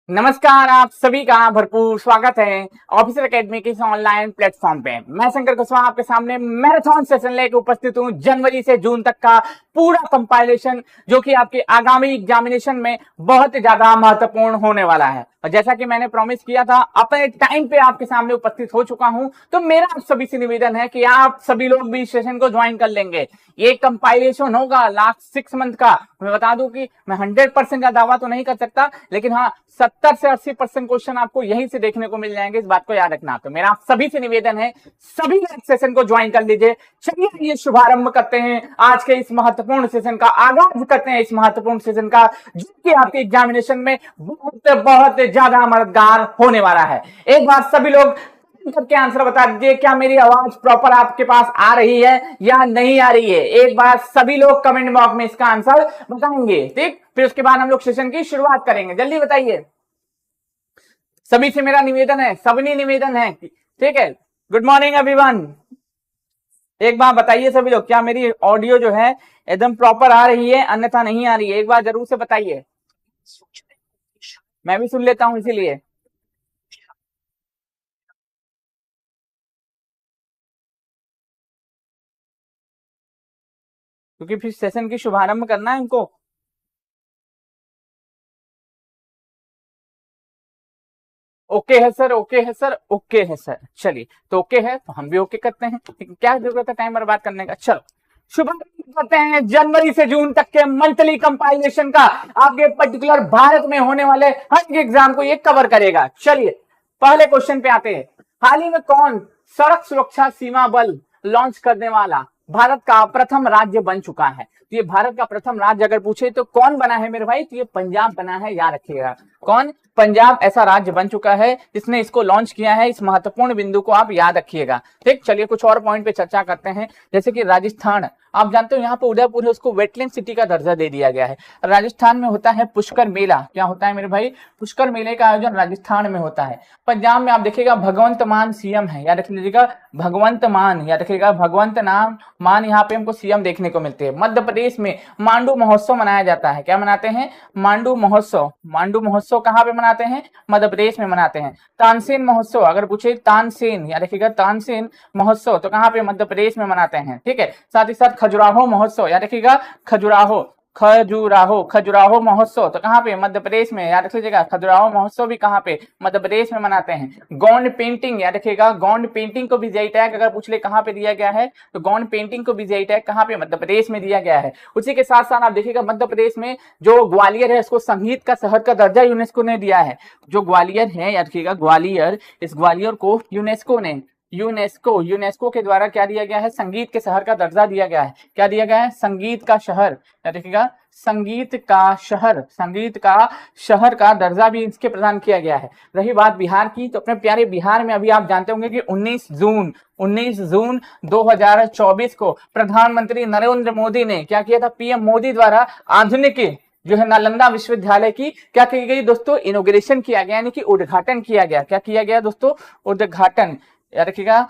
नमस्कार, आप सभी का भरपूर स्वागत है ऑफिसर एकेडमी के इस ऑनलाइन प्लेटफॉर्म पे। मैं शंकर कुशवाहा आपके सामने मैराथन सेशन लेकर उपस्थित हूं। जनवरी से जून तक का पूरा कंपाइलेशन जो कि आपके आगामी एग्जामिनेशन में बहुत ज्यादा महत्वपूर्ण होने वाला है। और जैसा कि मैंने प्रॉमिस किया था, अपने टाइम पे आपके सामने उपस्थित हो चुका हूं। तो मेरा आप सभी से निवेदन है कि आप सभी लोग भी सेशन को ज्वाइन कर लेंगे। ये कंपाइलेशन होगा लास्ट 6 मंथ का। मैं बता दूं कि मैं 100% का दावा तो नहीं कर सकता, लेकिन हाँ 70 से 80% क्वेश्चन आपको यहीं से देखने को मिल जाएंगे। इस बात को याद रखना। तो मेरा आप सभी से निवेदन है, सभी सेशन को ज्वाइन कर लीजिए। चलिए ये शुभारंभ करते हैं आज के इस महत्वपूर्ण सेशन का, आगाज करते हैं इस महत्वपूर्ण सेशन का, जो कि आपके एग्जामिनेशन में बहुत बहुत ज्यादा मददगार होने वाला है। एक बार सभी लोग करके आंसर बता दीजिए, क्या मेरी आवाज प्रॉपर आपके पास आ रही है या नहीं आ रही है। एक बार सभी लोग कमेंट बॉक्स में इसका आंसर बताएंगे, ठीक। फिर उसके बाद हम लोग सेशन की शुरुआत करेंगे। जल्दी बताइए। सभी से मेरा निवेदन है, सबनी निवेदन है, ठीक है। Good morning everyone. एक बार बताइए सभी लोग, क्या मेरी ऑडियो जो है एकदम प्रॉपर आ रही है, अन्यथा नहीं आ रही है। एक बार जरूर से बताइए, मैं भी सुन लेता हूं इसीलिए। क्योंकि फिर सेशन की शुभारंभ करना है इनको। ओके है सर, ओके है सर, ओके है सर। चलिए, तो ओके है तो हम भी ओके करते हैं। क्या जरूरत है टाइम बर्बाद करने का। चलो शुभारंभ करते हैं जनवरी से जून तक के मंथली कंपाइलेशन का। आपके पर्टिकुलर भारत में होने वाले हर एग्जाम को ये कवर करेगा। चलिए पहले क्वेश्चन पे आते हैं। हाल ही में कौन सड़क सुरक्षा सीमा बल लॉन्च करने वाला भारत का प्रथम राज्य बन चुका है। तो ये भारत का प्रथम राज्य अगर पूछे तो कौन बना है मेरे भाई, तो ये पंजाब बना है, याद रखिएगा। कौन? पंजाब ऐसा राज्य बन चुका है जिसने इसको लॉन्च किया है। इस महत्वपूर्ण बिंदु को आप याद रखिएगा, ठीक। चलिए कुछ और पॉइंट पे चर्चा करते हैं। जैसे कि राजस्थान, आप जानते हो यहाँ पे उदयपुर है, उसको वेटलैंड सिटी का दर्जा दे दिया गया है। राजस्थान में होता है पुष्कर मेला। क्या होता है मेरे भाई? पुष्कर मेले का आयोजन राजस्थान में होता है। पंजाब में आप देखिएगा भगवंत मान सीएम है, याद रख लीजिएगा। भगवंत मान, याद रखिएगा, भगवंत नाम मान यहाँ पे हमको सीएम देखने को मिलते हैं। मध्य प्रदेश में मांडू महोत्सव मनाया जाता है। क्या मनाते हैं? मांडू महोत्सव। मांडू महोत्सव कहाँ पे मनाते हैं? मध्य प्रदेश में मनाते हैं। तानसेन महोत्सव अगर पूछे, तानसेन, याद रखिएगा, तानसेन महोत्सव तो कहाँ पे? मध्य प्रदेश में मनाते हैं, ठीक है। साथ ही साथ खजुराहो महोत्सव, याद रखिएगा, खजुराहो, खजुराहो, खजुराहो महोत्सव तो कहाँ पे? मध्य प्रदेश में, याद रख लीजिएगा। खजुराहो महोत्सव भी कहाँ पे? मध्य प्रदेश में मनाते हैं। गौंड पेंटिंग, याद रखिएगा, गौंड पेंटिंग को भी जीआई टैग अगर पूछ ले कहाँ पे दिया गया है, तो गौंड पेंटिंग को भी जीआई टैग कहाँ पे? मध्य प्रदेश में दिया गया है। उसी के साथ साथ आप देखिएगा मध्य प्रदेश में जो ग्वालियर है, इसको संगीत का शहर का दर्जा यूनेस्को ने दिया है। जो ग्वालियर है, याद रखिएगा, ग्वालियर, इस ग्वालियर को यूनेस्को के द्वारा क्या दिया गया है? संगीत के शहर का दर्जा दिया गया है। क्या दिया गया है? संगीत का शहर, याद रखिएगा, संगीत का शहर, संगीत का शहर का दर्जा भी इसके प्रदान किया गया है। रही बात बिहार की, तो अपने प्यारे बिहार में अभी आप जानते होंगे कि 19 जून 2024 को प्रधानमंत्री नरेंद्र मोदी ने क्या किया था? पीएम मोदी द्वारा आधुनिक जो है नालंदा विश्वविद्यालय की क्या की गई दोस्तों? इनॉग्रेशन किया गया, यानी कि उद्घाटन किया गया। क्या किया गया दोस्तों? उद्घाटन, याद रखिएगा,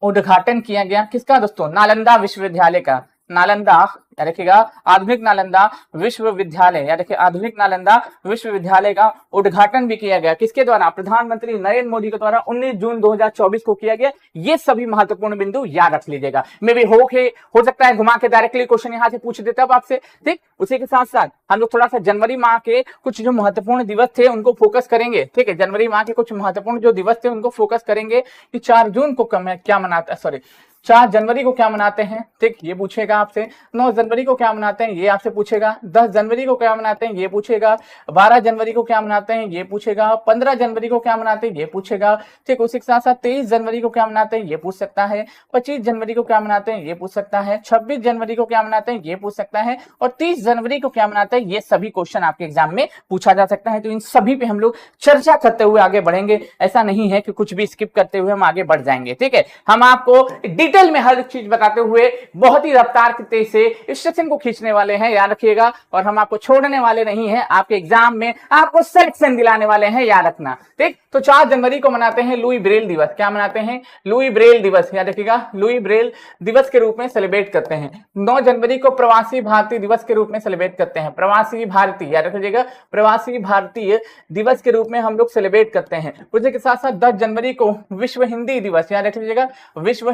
उद्घाटन किया गया। किसका दोस्तों? नालंदा विश्वविद्यालय का। नालंदा, याद रखिएगा, आधुनिक नालंदा विश्वविद्यालय, याद रखिए, आधुनिक नालंदा विश्वविद्यालय का उद्घाटन भी किया गया। किसके द्वारा? प्रधानमंत्री नरेंद्र मोदी के द्वारा 19 जून 2024 को किया गया। ये सभी महत्वपूर्ण बिंदु याद रख लीजिएगा। मे भी हो सकता है घुमा के डायरेक्टली क्वेश्चन यहाँ से पूछ देता आपसे, ठीक। उसी के साथ साथ हम लोग थोड़ा सा जनवरी माह के कुछ जो महत्वपूर्ण दिवस थे उनको फोकस करेंगे, ठीक है। जनवरी माह के कुछ महत्वपूर्ण जो दिवस थे उनको फोकस करेंगे कि 4 जून को क्या मनाता है, सॉरी 4 जनवरी को क्या मनाते हैं, ठीक, ये पूछेगा आपसे। 9 जनवरी को क्या मनाते हैं, ये आपसे पूछेगा। 10 जनवरी को क्या मनाते हैं, ये पूछेगा। 12 जनवरी को क्या मनाते हैं, ये पूछेगा। 15 जनवरी को क्या मनाते हैं, ये पूछेगा, ठीक। उसी के साथ साथ 23 जनवरी को क्या मनाते हैं, ये पूछ सकता है। 25 जनवरी को क्या मनाते हैं, ये पूछ सकता है। 26 जनवरी को क्या मनाते हैं, ये पूछ सकता है। और 30 जनवरी को क्या मनाते हैं, ये सभी क्वेश्चन आपके एग्जाम में पूछा जा सकता है। तो इन सभी पे हम लोग चर्चा करते हुए आगे बढ़ेंगे। ऐसा नहीं है कि कुछ भी स्किप करते हुए हम आगे बढ़ जाएंगे, ठीक है। हम आपको डिटेल डिटेल में हर चीज बताते हुए बहुत ही रफ्तार की तेज से इस सेक्शन को खींचने वाले हैं, याद रखिएगा। और हम आपको छोड़ने वाले नहीं हैं, आपके एग्जाम में आपको सिलेक्शन दिलाने वाले हैं, याद रखना। ठीक, तो 4 जनवरी को मनाते हैं लुई ब्रेल दिवस। क्या मनाते हैं? लुई ब्रेल दिवस, याद रखिएगा, लुई ब्रेल दिवस के रूप में सेलिब्रेट करते हैं। 9 जनवरी को प्रवासी भारतीय दिवस के रूप में सेलिब्रेट करते हैं। प्रवासी भारतीय, याद रखिएगा, प्रवासी भारतीय दिवस के रूप में हम लोग सेलिब्रेट करते हैं। उसी के साथ साथ 10 जनवरी को विश्व हिंदी दिवस, याद रख लीजिएगा, विश्व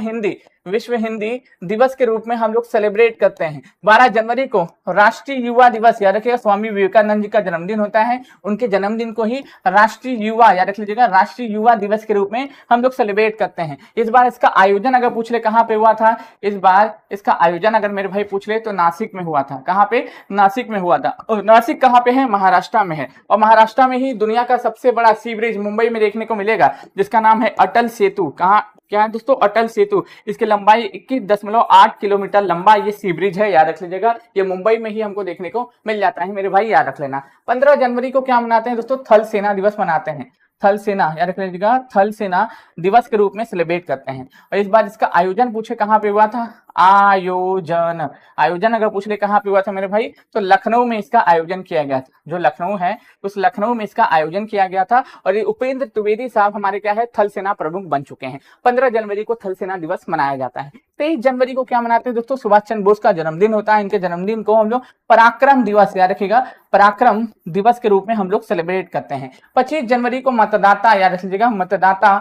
हिंदी दिवस के रूप में हम लोग सेलिब्रेट करते हैं। 12 जनवरी को राष्ट्रीय युवा दिवस, याद रखिएगा, स्वामी विवेकानंद जी का जन्मदिन होता है, उनके जन्मदिन को ही राष्ट्रीय युवा, याद रख लीजिएगा, राष्ट्रीय युवा दिवस के रूप में हम लोग सेलिब्रेट करते हैं। इस बार इसका आयोजन अगर पूछ ले कहां पे हुआ था, इस बार इसका आयोजन अगर मेरे भाई पूछ ले तो नासिक में हुआ था। कहां पे? नासिक में हुआ था। और नासिक कहां पे है? महाराष्ट्र में है। और महाराष्ट्र में ही दुनिया का सबसे बड़ा सी ब्रिज मुंबई में देखने को मिलेगा, जिसका नाम है अटल सेतु। कहाँ क्या है दोस्तों? अटल सेतु। इसकी लंबाई 21.8 किलोमीटर लंबा ये सी ब्रिज है, याद रख लीजिएगा। ये मुंबई में ही हमको देखने को मिल जाता है मेरे भाई, याद रख लेना। 15 जनवरी को क्या मनाते हैं दोस्तों? थल सेना दिवस मनाते हैं। थल सेना, याद रख लीजिएगा, थल सेना दिवस के रूप में सेलिब्रेट करते हैं। और इस बार इसका आयोजन पूछे कहां पे हुआ था? आयोजन अगर पूछ ले कहां पे हुआ था मेरे भाई, तो लखनऊ में इसका आयोजन किया गया था। जो लखनऊ है उस लखनऊ में इसका आयोजन किया गया था। और ये उपेंद्र त्रिवेदी साहब हमारे क्या है? थल सेना प्रमुख बन चुके हैं। 15 जनवरी को थल सेना दिवस मनाया जाता है। 23 जनवरी को क्या मनाते हैं दोस्तों? सुभाष चंद्र बोस का जन्मदिन होता है। इनके जन्मदिन को हम लोग पराक्रम दिवस, याद रखिएगा, पराक्रम दिवस के रूप में हम लोग सेलिब्रेट करते हैं। 25 जनवरी को मतदाता, याद रख लीजिएगा, मतदाता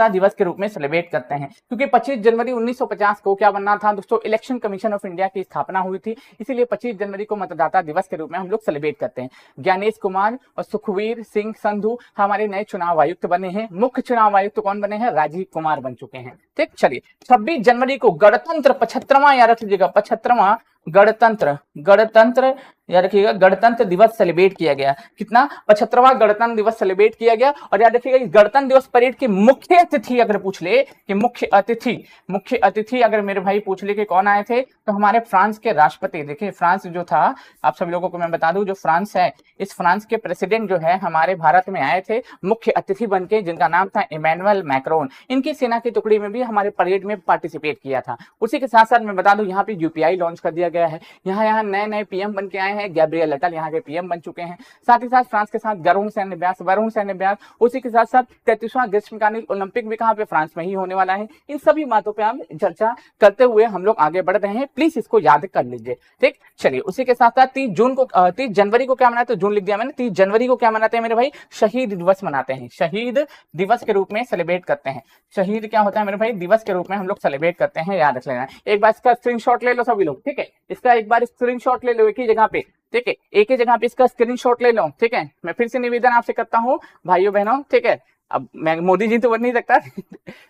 दिवस के रूप में सेलिब्रेट करते हैं। क्योंकि 25 जनवरी 1950 को क्या बनना था दोस्तों? इलेक्शन कमीशन ऑफ इंडिया की स्थापना हुई थी, इसीलिए 25 जनवरी को मतदाता दिवस के रूप में हम लोग सेलिब्रेट करते हैं। ज्ञानेश कुमार और सुखवीर सिंह संधू हमारे नए चुनाव आयुक्त बने हैं। मुख्य चुनाव आयुक्त कौन बने हैं? राजीव कुमार बन चुके हैं। ठीक, चलिए 26 जनवरी को गणतंत्र 75वां, याद रख लीजिएगा, 75वां गणतंत्र याद रखिएगा, गणतंत्र दिवस सेलिब्रेट किया गया। कितना? 75वां गणतंत्र दिवस सेलिब्रेट किया गया। और याद रखिएगा, इस गणतंत्र दिवस परेड के मुख्य अतिथि अगर पूछ ले कि मुख्य अतिथि अगर मेरे भाई पूछ ले कि कौन आए थे, तो हमारे फ्रांस के राष्ट्रपति, देखिए फ्रांस जो था, आप सभी लोगों को मैं बता दूं, जो फ्रांस है, इस फ्रांस के प्रेसिडेंट जो है हमारे भारत में आए थे मुख्य अतिथि बनके, जिनका नाम था इमैनुअल मैक्रोन। इनकी सेना की टुकड़ी में भी हमारे परेड में पार्टिसिपेट किया था। उसी के साथ साथ मैं बता दूं, यहाँ पे यूपीआई लॉन्च कर दिया गया है। यहाँ नए पीएम बन के आए हैं। गैब्रियल अटल यहाँ के पीएम बन चुके हैं। साथ ही साथ फ्रांस के साथ वरुण सैन्य अभ्यास, उसी के साथ साथ 33वां ग्रीष्मकालीन ओलंपिक भी कहाँ पे? फ्रांस में ही होने वाला है। इन सभी बातों पे हम चर्चा करते हुए हम लोग आगे बढ़ रहे हैं, प्लीज इसको याद कर लीजिए। ठीक, चलिए उसी के साथ साथ 30 जनवरी को क्या मनाते हैं? जून लिख दिया मैंने। 30 जनवरी को क्या मनाते हैं मेरे भाई? शहीद दिवस मनाते हैं। शहीद दिवस के रूप में सेलिब्रेट करते हैं। शहीद क्या होता है मेरे भाई? दिवस के रूप में हम लोग सेलिब्रेट करते हैं, याद रख लेना। एक बार इसका स्क्रीनशॉट ले लो सभी लोग, ठीक है? इसका एक बार स्क्रीनशॉट ले लो एक ही जगह पे, ठीक है? एक ही जगह पे इसका स्क्रीनशॉट ले लो, ठीक है? मैं फिर से निवेदन आपसे करता हूँ भाइयों बहनों, ठीक है? अब मैं मोदी जी तो बन नहीं सकता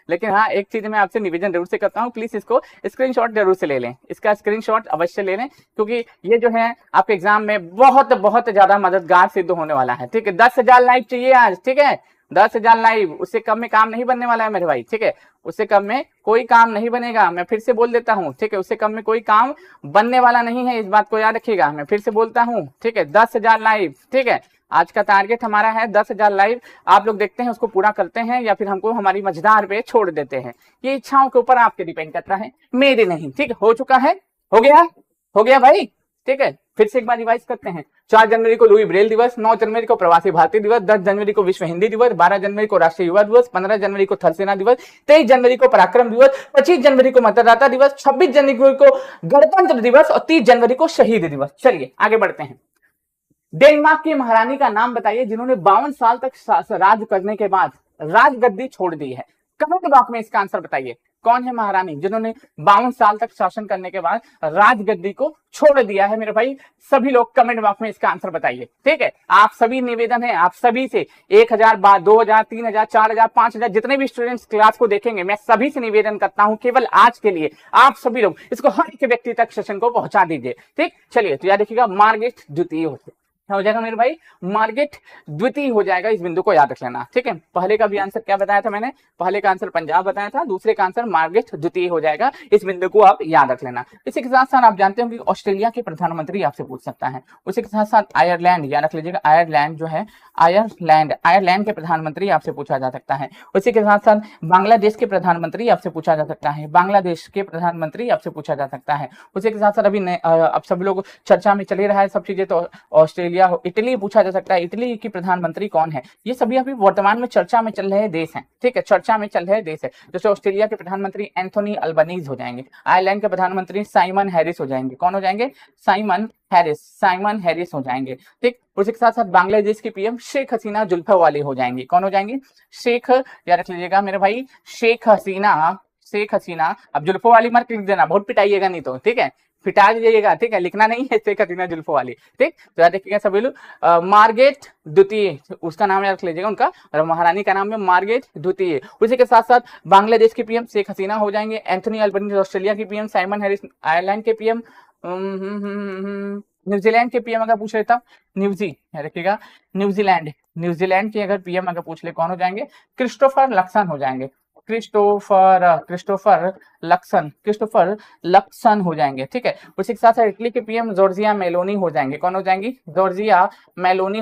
लेकिन हाँ, एक चीज मैं आपसे निवेदन जरूर से करता हूँ, प्लीज इसको स्क्रीनशॉट जरूर से ले लें। इसका स्क्रीनशॉट अवश्य ले लें, क्योंकि ये जो है आपके एग्जाम में बहुत बहुत ज्यादा मददगार सिद्ध होने वाला है। ठीक है, 10,000 लाइक चाहिए आज, ठीक है? 10,000 लाइव, उससे कम में काम नहीं बनने वाला है मेरे भाई, ठीक है? उससे कम में कोई काम नहीं बनेगा। मैं फिर से बोल देता हूँ, ठीक है? उससे कम में कोई काम बनने वाला नहीं है, इस बात को याद रखिएगा। मैं फिर से बोलता हूँ, ठीक है? 10,000 लाइव, ठीक है? आज का टारगेट हमारा है 10,000 लाइव। आप लोग देखते हैं उसको पूरा करते हैं या फिर हमको हमारी मझधार पे छोड़ देते हैं, ये इच्छाओं के ऊपर आपके डिपेंड करता है, मेरे नहीं। ठीक है, हो चुका है, हो गया भाई, ठीक है? फिर से एक बार रिवाइज करते हैं। 4 जनवरी को लुई ब्रेल दिवस, 9 जनवरी को प्रवासी भारतीय दिवस, 10 जनवरी को विश्व हिंदी दिवस, 12 जनवरी को राष्ट्रीय युवा दिवस, 15 जनवरी को थल सेना दिवस, 23 जनवरी को पराक्रम दिवस, 25 जनवरी को मतदाता दिवस, 26 जनवरी को गणतंत्र दिवस और 30 जनवरी को शहीद दिवस। चलिए आगे बढ़ते हैं। डेनमार्क की महारानी का नाम बताइए जिन्होंने 52 साल तक राज करने के बाद राजगद्दी छोड़ दी है। कमेंट बॉक्स में इसका आंसर बताइए, कौन है महारानी जिन्होंने 52 साल तक शासन करने के बाद राजगद्दी को छोड़ दिया है? मेरे भाई सभी लोग कमेंट बॉक्स में इसका आंसर बताइए, ठीक है? आप सभी निवेदन है, आप सभी से 1000 बार 2000 3000 4000 5000 जितने भी स्टूडेंट्स क्लास को देखेंगे, मैं सभी से निवेदन करता हूं, केवल आज के लिए आप सभी लोग इसको हर एक व्यक्ति तक सेशन को पहुंचा दीजिए, ठीक? चलिए तो याद रखिएगा, मार्गरेट द्वितीय क्या हो जाएगा मेरे भाई, मार्गेट द्वितीय हो जाएगा। इस बिंदु को याद रख लेना, ठीक है। पहले का भी आंसर क्या बताया था मैंने, पहले का आंसर पंजाब बताया था, दूसरे का आंसर मार्गेट द्वितीय हो जाएगा। इस बिंदु को आप याद रख लेना। इसी के साथ साथ आप जानते हो कि ऑस्ट्रेलिया के प्रधानमंत्री आपसे पूछ सकता है। उसी के साथ साथ आयरलैंड याद रख लीजिएगा, आयरलैंड जो है, आयरलैंड के प्रधानमंत्री आपसे पूछा जा सकता है। उसी के साथ साथ बांग्लादेश के प्रधानमंत्री आपसे पूछा जा सकता है, बांग्लादेश के प्रधानमंत्री आपसे पूछा जा सकता है। उसी के साथ साथ अभी अब सब लोग चर्चा में चले रहा है सब चीजें, तो ऑस्ट्रेलिया हो, इटली पूछा जा सकता है, इटली की प्रधानमंत्री कौन है। ये सभी अभी वर्तमान में चर्चा में चल रहे देश हैं, ठीक है, चर्चा में चल रहे देश है। जैसे ऑस्ट्रेलिया के प्रधानमंत्री एंथोनी अल्बनीज हो जाएंगे, आयरलैंड के प्रधानमंत्री साइमन हैरिस हो जाएंगे। कौन हो जाएंगे, साइमन हैरिस हो जाएंगे, ठीक। उसी के साथ साथ बांग्लादेश की पीएम शेख हसीना जुल्फा वाली हो जाएंगी। कौन हो जाएंगी, शेख, याद रख लीजिएगा मेरे भाई, शेख हसीना। अब जुल्फो वाली मत लिख देना, बहुत पिटाइएगा नहीं तो, ठीक है, फिटा दीजिएगा, ठीक है, लिखना नहीं है शेख हसीना जुल्फो वाली, ठीक। तो याद रखिएगा सभी लोग, मार्गेट द्वितीय उसका नाम याद रख लीजिएगा, उनका महारानी का नाम है मार्गेट द्वितीय। उसी के साथ साथ बांग्लादेश की पीएम शेख हसीना हो जाएंगे, एंथोनी अल्बनीज ऑस्ट्रेलिया की पीएम, साइमन हैरिस आयरलैंड के पीएम, न्यूजीलैंड के पीएम अगर पूछ लेता, रखिएगा न्यूजीलैंड की अगर पीएम अगर पूछ ले, कौन हो जाएंगे, क्रिस्टोफर लक्सन हो जाएंगे, क्रिस्टोफर लक्सन हो जाएंगे, ठीक है। उसी के साथ साथ इटली के पीएम जॉर्जिया मेलोनी हो जाएंगे। कौन हो जाएंगी, जॉर्जिया मेलोनी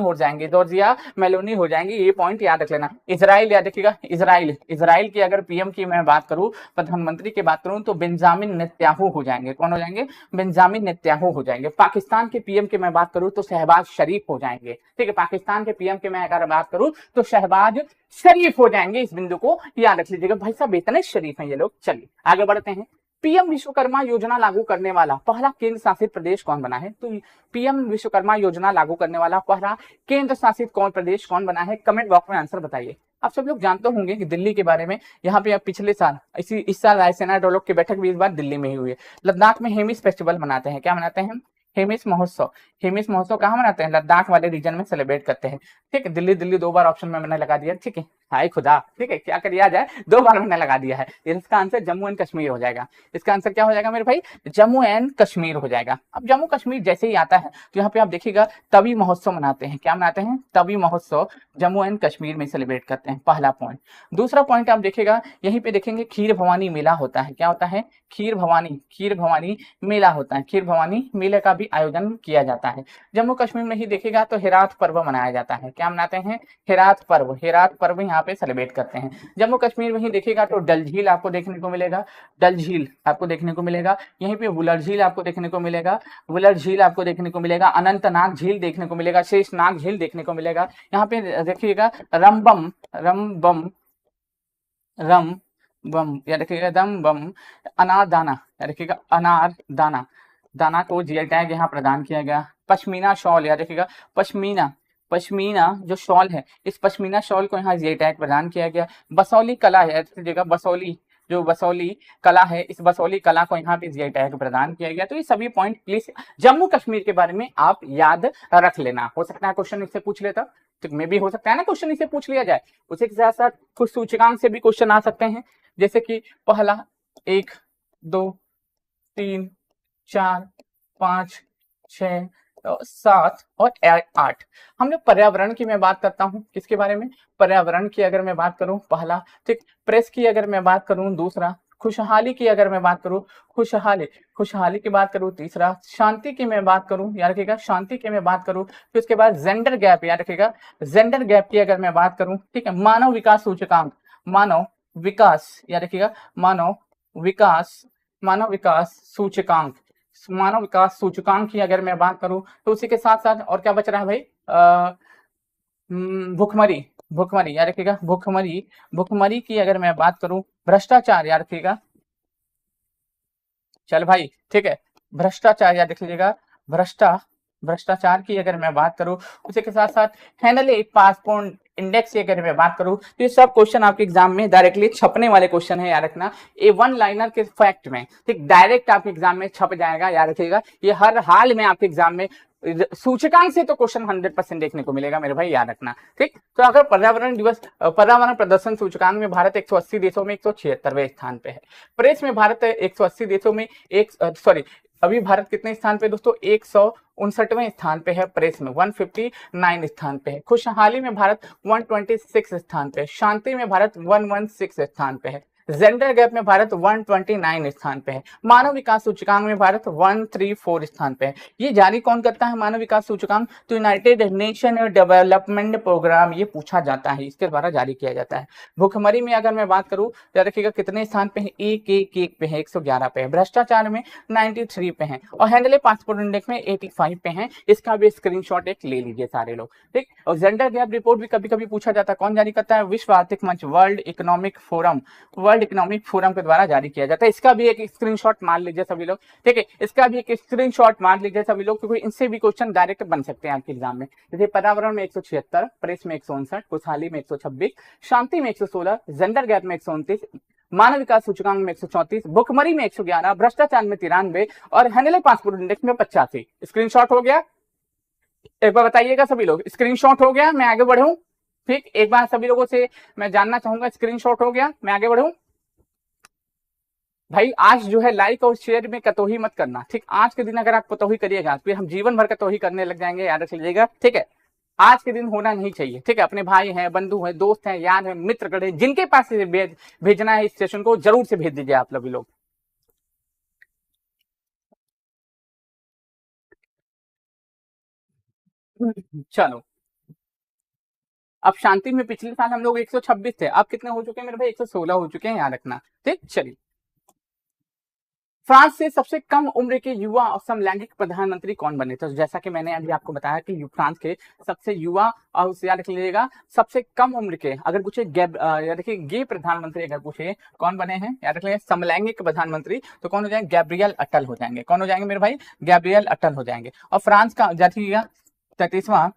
हो जाएंगी। ये पॉइंट याद रख लेना। इजराइल याद रखिएगा, इजराइल की अगर पीएम की मैं बात करूं, प्रधानमंत्री की बात करूं, तो बेंजामिन नेतन्याहू हो जाएंगे। कौन हो जाएंगे, बेंजामिन नेतन्याहू हो जाएंगे। पाकिस्तान के पीएम की मैं बात करूं तो शहबाज शरीफ हो जाएंगे, ठीक है। पाकिस्तान के पीएम की मैं अगर बात करूं तो शहबाज शरीफ हो जाएंगे। इस बिंदु को याद रख लीजिएगा भाई साहब, इतने शरीफ हैं ये लोग। चलिए आगे बढ़ते हैं। पीएम विश्वकर्मा योजना लागू करने वाला पहला केंद्र शासित प्रदेश कौन बना है, तो पीएम विश्वकर्मा योजना लागू करने वाला पहला केंद्र शासित प्रदेश कौन बना है, कमेंट बॉक्स में आंसर बताइए। आप सब लोग जानते होंगे कि दिल्ली के बारे में, यहाँ पे पिछले साल इस साल रायसेना डायलॉग की बैठक भी इस बार दिल्ली में ही हुई है। लद्दाख में हेमिस फेस्टिवल मनाते हैं, क्या मनाते हैं, हेमिस महोत्सव कहाँ मनाते हैं, लद्दाख वाले रीजन में सेलिब्रेट करते हैं, ठीक है। दिल्ली 2 बार ऑप्शन में मैंने लगा दिया, ठीक है, हाय खुदा, ठीक है, क्या करिए जाए, 2 बार मैंने लगा दिया है। इसका आंसर जम्मू एंड कश्मीर हो जाएगा। इसका आंसर क्या हो जाएगा मेरे भाई, जम्मू एंड कश्मीर हो जाएगा। अब जम्मू कश्मीर जैसे ही आता है तो यहाँ पे आप देखिएगा तवी महोत्सव मनाते हैं। क्या मनाते हैं, तवी महोत्सव जम्मू एंड कश्मीर में सेलिब्रेट करते हैं, पहला पॉइंट। दूसरा पॉइंट आप देखिएगा, यहीं पे देखेंगे खीर भवानी मेला होता है। क्या होता है, खीर भवानी मेला होता है। खीर भवानी मेले का भी आयोजन किया जाता है। जम्मू कश्मीर में ही देखिएगा तो हेरात पर्व मनाया जाता है। क्या मनाते हैं, हेरात पर्व यहाँ पे सेलिब्रेट करते हैं। जम्मू कश्मीर में ही देखिएगा तो डल झील आपको देखने को मिलेगा, यहीं पे वुलर झील आपको देखने को मिलेगा, अनंतनाग झील देखने को मिलेगा, शेषनाग झील देखने को मिलेगा। यहाँ पे देखिएगा रमबम याद रखिएगा, रमबम अनारदाना, याद रखिएगा दाना को जीआई टैग यहाँ प्रदान किया गया। पश्मीना शॉल, याद रखिएगा, पश्मीना जो शॉल है, इस पश्मीना शॉल को यहाँ जीआई टैग प्रदान किया गया। बसौली कला है, बसौली कला है, इस बसौली कला को यहाँ पे जीआई टैग प्रदान किया गया। तो ये सभी पॉइंट प्लीज जम्मू कश्मीर के बारे में आप याद रख लेना। हो सकता है क्वेश्चन इससे पूछ लेता, तो मे भी हो सकता है ना क्वेश्चन इससे पूछ लिया जाए। उसी के साथ साथ कुछ सूचकांक से भी क्वेश्चन आ सकते हैं, जैसे कि पहला 1 2 3 4 5 6 7 और 8। हम लोग पर्यावरण की मैं बात करता हूँ, किसके बारे में, पर्यावरण की अगर मैं बात करूं पहला, ठीक। प्रेस की अगर मैं बात करूं दूसरा, खुशहाली की अगर मैं बात करूं खुशहाली की बात करूं तीसरा, शांति की मैं बात करूं, याद रखिएगा शांति की मैं बात करूं, फिर उसके बाद जेंडर गैप, याद रखिएगा जेंडर गैप की अगर मैं बात करूं, ठीक है। मानव विकास सूचकांक, याद रखिएगा मानव विकास सूचकांक की अगर मैं बात करूं, तो उसी के साथ साथ और क्या बच रहा है भाई, भुखमरी, याद रखिएगा भुखमरी की अगर मैं बात करूं, भ्रष्टाचार, याद रखिएगा, चल भाई, ठीक है, भ्रष्टाचार याद रख लीजिएगा, भ्रष्टाचार की अगर मैं बात करूं, उसी के साथ साथ हैंडल पासपोर्ट इंडेक्स की अगर मैं बात करूं, तो ये सब क्वेश्चन आपके एग्जाम में डायरेक्टली छपने वाले क्वेश्चन है, याद रखना। ये 1 लाइनर के फैक्ट में, ठीक, डायरेक्ट आपके एग्जाम में छप जाएगा, याद रखिएगा। ये हर हाल में आपके एग्जाम में सूचकांक से तो क्वेश्चन 100% देखने को मिलेगा मेरे भाई, याद रखना, ठीक। तो अगर पर्यावरण प्रदर्शन सूचकांक में भारत 180 देशों में 176वें स्थान पे है। प्रेस में भारत 180 देशों में अभी भारत कितने स्थान पे दोस्तों? 159वें स्थान पे है। प्रेस में 159 स्थान पे है। खुशहाली में भारत 126 स्थान पे है। शांति में भारत 116 स्थान पे है। जेंडर गैप में भारत 129 स्थान पे है। मानव विकास सूचकांक में भारत 134 स्थान पे है। ये जारी कौन करता है मानव विकास सूचकांक? तो यूनाइटेड नेशन डेवलपमेंट प्रोग्राम ये पूछा जाता है, इसके द्वारा जारी किया जाता है। भुखमरी में अगर मैं बात करूं तो देखिएगा कितने स्थान पे है? 111 पे है, 111 पे है। भ्रष्टाचार में 93 पे है और हैंडले पासपोर्ट इंडेक्स में 85 पे है। इसका भी स्क्रीनशॉट एक ले लीजिए सारे लोग, ठीक। और जेंडर गैप रिपोर्ट भी कभी कभी पूछा जाता है, कौन जारी करता है? विश्व आर्थिक मंच, वर्ल्ड इकोनॉमिक फोरम के द्वारा जारी किया जाता है। इसका भी एक स्क्रीनशॉट मान लीजिए सभी लोग, ठीक है। इसका भी एक स्क्रीनशॉट मान लीजिए सभी लोग, क्योंकि इनसे भी क्वेश्चन डायरेक्ट बन सकते हैं आपके एग्जाम में। जैसे पर्यावरण में 176, प्रेस में 159, खुशहाली में 126, शांति में 116, जेंडर गैप में 129, मानव विकास सूचकांक में 134, भुखमरी में 111, भ्रष्टाचार में 93 और हैंडले पासपोर्ट इंडेक्स में 85। स्क्रीनशॉट हो गया? एक बार बताइएगा सभी लोग, स्क्रीनशॉट हो गया? मैं आगे बढ़ूं, ठीक। एक बार सभी लोगों से मैं जानना चाहूंगा, स्क्रीनशॉट हो गया? मैं आगे बढ़ूं भाई। आज जो है लाइक और शेयर में कतौही मत करना, ठीक। आज के दिन अगर आप कतौही करिएगा फिर हम जीवन भर कतौही करने लग जाएंगे, याद रख लीजिएगा, ठीक है। आज के दिन होना नहीं चाहिए, ठीक है। अपने भाई हैं, बंधु हैं, दोस्त हैं, यार हैं, मित्रगण हैं, जिनके पास से भेजना है इस सेशन को जरूर से भेज दीजिए आप लोग। चलो, अब शांति में पिछले साल हम लोग 126 थे, अब कितने हो चुके हैं मेरे भाई? 116 हो चुके हैं, याद रखना, ठीक। चलिए, फ्रांस से सबसे कम उम्र के युवा और समलैंगिक प्रधानमंत्री कौन बने? तो जैसा कि मैंने अभी आपको बताया कि फ्रांस के सबसे युवा और उससे याद रख लीजिएगा सबसे कम उम्र के, अगर पूछे देखिए गे प्रधानमंत्री अगर पूछे कौन बने हैं, याद रख लीजिए समलैंगिक प्रधानमंत्री, तो कौन हो जाएंगे? गैब्रियल अटल हो जाएंगे। कौन हो जाएंगे मेरे भाई? गैब्रियल अटल हो जाएंगे। और फ्रांस का देखिएगा 33वां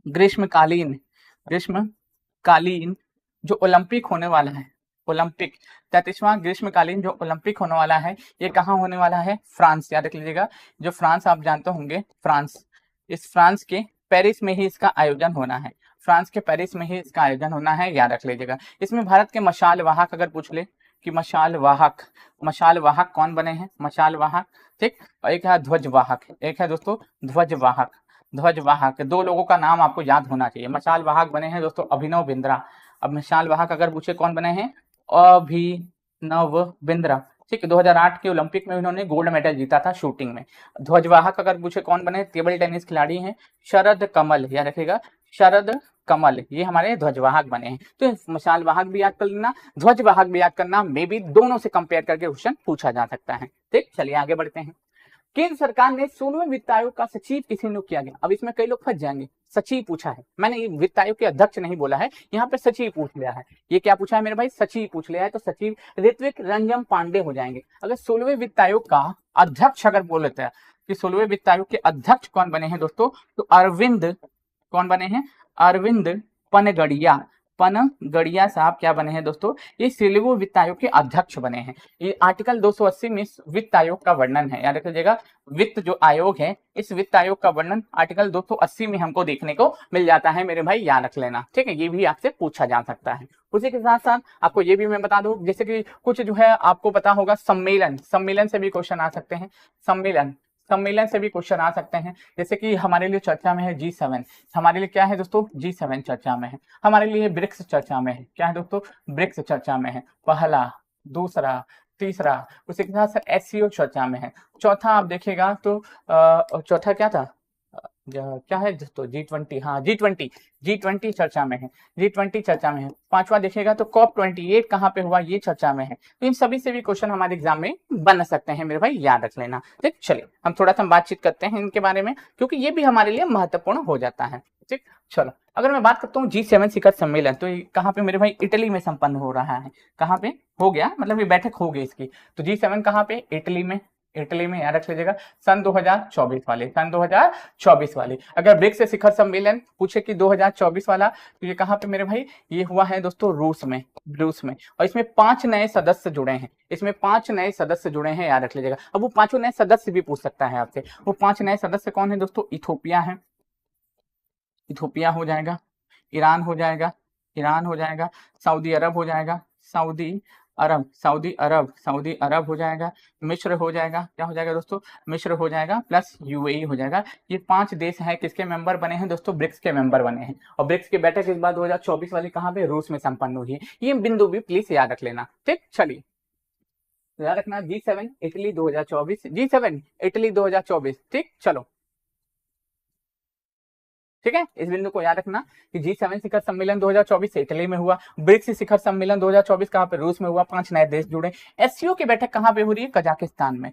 ग्रीष्मकालीन ग्रीष्मकालीन जो ओलंपिक होने वाला है, ओलंपिक 33वां ग्रीष्मकालीन जो ओलंपिक होने वाला है, ये कहाँ होने वाला है? फ्रांस, याद रख लीजिएगा। जो फ्रांस आप जानते होंगे, फ्रांस, इस फ्रांस के पेरिस में ही इसका आयोजन होना है। फ्रांस के पेरिस में ही इसका आयोजन होना है, याद रख लीजिएगा। इसमें भारत के मशाल वाहक अगर पूछ ले कि मशाल वाहक कौन बने हैं? मशाल वाहक, ठीक। और एक है ध्वज वाहक, एक है दोस्तों ध्वज वाहक। दो लोगों का नाम आपको याद होना चाहिए। मशाल वाहक बने हैं दोस्तों अभिनव बिंद्रा। अब मशाल वाहक अगर पूछे कौन बने हैं? अभिनव बिंद्रा, ठीक है। 2008 के ओलंपिक में इन्होंने गोल्ड मेडल जीता था शूटिंग में। ध्वजवाहक अगर पूछे कौन बने? टेबल टेनिस खिलाड़ी हैं शरद कमल, याद रखिएगा, शरद कमल, ये हमारे ध्वजवाहक बने हैं। तो मशाल वाहक भी याद कर लेना, ध्वजवाहक भी याद करना, मे बी दोनों से कंपेयर करके क्वेश्चन पूछा जा सकता है, ठीक। चलिए आगे बढ़ते हैं। केंद्र सरकार ने 16वें वित्त आयोग का सचिव किसे नियुक्त किया गया? अब इसमें कई लोग फंस जाएंगे, सचिव पूछा है मैंने, ये वित्त आयोग के अध्यक्ष नहीं बोला है, यहाँ पे सचिव पूछ लिया है। ये क्या पूछा है मेरे भाई? सचिव पूछ लिया है, तो सचिव ऋत्विक रंजन पांडे हो जाएंगे। अगर 16वें वित्त आयोग का अध्यक्ष अगर बोल लेते हैं कि 16वें वित्त आयोग के अध्यक्ष कौन बने हैं दोस्तों, तो अरविंद, कौन बने हैं? अरविंद पनगड़िया साहब क्या बने हैं दोस्तों? ये 16वें वित्त आयोग के अध्यक्ष बने हैं। ये आर्टिकल 280 में वित्त आयोग का वर्णन है, याद रख लीजिएगा। वित्त जो आयोग है, इस वित्त आयोग का वर्णन आर्टिकल 280 में हमको देखने को मिल जाता है मेरे भाई, याद रख लेना, ठीक है। ये भी आपसे पूछा जा सकता है। उसी के साथ साथ आपको ये भी मैं बता दूं, जैसे कि कुछ जो है आपको पता होगा सम्मेलन से भी क्वेश्चन आ सकते हैं। सम्मेलन से भी क्वेश्चन आ सकते हैं। जैसे कि हमारे लिए चर्चा में है G7, हमारे लिए क्या है दोस्तों? G7 चर्चा में है। हमारे लिए ब्रिक्स चर्चा में है, क्या है दोस्तों? ब्रिक्स चर्चा में है। पहला, दूसरा, तीसरा, उसी के साथ साथ SCO चर्चा में है। चौथा आप देखिएगा तो चौथा क्या था? क्या है दोस्तों? G20, हाँ G20 चर्चा में है, G20 चर्चा में है। पांचवा देखिएगा तो COP28 कहाँ पे हुआ? ये चर्चा में है। तो इन सभी से भी क्वेश्चन हमारे एग्जाम में बन सकते हैं मेरे भाई, याद रख लेना, ठीक। चलिए हम थोड़ा सा बातचीत करते हैं इनके बारे में, क्योंकि ये भी हमारे लिए महत्वपूर्ण हो जाता है, ठीक। चलो, अगर मैं बात करता हूँ G7 शिखर सम्मेलन, तो ये कहाँ पे मेरे भाई? इटली में संपन्न हो रहा है। कहाँ पे हो गया? मतलब ये बैठक हो गई इसकी। तो G7 कहाँ पे? इटली में, याद रख लीजिएगा। सन 2024 वाले। अगर ब्रिक्स शिखर सम्मेलन पूछे कि 2024 वाला, तो ये कहाँ पे मेरे भाई? ये हुआ है दोस्तों रूस में। और इसमें 5 नए सदस्य जुड़े हैं, याद रख लीजिएगा। अब वो 5 नए सदस्य भी पूछ सकता है आपसे। वो 5 नए सदस्य कौन है दोस्तों? इथोपिया हो जाएगा, ईरान हो जाएगा, सऊदी अरब हो जाएगा, सऊदी अरब हो जाएगा, मिस्र हो जाएगा, क्या हो जाएगा दोस्तों, मिस्र हो जाएगा, प्लस यूएई हो जाएगा। ये 5 देश हैं, किसके मेंबर बने हैं दोस्तों, ब्रिक्स के मेंबर बने हैं। और ब्रिक्स की बैठक इस बार 2024 वाली कहाँ पे, रूस में संपन्न हुई है। ये बिंदु भी प्लीज याद रख लेना, ठीक। चलिए याद रखना, G7 इटली 2024, G7 इटली 2024, ठीक। चलो ठीक है, इस बिंदु को याद रखना कि G7 शिखर सम्मेलन 2024 से इटली में हुआ, ब्रिक्स शिखर सम्मेलन 2024 कहाँ पे, रूस में हुआ, 5 नए देश जुड़े। एससीओ की बैठक कहाँ पे हो रही है, कजाकिस्तान में,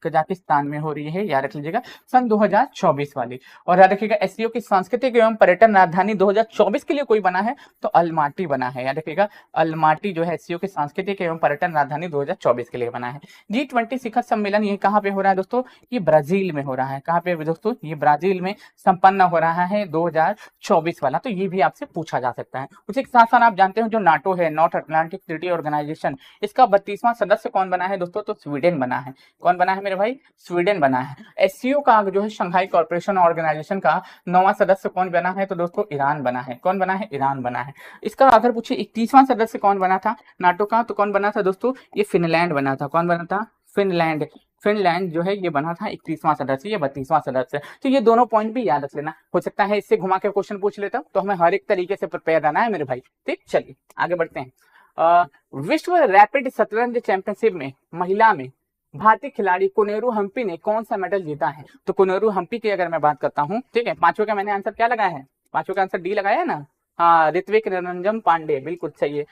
कजाकिस्तान में हो रही है, याद रख लीजिएगा, सन 2024 वाली। और याद रखिएगा एससीओ की सांस्कृतिक एवं पर्यटन राजधानी 2024 के लिए कोई बना है तो अलमाटी बना है, याद रखिएगा अलमाटी जो है एससीओ की सांस्कृतिक एवं पर्यटन राजधानी 2024 के लिए बना है। G20 शिखर सम्मेलन ये कहाँ पे हो रहा है दोस्तों, ये ब्राजील में हो रहा है, कहाँ पे दोस्तों, ये ब्राजील में संपन्न हो रहा है 2024 वाला, तो ये भी आपसे पूछा जा सकता है। उसी के साथ साथ आप जानते हो जो नाटो है, नॉर्थ अटलांटिक ट्रीटी ऑर्गेनाइजेशन, इसका 32वां सदस्य कौन बना है दोस्तों, तो स्वीडन बना है। कौन बना है मेरे भाई, स्वीडन बना है। एससीओ का जो है शंघाई कॉर्पोरेशन ऑर्गेनाइजेशन का 9वां सदस्य कौन बना है, तो दोस्तों ईरान बना है। कौन बना है, ईरान बना है। इसका अगर पूछे 31वां सदस्य कौन बना था नाटो का, तो कौन बना था दोस्तों, ये फिनलैंड बना था। कौन बना था, फिनलैंड। फिनलैंड जो है ये बना था 31वां सदस्य, ये 32वां सदस्य। तो ये दोनों पॉइंट भी याद रख लेना, हो सकता है इससे घुमा के क्वेश्चन पूछ लेता हूं, तो हमें हर एक तरीके से प्रिपेयर रहना है मेरे भाई, ठीक। चलिए आगे बढ़ते हैं। विश्व रैपिड शतरंज चैंपियनशिप में महिला में भारतीय खिलाड़ी कोनेरू हम्पी ने कौन सा मेडल जीता है, तो कोनेरू हम्पी की अगर मैं बात करता हूँ, ठीक है, पांचों का मैंने आंसर क्या लगाया है, पांचों का आंसर डी लगाया है ना, हाँ, ऋत्विक रंजन पांडे, बिल्कुल सही है।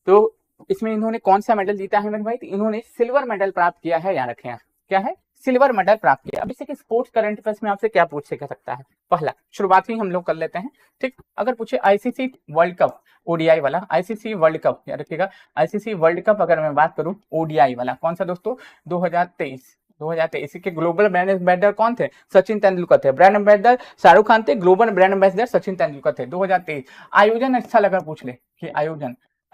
तो इसमें इन्होंने कौन सा मेडल जीता है मेरे भाई, तो इन्होंने सिल्वर मेडल प्राप्त किया है, याद रखें क्या है, सिल्वर मेडल प्राप्त किया। अब इसे कि स्पोर्ट्स करंट अफेयर्स में आपसे क्या पूछ सकता है, पहला शुरुआत ही हम लोग कर लेते हैं, ठीक। अगर पूछे आईसीसी वर्ल्ड कप ओडीआई वाला, आईसीसी वर्ल्ड कप, याद रखिएगा आईसीसी वर्ल्ड कप अगर मैं बात करूं ओडीआई वाला, कौन सा दोस्तों, 2023 के ग्लोबल ब्रांड एम्बेसडर कौन थे, सचिन तेंदुलकर थे। ब्रांड एम्बेसडर शाहरुख खान थे, global brand ambassador Sachin Tendulkar थे 2023। आयोजन अच्छा लगा पूछ ले कि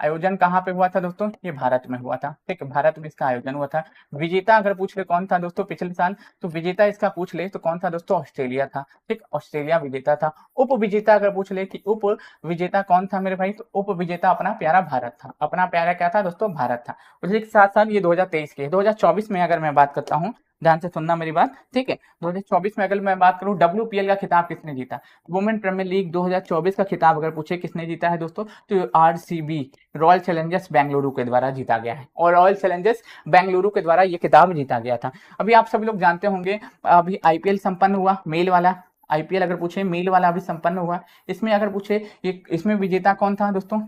आयोजन कहाँ पे हुआ था दोस्तों, ये भारत में हुआ था, ठीक, भारत में इसका आयोजन हुआ था। विजेता अगर पूछ ले कौन था दोस्तों पिछले साल, तो विजेता इसका पूछ ले तो कौन था दोस्तों, ऑस्ट्रेलिया था, ठीक, ऑस्ट्रेलिया विजेता था। उप विजेता अगर पूछ ले कि उप विजेता कौन था मेरे भाई, तो उप विजेता अपना प्यारा भारत था, अपना प्यारा क्या था दोस्तों, भारत था। उसी के साथ साथ ये 2023 के, 2024 में अगर मैं बात करता हूँ, ध्यान से सुनना मेरी बात, ठीक है, 2024 में अगर मैं बात करूं WPL का खिताब किसने जीता, वुमेन प्रीमियर लीग 2024 का खिताब अगर पूछे किसने जीता है दोस्तों, तो RCB रॉयल चैलेंजर्स बेंगलुरु के द्वारा जीता गया है, और रॉयल चैलेंजर्स बेंगलुरु के द्वारा ये खिताब जीता गया था। अभी आप सभी लोग जानते होंगे अभी IPL संपन्न हुआ, मेल वाला IPL अगर पूछे मेल वाला अभी संपन्न हुआ। इसमें अगर पूछे ये इसमें विजेता कौन था दोस्तों,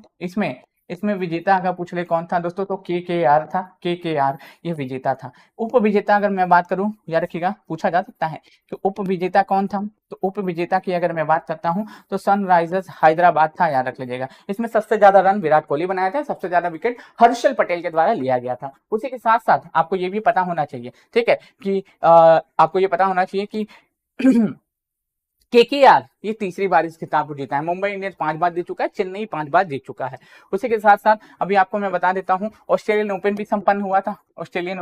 इसमें विजेता अगर पूछ ले कौन था दोस्तों, तो KKR था, KKR ये विजेता था। उप विजेता अगर मैं बात करूं, याद रखिएगा पूछा जा सकता है कि उप विजेता कौन था, तो उप विजेता की अगर मैं बात करता हूं तो सनराइजर्स हैदराबाद था, याद रख लीजिएगा। इसमें सबसे ज्यादा रन विराट कोहली बनाया था, सबसे ज्यादा विकेट हर्षल पटेल के द्वारा लिया गया था। उसी के साथ साथ आपको ये भी पता होना चाहिए, ठीक है, कि आपको ये पता होना चाहिए कि KKR ये तीसरी बार इस खिताब को जीता है। मुंबई इंडियंस 5 बार जीत चुका है, चेन्नई 5 बार जीत चुका है। उसी के साथ साथ अभी आपको मैं बता देता हूं ऑस्ट्रेलियन ओपन भी संपन्न हुआ था, ऑस्ट्रेलियन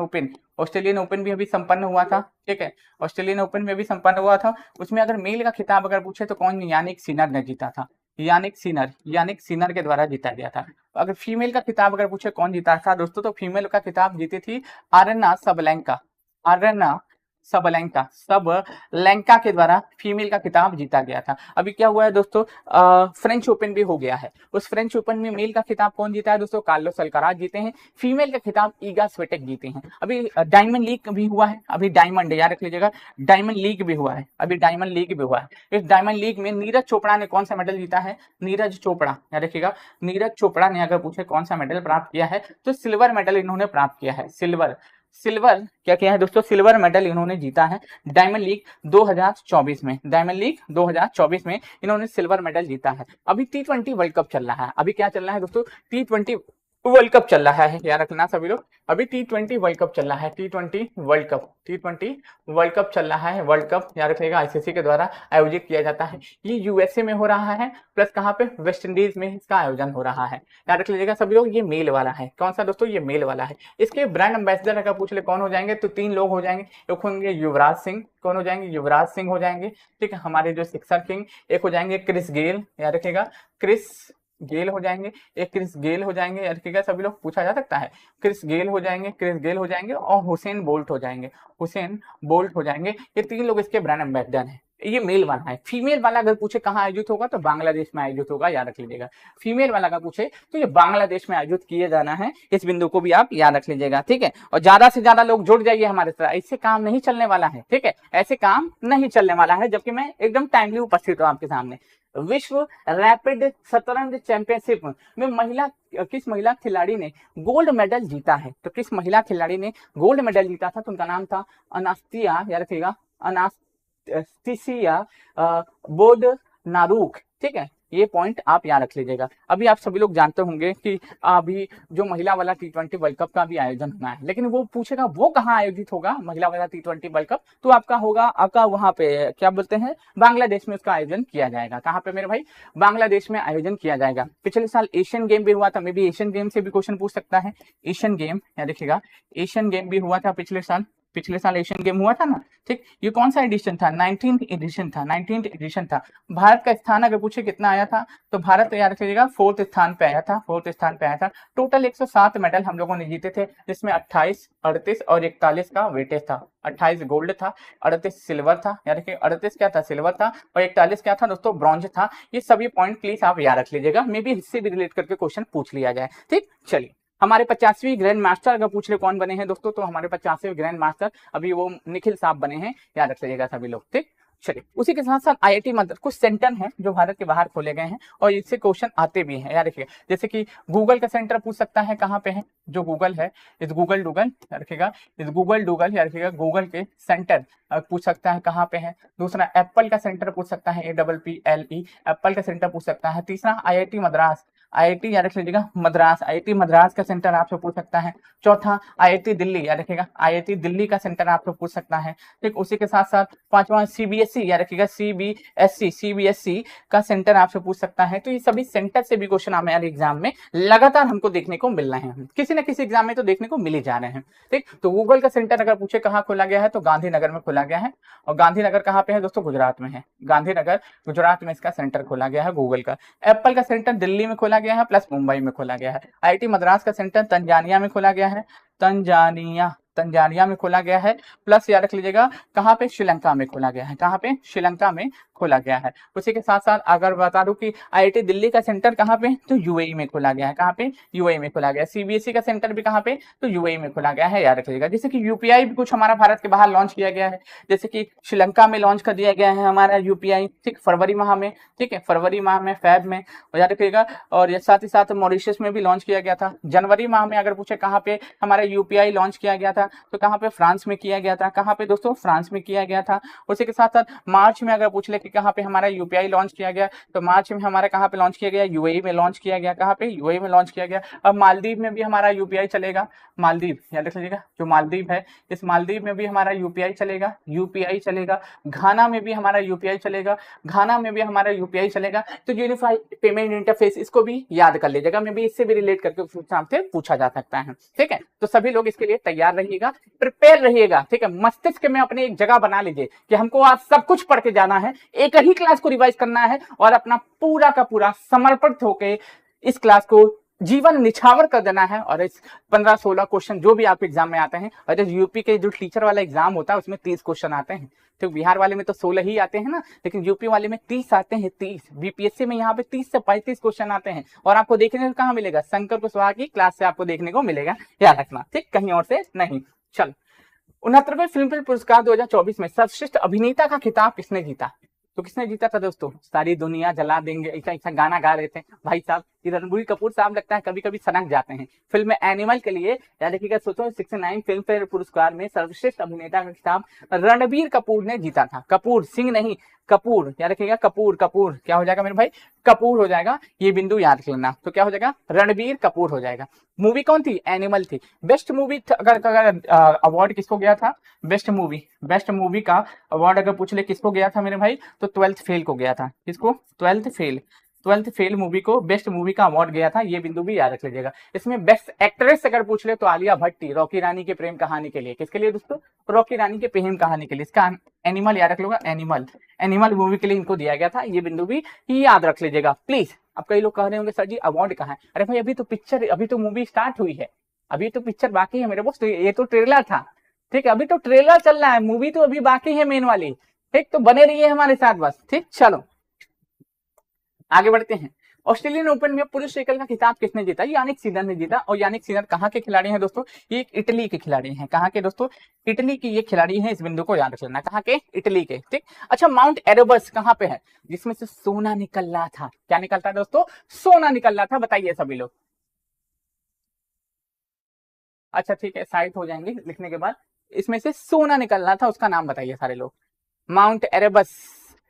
ओपन भी अभी संपन्न हुआ था, ठीक है, ऑस्ट्रेलियन ओपन में भी संपन्न हुआ था। उसमें अगर मेल का खिताब अगर पूछे तो कौन, यानिक सिनर ने जीता था, यानिक सिनर के द्वारा जीता गया था। अगर फीमेल का खिताब अगर पूछे कौन जीता था दोस्तों, तो फीमेल का खिताब जीती थी आर्यना सबलैंका के द्वारा फीमेल का खिताब जीता गया था। अभी क्या हुआ है दोस्तों, फ्रेंच ओपन भी हो गया है। उस फ्रेंच ओपन में मेल का खिताब कौन जीता है दोस्तों, कार्लोस अल्काराज जीते हैं। फीमेल का खिताब ईगा स्विटेक जीते हैं। अभी डायमंड लीग भी हुआ है, अभी डायमंड याद रख लीजिएगा, डायमंड लीग भी हुआ है, अभी डायमंड लीग भी हुआ है। इस डायमंड लीग में नीरज चोपड़ा ने कौन सा मेडल जीता है, नीरज चोपड़ा, याद रखिएगा नीरज चोपड़ा ने अगर पूछे कौन सा मेडल प्राप्त किया है, तो सिल्वर मेडल इन्होंने प्राप्त किया है। सिल्वर क्या किया है दोस्तों, सिल्वर मेडल इन्होंने जीता है डायमंड लीग 2024 में, डायमंड लीग 2024 में इन्होंने सिल्वर मेडल जीता है। अभी T20 वर्ल्ड कप चल रहा है, अभी क्या चल रहा है दोस्तों, T20 वर्ल्ड कप चल रहा है, याद रखना सभी लोग, अभी T20 वर्ल्ड कप चल रहा है, T20 वर्ल्ड कप चल रहा है। वर्ल्ड कप याद रखिएगा आईसीसी के द्वारा आयोजित किया जाता है। ये USA में हो रहा है, प्लस कहाँ पे, वेस्ट इंडीज में इसका आयोजन हो रहा है, याद रख लीजिएगा सभी लोग। ये मेल वाला है, कौन सा दोस्तों, ये मेल वाला है। इसके ब्रांड एम्बेसडर अगर पूछ ले कौन हो जाएंगे, तो 3 लोग हो जाएंगे। एक होंगे युवराज सिंह, कौन हो जाएंगे, युवराज सिंह हो जाएंगे, ठीक है, हमारे जो सिक्सर किंग। एक हो जाएंगे क्रिस गेल, याद रखिएगा गेल हो जाएंगे, एक क्रिस गेल हो जाएंगे, रखिएगा सभी लोग, पूछा जा सकता है, क्रिस गेल हो जाएंगे, क्रिस गेल हो जाएंगे और हुसैन बोल्ट हो जाएंगे, हुसैन बोल्ट हो जाएंगे। ये 3 लोग इसके ब्रांड एम्बेसडर हैं। ये मेल वाला है। फीमेल वाला अगर पूछे कहाँ आयोजित होगा तो बांग्लादेश में आयोजित होगा, याद रख लीजिएगा। फीमेल वाला अगर पूछे तो ये बांग्लादेश में आयोजित किए जाना है, इस बिंदु को भी आप याद रख लीजिएगा, ठीक है। और ज्यादा से ज्यादा लोग जुड़ जाइए हमारे साथ, इससे काम नहीं चलने वाला है, ठीक है, ऐसे काम नहीं चलने वाला है, जबकि मैं एकदम टाइमली उपस्थित हूँ आपके सामने। विश्व रैपिड शतरंज चैंपियनशिप में किस महिला खिलाड़ी ने गोल्ड मेडल जीता है? तो किस महिला खिलाड़ी ने गोल्ड मेडल जीता था? तो उनका नाम था अनास्तिया, याद रखिएगा, अनास्तिसिया बोडनारूक, ठीक है। ये पॉइंट आप याद रख लीजिएगा। अभी आप सभी लोग जानते होंगे कि अभी जो महिला वाला T20 वर्ल्ड कप का भी आयोजन होना है, लेकिन वो पूछेगा वो कहाँ आयोजित होगा महिला वाला T20 वर्ल्ड कप, तो आपका होगा आपका वहां पे क्या बोलते हैं, बांग्लादेश में उसका आयोजन किया जाएगा। कहाँ पे मेरे भाई? बांग्लादेश में आयोजन किया जाएगा। पिछले साल एशियन गेम भी हुआ था, मे भी एशियन गेम से भी क्वेश्चन पूछ सकता है। एशियन गेम याद रखिएगा, एशियन गेम भी हुआ था पिछले साल एशियन गेम हुआ था ना, ठीक। ये कौन सा एडिशन था? 19th एडिशन था। भारत का स्थान अगर पूछे कितना आया था, तो भारत याद रखिएगा 4th स्थान पे आया था। टोटल 107 मेडल हम लोगों ने जीते थे, जिसमें 28, 38 और 41 का वेटेज था। 28 गोल्ड था, 38 सिल्वर था, याद रखिए 38 क्या था? सिल्वर था, और 41 क्या था दोस्तों? ब्रॉन्ज था। ये सभी पॉइंट प्लीज आप याद रख लीजिएगा, मे बी इससे भी रिलेट करके क्वेश्चन पूछ लिया जाए, ठीक। चलिए, हमारे 50वीं ग्रैंड मास्टर अगर पूछ ले कौन बने हैं दोस्तों, तो हमारे 50वें ग्रैंड मास्टर अभी वो निखिल साहब बने हैं, याद रख लीजिएगा सभी लोग, ठीक। चलिए, उसी के साथ साथ IIT मद्रास कुछ सेंटर हैं जो भारत के बाहर खोले गए हैं और इससे क्वेश्चन आते भी हैं, याद रखिएगा। जैसे कि गूगल का सेंटर पूछ सकता है, कहाँ पे है? जो गूगल है, इस गूगल याद रखिएगा, याद रखिएगा, गूगल के सेंटर पूछ सकता है कहाँ पे है। दूसरा, एप्पल का सेंटर पूछ सकता है, APPLE, एप्पल का सेंटर पूछ सकता है। तीसरा, IIT मद्रास, याद रख लीजिएगा, IIT मद्रास का सेंटर आपसे पूछ सकता है। चौथा, IIT दिल्ली, याद रखिएगा, IIT दिल्ली का सेंटर आपसे पूछ सकता है, ठीक। उसी के साथ साथ पांचवा, CBSE, याद रखिएगा, CBSE का सेंटर आपसे पूछ सकता है। तो ये सभी सेंटर से भी क्वेश्चन हमारे एग्जाम में लगातार हमको देखने को मिल रहे हैं, किसी न किसी एग्जाम में तो देखने को मिल ही जा रहे हैं, ठीक। तो गूगल का सेंटर अगर पूछे कहाँ खोला गया है, तो गांधीनगर में खोला गया है। और गांधीनगर कहाँ पे है दोस्तों? गुजरात में है। गांधीनगर गुजरात में इसका सेंटर खोला गया है गूगल का। एप्पल का सेंटर दिल्ली में खोला गया है, प्लस मुंबई में खोला गया है। IIT मद्रास का सेंटर तंजानिया में खोला गया है, तंजानिया में खोला गया है, प्लस याद रख लीजिएगा कहाँ पे? श्रीलंका में खोला गया है। कहाँ पे? श्रीलंका में खोला गया है। उसी के साथ साथ अगर बता दूं कि IIT दिल्ली का सेंटर कहाँ पे? तो UAE में खोला गया है। कहाँ पे? UAE में खोला गया है। CBSE का सेंटर भी कहाँ पे? तो UAE में खोला गया है, याद रख लीजिएगा। जैसे कि UPI भी कुछ हमारा भारत के बाहर लॉन्च किया गया है, जैसे कि श्रीलंका में लॉन्च कर दिया गया है हमारा UPI, ठीक, फरवरी माह में, ठीक है, फरवरी माह में, फैब में, याद रखिएगा। और साथ ही साथ मॉरिशस में भी लॉन्च किया गया था। जनवरी माह में अगर पूछे कहाँ पे हमारा UPI लॉन्च किया गया था, तो कहाँ पे? फ्रांस में किया गया था। कहाँ पे दोस्तों? फ्रांस में किया गया था। उसी के साथ साथ मार्च में अगर पूछ ले कि कहाँ पे हमारा UPI लॉन्च किया गया, तो मार्च में हमारा कहाँ पे लॉन्च किया गया? UAE में लॉन्च किया गया। कहाँ पे? UAE में लॉन्च किया गया। अब मालदीव में भी हमारा UPI चलेगा, मालदीव, याद रख लीजिएगा, जो मालदीव है, इस मालदीव में भी हमारा UPI चलेगा। घाना में भी हमारा UPI चलेगा। तो यूनिफाइड पेमेंट इंटरफेस, इसको भी याद कर लीजिएगा, मे भी इससे भी रिलेट करके एग्जाम से पूछा जा सकता है, ठीक है। तो सभी लोग इसके लिए तैयार रहिएगा, प्रिपेयर रहिएगा, ठीक है। मस्तिष्क में अपने एक जगह बना लीजिए कि हमको आज सब कुछ पढ़ के जाना है, एक ही क्लास को रिवाइज करना है और अपना पूरा का पूरा समर्पित होकर इस क्लास को जीवन निछावर कर देना है। और इस 15-16 क्वेश्चन जो भी आप एग्जाम में आते हैं, और यूपी के जो टीचर वाला एग्जाम होता है उसमें 30 क्वेश्चन आते हैं, तो बिहार वाले में तो 16 ही आते हैं ना, लेकिन यूपी वाले में 30 आते हैं, 30। बीपीएससी में यहाँ पे 30 से 35 क्वेश्चन आते हैं, और आपको देखने को कहाँ मिलेगा? शंकर कुशवाहा की क्लास से आपको देखने को मिलेगा, याद रखना, ठीक, कहीं और से नहीं। चल, 69वें फिल्मफेयर पुरस्कार 2024 में सर्वश्रेष्ठ अभिनेता का खिताब किसने जीता? तो किसने जीता था दोस्तों? सारी दुनिया जला देंगे, ऐसा गाना गा रहे थे भाई साहब। रणबीर कपूर साहब लगता है कभी कभी सनक जाते हैं फिल्म एनिमल के लिए, याद रखिएगा। सोचो 69 फिल्म फेयर पुरस्कार में सर्वश्रेष्ठ अभिनेता का खिताब रणबीर कपूर ने जीता था। कपूर, सिंह नहीं, कपूर, याद रखिएगा, कपूर क्या हो जाएगा मेरे भाई? कपूर हो जाएगा, ये बिंदु याद रख लेना। तो क्या हो जाएगा? रणबीर कपूर हो जाएगा। मूवी कौन थी? एनिमल थी। बेस्ट मूवी अगर अवार्ड किसको गया था? बेस्ट मूवी का अवार्ड अगर पूछ ले किसको गया था मेरे भाई, तो 12th फेल को गया था। किसको? 12th फेल मूवी को बेस्ट मूवी का अवार्ड गया था, ये बिंदु भी याद रख लीजिएगा। इसमें बेस्ट एक्ट्रेस अगर पूछ ले तो आलिया भट्ट थी, रॉकी रानी के प्रेम कहानी के लिए। किसके लिए दोस्तों? रॉकी रानी के प्रेम कहानी के लिए। इसका एनिमल याद रख लोगा, एनिमल मूवी के लिए इनको दिया गया था, ये बिंदु भी याद रख लीजिएगा प्लीज। अब कई लोग कह रहे होंगे सर जी अवार्ड कहाँ है? अरे भाई अभी तो मूवी स्टार्ट हुई है, अभी तो पिक्चर बाकी है मेरे दोस्त, ये तो ट्रेलर था, ठीक है, अभी तो ट्रेलर चल रहा है, मूवी तो अभी बाकी है मेन वाली, ठीक, तो बने रहिए हमारे साथ बस, ठीक। चलो आगे बढ़ते हैं। ऑस्ट्रेलियन ओपन में पुरुष एकल का खिताब किसने जीता? यानिक सिनर ने जीता। और यानिक सिनर कहाँ के खिलाड़ी हैं दोस्तों? ये इटली के खिलाड़ी हैं। कहाँ के दोस्तों? इटली की ये खिलाड़ी हैं, इस बिंदु को याद रख लेना। कहाँ के? इटली के, ठीक। अच्छा, माउंट एरेबस कहाँ पे है जिसमें से सोना निकल रहा था? क्या निकलता है दोस्तों? सोना निकल रहा था, बताइए सभी लोग। अच्छा ठीक है, साइट हो जाएंगे लिखने के बाद। इसमें से सोना निकल रहा था, उसका नाम बताइए सारे लोग। माउंट एरेबस,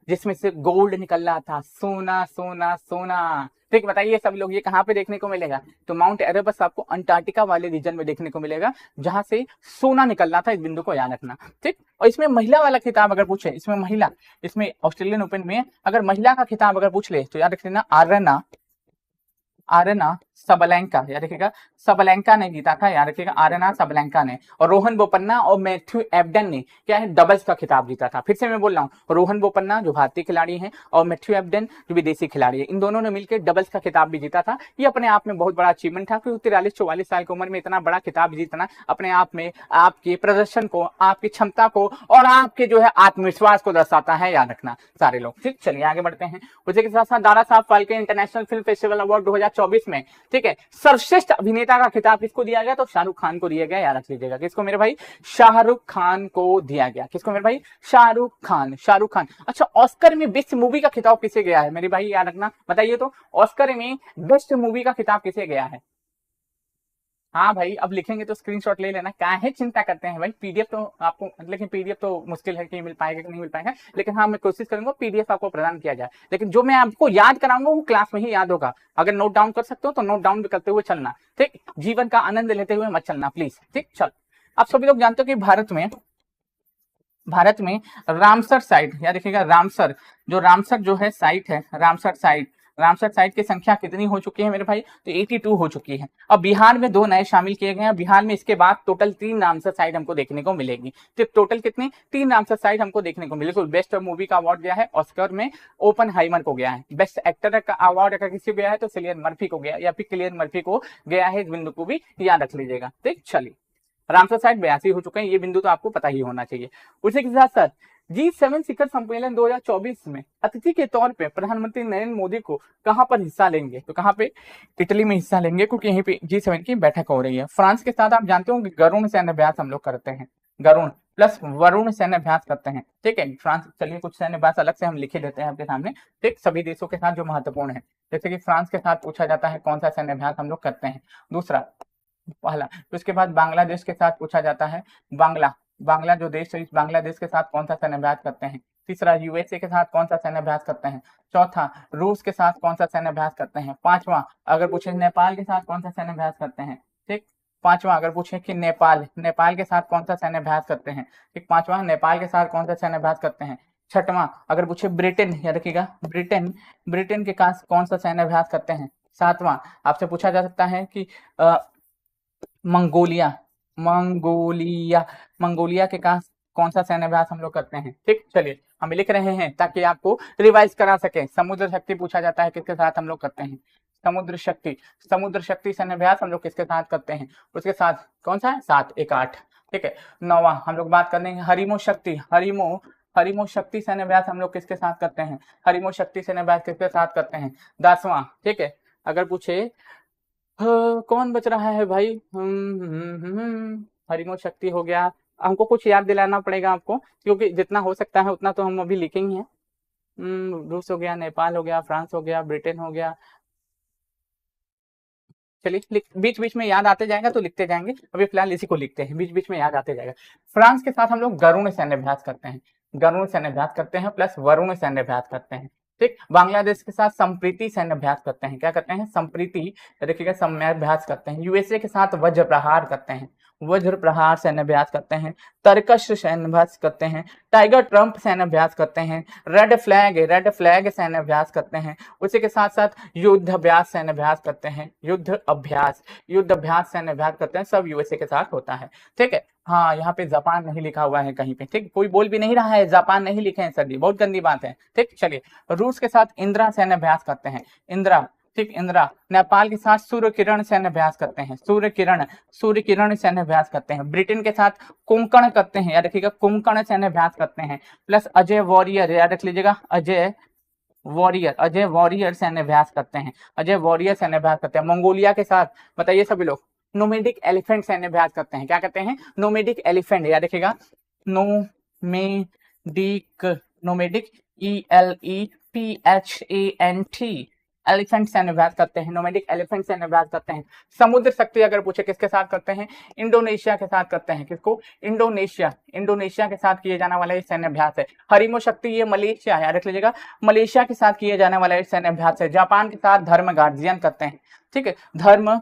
जिसमें से गोल्ड निकल रहा था, सोना सोना सोना, ठीक। बताइए सब लोग ये कहाँ पे देखने को मिलेगा? तो माउंट एरेबस आपको अंटार्कटिका वाले रीजन में देखने को मिलेगा, जहां से सोना निकल रहा था, इस बिंदु को याद रखना, ठीक। और इसमें महिला वाला खिताब अगर पूछे, इसमें महिला, इसमें ऑस्ट्रेलियन ओपन में अगर महिला का खिताब अगर पूछ ले तो याद रख लेना आर्यना, आर्यना सबलेंका, याद रखिएगा, सबलेंका ने जीता था, याद रखिएगा, आर्यना सबलेंका ने। और रोहन बोपन्ना और मैथ्यू एबडन ने क्या है, डबल्स का खिताब जीता था। फिर से मैं बोल रहा हूँ, रोहन बोपन्ना जो भारतीय खिलाड़ी हैं और मैथ्यू एबडन जो विदेशी खिलाड़ी है, इन दोनों ने मिलकर डबल्स का खिताब भी जीता था। ये अपने आप में बहुत बड़ा अचीवमेंट था, क्योंकि 43-44 साल की उम्र में इतना बड़ा खिताब जीतना अपने आप में आपके प्रदर्शन को, आपकी क्षमता को और आपके जो है आत्मविश्वास को दर्शाता है, याद रखना सारे लोग, ठीक। चलिए आगे बढ़ते हैं। उसी के साथ साथ Dara Saheb Phalke international film festival award 2024 में, ठीक है, सर्वश्रेष्ठ अभिनेता का खिताब किसको दिया गया? तो शाहरुख खान को दिया गया, याद रख लीजिएगा। किसको मेरे भाई? शाहरुख खान को दिया गया। किसको मेरे भाई? शाहरुख खान, शाहरुख खान। अच्छा, ऑस्कर में बेस्ट मूवी का खिताब किसे गया है मेरे भाई, याद रखना, बताइए तो। ऑस्कर में बेस्ट मूवी का खिताब किसे गया है? हाँ भाई, अब लिखेंगे तो स्क्रीनशॉट ले लेना, क्या है चिंता करते हैं भाई, पीडीएफ तो आपको, लेकिन पीडीएफ तो मुश्किल है कि मिल पाएगा कि नहीं मिल पाएगा, लेकिन हाँ मैं कोशिश करूंगा पीडीएफ आपको प्रदान किया जाए, लेकिन जो मैं आपको याद कराऊंगा वो क्लास में ही याद होगा। अगर नोट डाउन कर सकते हो तो नोट डाउन भी करते हुए चलना, ठीक। जीवन का आनंद लेते हुए मत चलना प्लीज, ठीक। चल, आप सभी लोग जानते हो कि भारत में रामसर साइट, या देखिएगा रामसर, जो रामसर जो है साइट है, रामसर साइट की संख्या कितनी हो चुकी है मेरे भाई? तो 82 हो चुकी है। अब बिहार में 2 नए शामिल किए गए हैं। बिहार में इसके बाद टोटल 3 रामसर साइट हमको देखने को मिलेगी। तो टोटल कितनी? 3 रामसर साइट हमको देखने को मिलेगी। बेस्ट मूवी का अवार्ड गया है ऑस्कर में ओपनहाइमर को गया है। बेस्ट एक्टर का अवार्ड अगर किसी को गया है तो सिलियन मर्फी को गया, या फिर किलियन मर्फी को गया है, इस बिंदु को भी याद रख लीजिएगा, ठीक। चलिए, रामसर साइट 82 हो चुके हैं, ये बिंदु तो आपको पता ही होना चाहिए। उसी के साथ साथ G7 शिखर सम्मेलन 2024 में अतिथि के तौर पे प्रधानमंत्री नरेंद्र मोदी को कहां पर हिस्सा लेंगे? तो कहां पे? इटली में हिस्सा लेंगे, क्योंकि यहीं पे G7 की बैठक हो रही है। फ्रांस के साथ आप जानते हो कि गरुण सैन्य अभ्यास हम लोग करते हैं, गरुण प्लस वरुण सैन्य अभ्यास करते हैं, ठीक है। फ्रांस, चलिए कुछ सैन्य अभ्यास अलग से हम लिखे देते हैं आपके सामने, ठीक, सभी देशों के साथ जो महत्वपूर्ण है। जैसे कि फ्रांस के साथ पूछा जाता है कौन सा सैन्य अभ्यास हम लोग करते हैं, दूसरा, पहला। तो उसके बाद बांग्लादेश के साथ पूछा जाता है, बांग्ला जो देश है, इस बांग्लादेश के साथ कौन सा सैन्य अभ्यास करते हैं। तीसरा, यूएसए के साथ कौन सा सैन्य अभ्यास करते हैं। चौथा, रूस के साथ कौन सा सैन्य अभ्यास करते हैं। पांचवा, अगर पूछे नेपाल के साथ कौन सा सैन्य अभ्यास करते हैं, ठीक। पांचवा, अगर पूछे कि नेपाल के साथ कौन सा सैन्य अभ्यास करते हैं, ठीक। पांचवा, नेपाल के साथ कौन सा सैन्य अभ्यास करते हैं। छठवां, अगर पूछे ब्रिटेन, याद रखिएगा, ब्रिटेन के साथ कौन सा सैन्य अभ्यास करते हैं। सातवां, आपसे पूछा जा सकता है कि मंगोलिया मंगोलिया के पास कौन सा सैन्य अभ्यास हम लोग करते हैं, ठीक। चलिए हम लिख रहे हैं ताकि आपको रिवाइज करा सके। समुद्र शक्ति पूछा जाता है, किसके साथ हम लोग करते हैं? समुद्र शक्ति सैन्य अभ्यास हम लोग किसके साथ करते हैं? उसके साथ कौन सा है? 7, 1, 8, ठीक है। 9वां हम लोग बात कर लेंगे हरिमो शक्ति सैन्य अभ्यास हम लोग किसके साथ करते हैं? हरिमो शक्ति सैन्य अभ्यास किसके साथ करते हैं? 10वां, ठीक है। अगर पूछे कौन बच रहा है भाई? हरिमो शक्ति हो गया, हमको कुछ याद दिलाना पड़ेगा आपको, क्योंकि जितना हो सकता है उतना तो हम अभी लिखेंगे हैं। रूस हो गया, नेपाल हो गया, फ्रांस हो गया, ब्रिटेन हो गया। चलिए बीच बीच में याद आते जाएगा तो लिखते जाएंगे, अभी फिलहाल इसी को लिखते हैं, बीच बीच में याद आते जाएगा। फ्रांस के साथ हम लोग गरुण सैन्य अभ्यास करते हैं, प्लस वरुण सैन्य अभ्यास करते हैं, ठीक। बांग्लादेश के साथ संप्रीति सैन्य अभ्यास करते हैं, क्या करते हैं? संप्रीति, देखिएगा, सैन्य अभ्यास करते हैं। यूएसए के साथ वज्र प्रहार सैन्य अभ्यास करते हैं। तरकश सैन्य अभ्यास करते हैं। टाइगर ट्रंप सैन्य अभ्यास करते हैं। रेड फ्लैग सैन्य अभ्यास करते हैं। उसी के साथ साथ युद्ध अभ्यास सैन्य अभ्यास करते हैं, युद्ध अभ्यास सैन्य अभ्यास करते हैं, सब यूएसए के साथ होता है, ठीक है। हाँ, यहाँ पे जापान नहीं लिखा हुआ है कहीं पे, ठीक, कोई बोल भी नहीं रहा है जापान नहीं लिखे हैं सर जी, बहुत गंदी बात है, ठीक। चलिए, रूस के साथ इंदिरा सैन्य अभ्यास करते हैं। इंदिरा ठीक, इंदिरा नेपाल के साथ सूर्य किरण सैन्य अभ्यास करते हैं, सूर्य किरण सैन्य अभ्यास करते हैं। ब्रिटेन के साथ कोंकण करते हैं, याद रखिएगा कोंकण सैन्य अभ्यास करते हैं। प्लस अजय वॉरियर, याद रख लीजिएगा अजय वॉरियर सैन्य अभ्यास करते हैं, अजय वॉरियर सैन्य अभ्यास करते हैं। मंगोलिया के साथ बताइए सभी लोग नोमेडिक एलिफेंट सैन्य अभ्यास करते हैं। क्या करते हैं? नोमेडिक एलिफेंट, याद रखिएगा नोमेडिक ELEPHANT एलिफेंट सैन्य अभ्यास करते हैं, नोमेडिक एलिफेंट सैन्य अभ्यास करते हैं। समुद्र शक्ति अगर पूछे किसके साथ करते हैं? इंडोनेशिया के साथ करते हैं। किसको? इंडोनेशिया के साथ किए जाने वाला ये सैन्य अभ्यास है। हरिमो शक्ति ये मलेशिया, याद रख लीजिएगा मलेशिया के साथ किए जाने वाला ये सैन्य अभ्यास है। जापान के साथ धर्म गार्जियन करते हैं, ठीक है, धर्म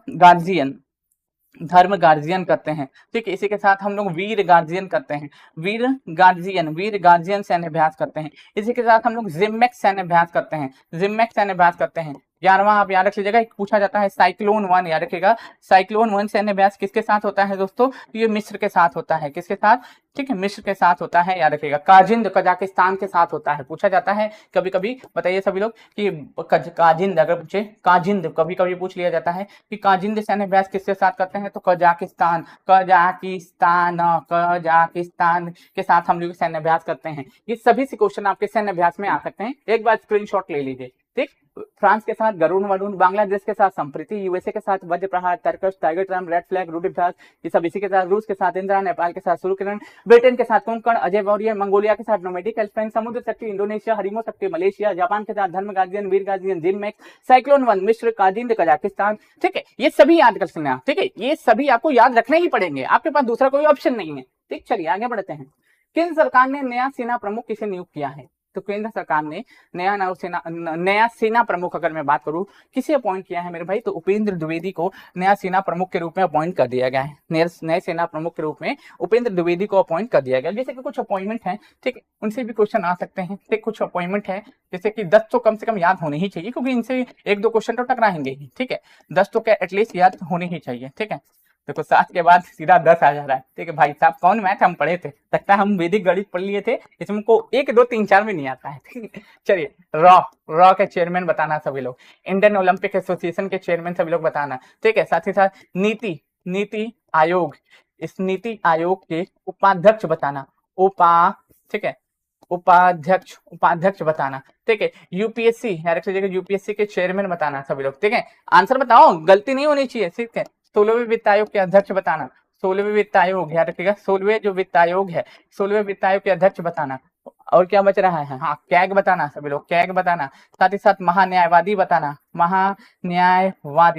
गार्जियन करते हैं, ठीक है। इसी के साथ हम लोग वीर गार्जियन करते हैं, वीर गार्जियन सैन्य अभ्यास करते हैं। इसी के साथ हम लोग जिम्मेक्स सैन्य अभ्यास करते हैं, 11वां आप याद रख लीजिएगा। एक पूछा जाता है साइक्लोन 1, याद रखिएगा साइक्लोन 1 सैन्य अभ्यास किसके साथ होता है दोस्तों? ये मिस्र के साथ होता है। किसके साथ? ठीक है, मिस्र के साथ होता है, याद रखिएगा। काजिंद कजाकिस्तान के साथ होता है, पूछा जाता है कभी कभी। बताइए सभी लोग कि काजिंद अगर पूछे, काजिंद कभी कभी पूछ लिया जाता है कि काजिंद सैन्य अभ्यास किसके साथ करते हैं? तो कजाकिस्तान के साथ हम लोग सैन्य अभ्यास करते हैं। ये सभी से क्वेश्चन आपके सैन्य अभ्यास में आ सकते हैं, एक बार स्क्रीनशॉट ले लीजिए, ठीक। फ्रांस के साथ गरुण वरुण, बांग्लादेश के साथ संप्रीति, यूएसए के साथ Vajra Prahar, Tarkash, Tiger Triumph, Red Flag, रूट अभ्यास, ये सब इसी के साथ। रूस के साथ इंदिरा, नेपाल के साथ सूर्य किरण, ब्रिटेन के साथ कोंकण, अजय वॉरियर, मंगोलिया के साथ नोमेडिक एलिफेंट, समुद्र शक्ति इंडोनेशिया, हरिमो शक्ति मलेशिया, जापान के साथ धर्म गार्जियन, वीर गार्जियन, जिम्मेक्स, साइक्लोन 1 मिस्र, काजिंद कजाकिस्तान, ठीक है। ये सभी याद कर सकते हैं, ठीक है, ये सभी आपको याद रखने ही पड़ेंगे, आपके पास दूसरा कोई ऑप्शन नहीं है, ठीक। चलिए आगे बढ़ते हैं। केंद्र सरकार ने नया सेना प्रमुख किसे नियुक्त किया है? तो केंद्र सरकार ने नया सेना प्रमुख, अगर मैं बात करूं किसे अपॉइंट किया है मेरे भाई, तो उपेंद्र द्विवेदी को नया सेना प्रमुख के रूप में अपॉइंट कर दिया गया है। नए सेना प्रमुख के रूप में उपेंद्र द्विवेदी को अपॉइंट कर दिया गया। जैसे कि कुछ अपॉइंटमेंट है, ठीक है, उनसे भी क्वेश्चन आ सकते हैं, ठीक। कुछ अपॉइंटमेंट है जैसे कि 10 तो कम से कम याद होने ही चाहिए, क्योंकि इनसे 1-2 क्वेश्चन तो टकराएंगे ही, ठीक है। 10 तो क्या एटलीस्ट याद होने ही चाहिए, ठीक है। देखो 7 के बाद सीधा 10 आ जा रहा है, ठीक है भाई साहब। कौन मैथ हम पढ़े थे, लगता है हम वैदिक गणित पढ़ लिए थे, इसमें को 1, 2, 3, 4 में नहीं आता है, ठीक है। चलिए रॉ के चेयरमैन बताना सभी लोग, इंडियन ओलंपिक एसोसिएशन के चेयरमैन सभी लोग बताना, ठीक है। साथ ही साथ नीति आयोग, इस नीति आयोग के उपाध्यक्ष बताना, ठीक है, उपाध्यक्ष बताना, ठीक है। यूपीएससी याद रख लीजिएगा, यूपीएससी के चेयरमैन बताना सभी लोग, ठीक है। आंसर बताओ, गलती नहीं होनी चाहिए, ठीक है। 16वें वित्त आयोग के अध्यक्ष बताना, 16वें वित्त आयोग याद रखिएगा, 16वें जो वित्त आयोग है, 16वें वित्त आयोग के अध्यक्ष बताना। और क्या बच रहा है? हाँ, कैग बताना सभी लोग, कैग बताना। साथ ही साथ महान्यायवादी बताना,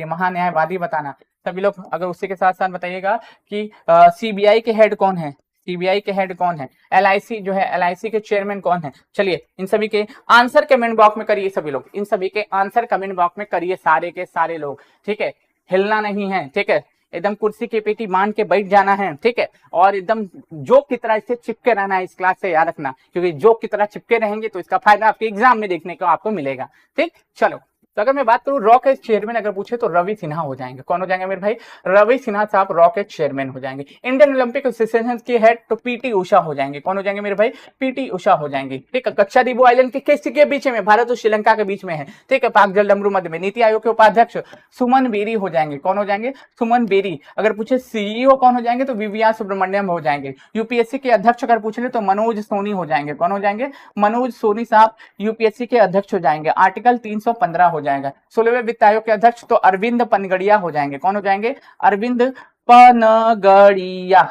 महान्यायवादी बताना सभी लोग। अगर उसी के साथ साथ बताइएगा कि सीबीआई के हेड कौन है, सीबीआई के हेड कौन है, एलआईसी जो है, एलआईसी के चेयरमैन कौन है। चलिए इन सभी के आंसर कमेंट बॉक्स में करिए सभी लोग, इन सभी के आंसर कमेंट बॉक्स में करिए, सारे के सारे लोग, ठीक है। हिलना नहीं है, ठीक है, एकदम कुर्सी की पेटी मान के बैठ जाना है, ठीक है। और एकदम जोक की तरह इससे चिपके रहना है इस क्लास से, याद रखना, क्योंकि जोक की तरह चिपके रहेंगे तो इसका फायदा आपके एग्जाम में देखने को आपको मिलेगा, ठीक। चलो, तो अगर मैं बात करूं रॉ के चेयरमैन अगर पूछे तो रवि सिन्हा हो जाएंगे। कौन हो जाएंगे मेरे भाई? रवि सिन्हा साहब रॉ के चेयरमैन हो जाएंगे। इंडियन ओलंपिक एसोसिएशन के हेड तो पीटी उषा हो जाएंगे। कौन हो जाएंगे मेरे भाई? पीटी उषा हो जाएंगे, ठीक है। कच्छादीपो आइलैंड के किस के बीच में? भारत और श्रीलंका के बीच में है, ठीक है, पाक जलडमरू मध्य में। नीति आयोग के उपाध्यक्ष सुमन बेरी हो जाएंगे। कौन हो जाएंगे? सुमन बेरी। अगर पूछे सीईओ कौन हो जाएंगे तो वीवीआर सुब्रमण्यम हो जाएंगे। यूपीएससी के अध्यक्ष अगर पूछ ले तो मनोज सोनी हो जाएंगे। कौन हो जाएंगे? मनोज सोनी साहब यूपीएससी के अध्यक्ष हो जाएंगे। आर्टिकल 315 हो जाएगा। 16वें वित्त आयोग के अध्यक्ष तो अरविंद पनगड़िया हो जाएंगे। कौन हो जाएंगे? अरविंद पनगड़िया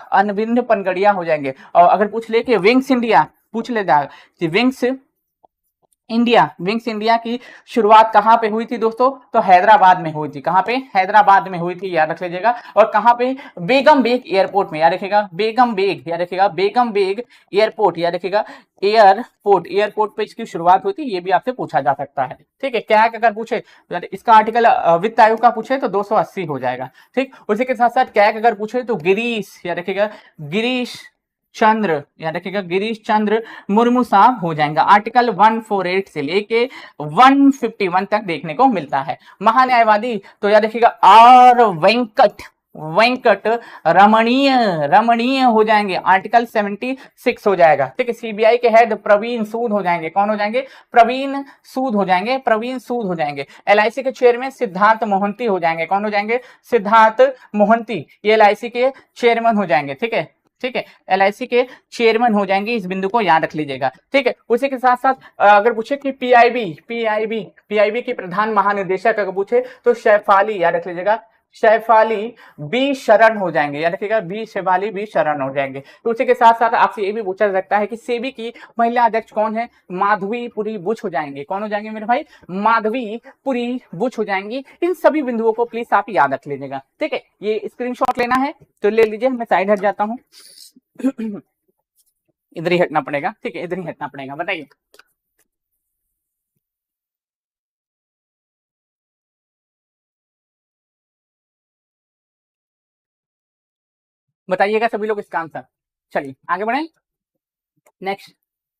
हो जाएंगे। और अगर पूछ ले कि विंग्स इंडिया, पूछ ले विंग्स इंडिया की शुरुआत कहां पे हुई थी दोस्तों? तो हैदराबाद में हुई थी। कहां पे? हैदराबाद में हुई थी, याद रख लीजिएगा। और कहां पे? बेगम बेग एयरपोर्ट में, याद रखिएगा, बेगम बेग एयरपोर्ट, याद रखिएगा, एयरपोर्ट पे इसकी शुरुआत हुई थी। ये भी आपसे पूछा जा सकता है, ठीक है। क्या अगर पूछे इसका आर्टिकल वित्त आयोग का पूछे तो 280 हो जाएगा, ठीक। उसी के साथ साथ कैग अगर पूछे तो गिरीश, याद रखिएगा, गिरीश चंद्र मुर्मू साहब हो जाएंगे। आर्टिकल 148 से लेके 151 तक देखने को मिलता है। महान्यायवादी तो याद रखिएगा आर वेंकट रमणीय, रमणीय हो जाएंगे, आर्टिकल 76 हो जाएगा। ठीक है, सीबीआई के हेड प्रवीण सूद हो जाएंगे, कौन हो जाएंगे? प्रवीण सूद हो जाएंगे, प्रवीण सूद हो जाएंगे। एलआईसी के चेयरमैन सिद्धार्थ मोहंती हो जाएंगे, कौन हो जाएंगे? सिद्धार्थ मोहंती, ये एलआईसी के चेयरमैन हो जाएंगे। ठीक है, ठीक है, एलआईसी के चेयरमैन हो जाएंगे, इस बिंदु को याद रख लीजिएगा। ठीक है, उसी के साथ साथ अगर पूछे कि पीआईबी के प्रधान महानिदेशक अगर पूछे तो शैफाली, याद रख लीजिएगा, शैफाली बी शरण हो जाएंगे, याद रखिएगा, बी शैफाली बी शरण हो जाएंगे। तो उसी के साथ साथ आपसे ये भी पूछा जा सकता है कि सेबी की महिला अध्यक्ष कौन है? माधवीपुरी बुच हो जाएंगे, कौन हो जाएंगे मेरे भाई? माधवीपुरी बुच हो जाएंगी। इन सभी बिंदुओं को प्लीज आप याद रख लीजिएगा। ठीक है, ये स्क्रीनशॉट लेना है तो ले लीजिए, मैं साइड हट जाता हूँ। इधर ही हटना पड़ेगा। ठीक है, इधर ही हटना पड़ेगा। बताइए, बताइएगा सभी लोग इसका आंसर। चलिए आगे बढ़े। नेक्स्ट,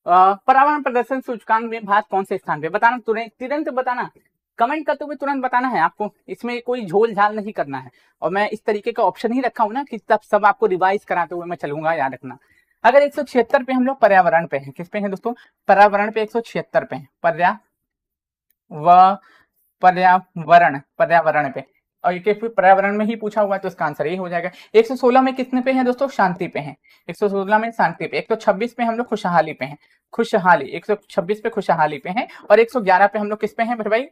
पर्यावरण प्रदर्शन सूचकांक में भारत कौन से स्थान पे? बताना, तुरंत बताना, कमेंट करते हुए तुरंत बताना है आपको, इसमें कोई झोल झाल नहीं करना है। और मैं इस तरीके का ऑप्शन ही रखा हूं ना कि तब सब आपको रिवाइज कराते हुए मैं चलूंगा, याद रखना। अगर 176 पे हम लोग पर्यावरण पे हैं, किस पे हैं दोस्तों? पर्यावरण पे 176 पे हैं, पर्यावरण पे, और ये पर्यावरण में ही पूछा हुआ है तो इसका आंसर ये हो जाएगा। 116 में कितने पे हैं दोस्तों? शांति पे हैं। 116 में शांति पे। 126 पे हम लोग खुशहाली पे हैं, खुशहाली, 126 पे खुशहाली पे हैं। और 111 पे हम लोग किस पे हैं मेरे भाई?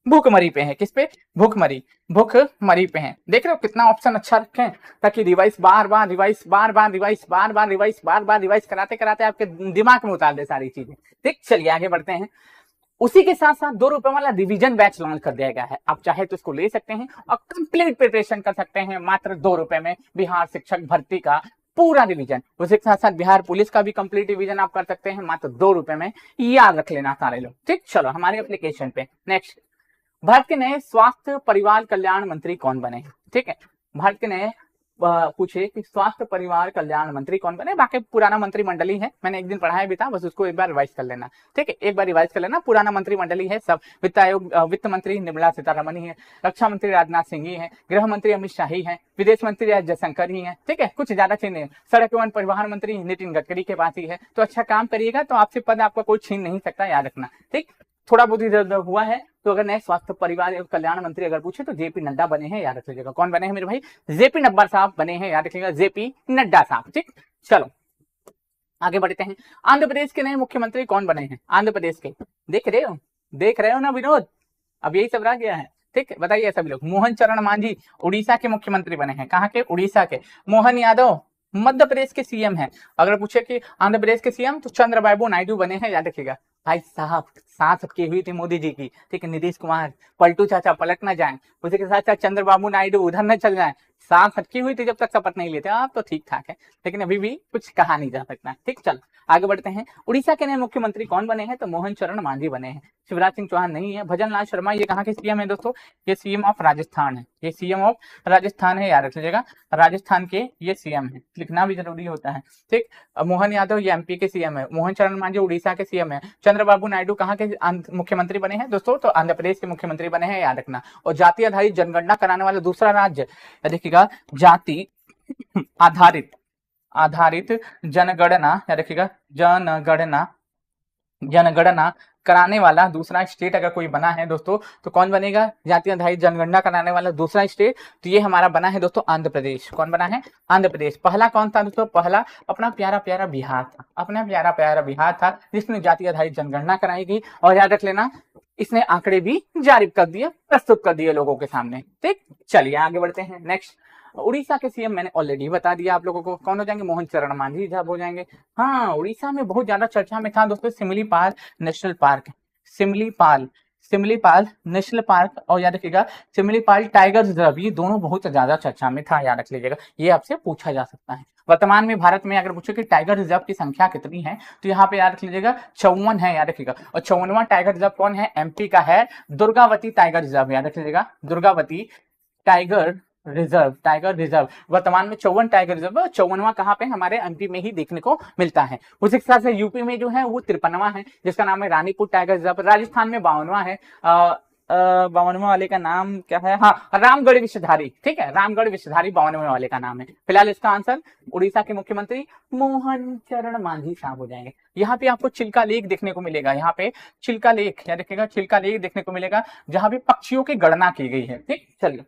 भूखमरी पे है। किस पे? भूखमरी, भूखमरी पे है। देख रहे हो कितना ऑप्शन अच्छा रखे हैं, ताकि रिवाइज बार बार रिवाइज कराते कराते आपके दिमाग में उतार दे सारी चीजें। ठीक, चलिए आगे बढ़ते हैं। उसी के साथ साथ 2 रुपए वाला रिवीजन बैच लॉन्च कर दिया गया है, आप चाहे तो इसको ले सकते हैं और कंप्लीट प्रिपरेशन कर सकते हैं मात्र 2 रुपए में। बिहार शिक्षक भर्ती का पूरा रिवीजन, उसी के साथ साथ बिहार पुलिस का भी कंप्लीट रिवीजन आप कर सकते हैं मात्र 2 रुपए में। याद रख लेना सारे लोग। ठीक, चलो हमारे एप्लीकेशन पे नेक्स्ट, भारत के नए स्वास्थ्य परिवार कल्याण मंत्री कौन बने? ठीक है, भारत के नए पूछे कि स्वास्थ्य परिवार कल्याण मंत्री कौन बने। बाकी पुराना मंत्रिमंडल ही है, मैंने एक दिन पढ़ाया भी था, बस उसको एक बार रिवाइज कर लेना। ठीक है, एक बार रिवाइज कर लेना, पुराना मंत्रिमंडल ही है सब। वित्त आयोग वित्त मंत्री निर्मला सीतारमण ही है, रक्षा मंत्री राजनाथ सिंह ही है, गृह मंत्री अमित शाह ही है, विदेश मंत्री एस जयशंकर ही है। ठीक है, कुछ ज्यादा चीज नहीं। सड़क एवं परिवहन मंत्री नितिन गडकरी के पास ही है। तो अच्छा काम करिएगा तो आपसे पद आपका कोई छीन नहीं सकता, याद रखना। ठीक, थोड़ा बहुत इधर हुआ है तो अगर नए स्वास्थ्य परिवार एवं कल्याण मंत्री अगर पूछे तो जेपी नड्डा बने हैं, याद रख लीजिएगा। कौन बने हैं मेरे भाई? जेपी नड्डा साहब बने हैं, याद रखिएगा, जेपी नड्डा साहब। ठीक, चलो आगे बढ़ते हैं। आंध्र प्रदेश के नए मुख्यमंत्री कौन बने हैं? आंध्र प्रदेश के, देख रहे हो ना विनोद, अब यही सब रह गया है। ठीक है, बताइए सभी लोग। मोहन चरण मांझी उड़ीसा के मुख्यमंत्री बने हैं। कहाँ के? उड़ीसा के। मोहन यादव मध्य प्रदेश के सीएम हैं। अगर पूछे कि आंध्र प्रदेश के सीएम तो चंद्रबाबू नायडू बने हैं, याद रखिएगा। भाई साहब साथ की हुई थी मोदी जी की। ठीक है, नीतीश कुमार पलटू चाचा पलट ना जाए, उसी के साथ साथ चंद्रबाबू नायडू उधर न चल जाए। साथ हटकी हुई थी जब तक शपथ नहीं लेते। आप तो ठीक ठाक है, लेकिन अभी भी कुछ कहा नहीं जा सकता। ठीक, चल आगे बढ़ते हैं। उड़ीसा के नए मुख्यमंत्री कौन बने हैं? तो मोहन चरण मांझी बने हैं। शिवराज सिंह चौहान नहीं है। भजन लाल शर्मा, ये कहाँ के सीएम है दोस्तों? ये सीएम ऑफ राजस्थान है, ये सीएम ऑफ राजस्थान है, याद रख लीजिएगा। राजस्थान के ये सीएम है, लिखना भी जरूरी होता है। ठीक, मोहन यादव ये एमपी के सीएम है, मोहन चरण मांझी उड़ीसा के सीएम है, चंद्रबाबू नायडू कहाँ के मुख्यमंत्री बने हैं दोस्तों? तो आंध्र प्रदेश के मुख्यमंत्री बने हैं, याद रखना। और जाति आधारित जनगणना कराने वाला दूसरा राज्य, देखिएगा, जाति आधारित जनगणना, याद रखिएगा, जनगणना कराने वाला दूसरा स्टेट अगर कोई बना है दोस्तों तो कौन बनेगा? जाति आधारित जनगणना कराने वाला दूसरा स्टेट, तो ये हमारा बना है दोस्तों आंध्र प्रदेश। कौन बना है? आंध्र प्रदेश। पहला कौन था दोस्तों? पहला अपना प्यारा प्यारा बिहार था, अपना प्यारा प्यारा बिहार था जिसमें जाति आधारित जनगणना कराई गई। और याद रख लेना, इसने आंकड़े भी जारी कर दिए, प्रस्तुत कर दिए लोगों के सामने। ठीक, चलिए आगे बढ़ते हैं। नेक्स्ट, उड़ीसा के सीएम मैंने ऑलरेडी बता दिया आप लोगों को, कौन हो जाएंगे? मोहन चरण मांझी साहब हो जाएंगे। हाँ, उड़ीसा में बहुत ज्यादा चर्चा में था दोस्तों Similipal national park, Similipal national park, और याद रखिएगा सिमलीपाल टाइगर रिजर्व, ये दोनों बहुत ज्यादा चर्चा में था, याद रख लीजिएगा। ये आपसे पूछा जा सकता है। वर्तमान में भारत में अगर पूछो कि टाइगर रिजर्व की संख्या कितनी है तो यहाँ पे याद रख लीजिएगा 54 है, याद रखिएगा। और 54वां टाइगर रिजर्व कौन है? एमपी का है दुर्गावती टाइगर रिजर्व, याद रख लीजिएगा, दुर्गावती टाइगर रिजर्व। वर्तमान में 54 टाइगर रिजर्व, 54वां कहाँ पे? हमारे एमपी में ही देखने को मिलता है। उसी के साथ यूपी में जो है वो 53वां है जिसका नाम है रानीपुर टाइगर रिजर्व। राजस्थान में 52वां है, बावनवे वाले का नाम क्या है? हाँ, रामगढ़ विषधारी। ठीक है, रामगढ़ विषधारी 52वें वाले का नाम है। फिलहाल इसका आंसर उड़ीसा के मुख्यमंत्री मोहन चरण मांझी साहब हो जाएंगे। यहाँ पे आपको चिल्का लेक देखने को मिलेगा, यहाँ पे चिल्का लेक, क्या देखिएगा, चिल्का लेक देखने को मिलेगा, जहां पे पक्षियों की गणना की गई है। ठीक, चलिए,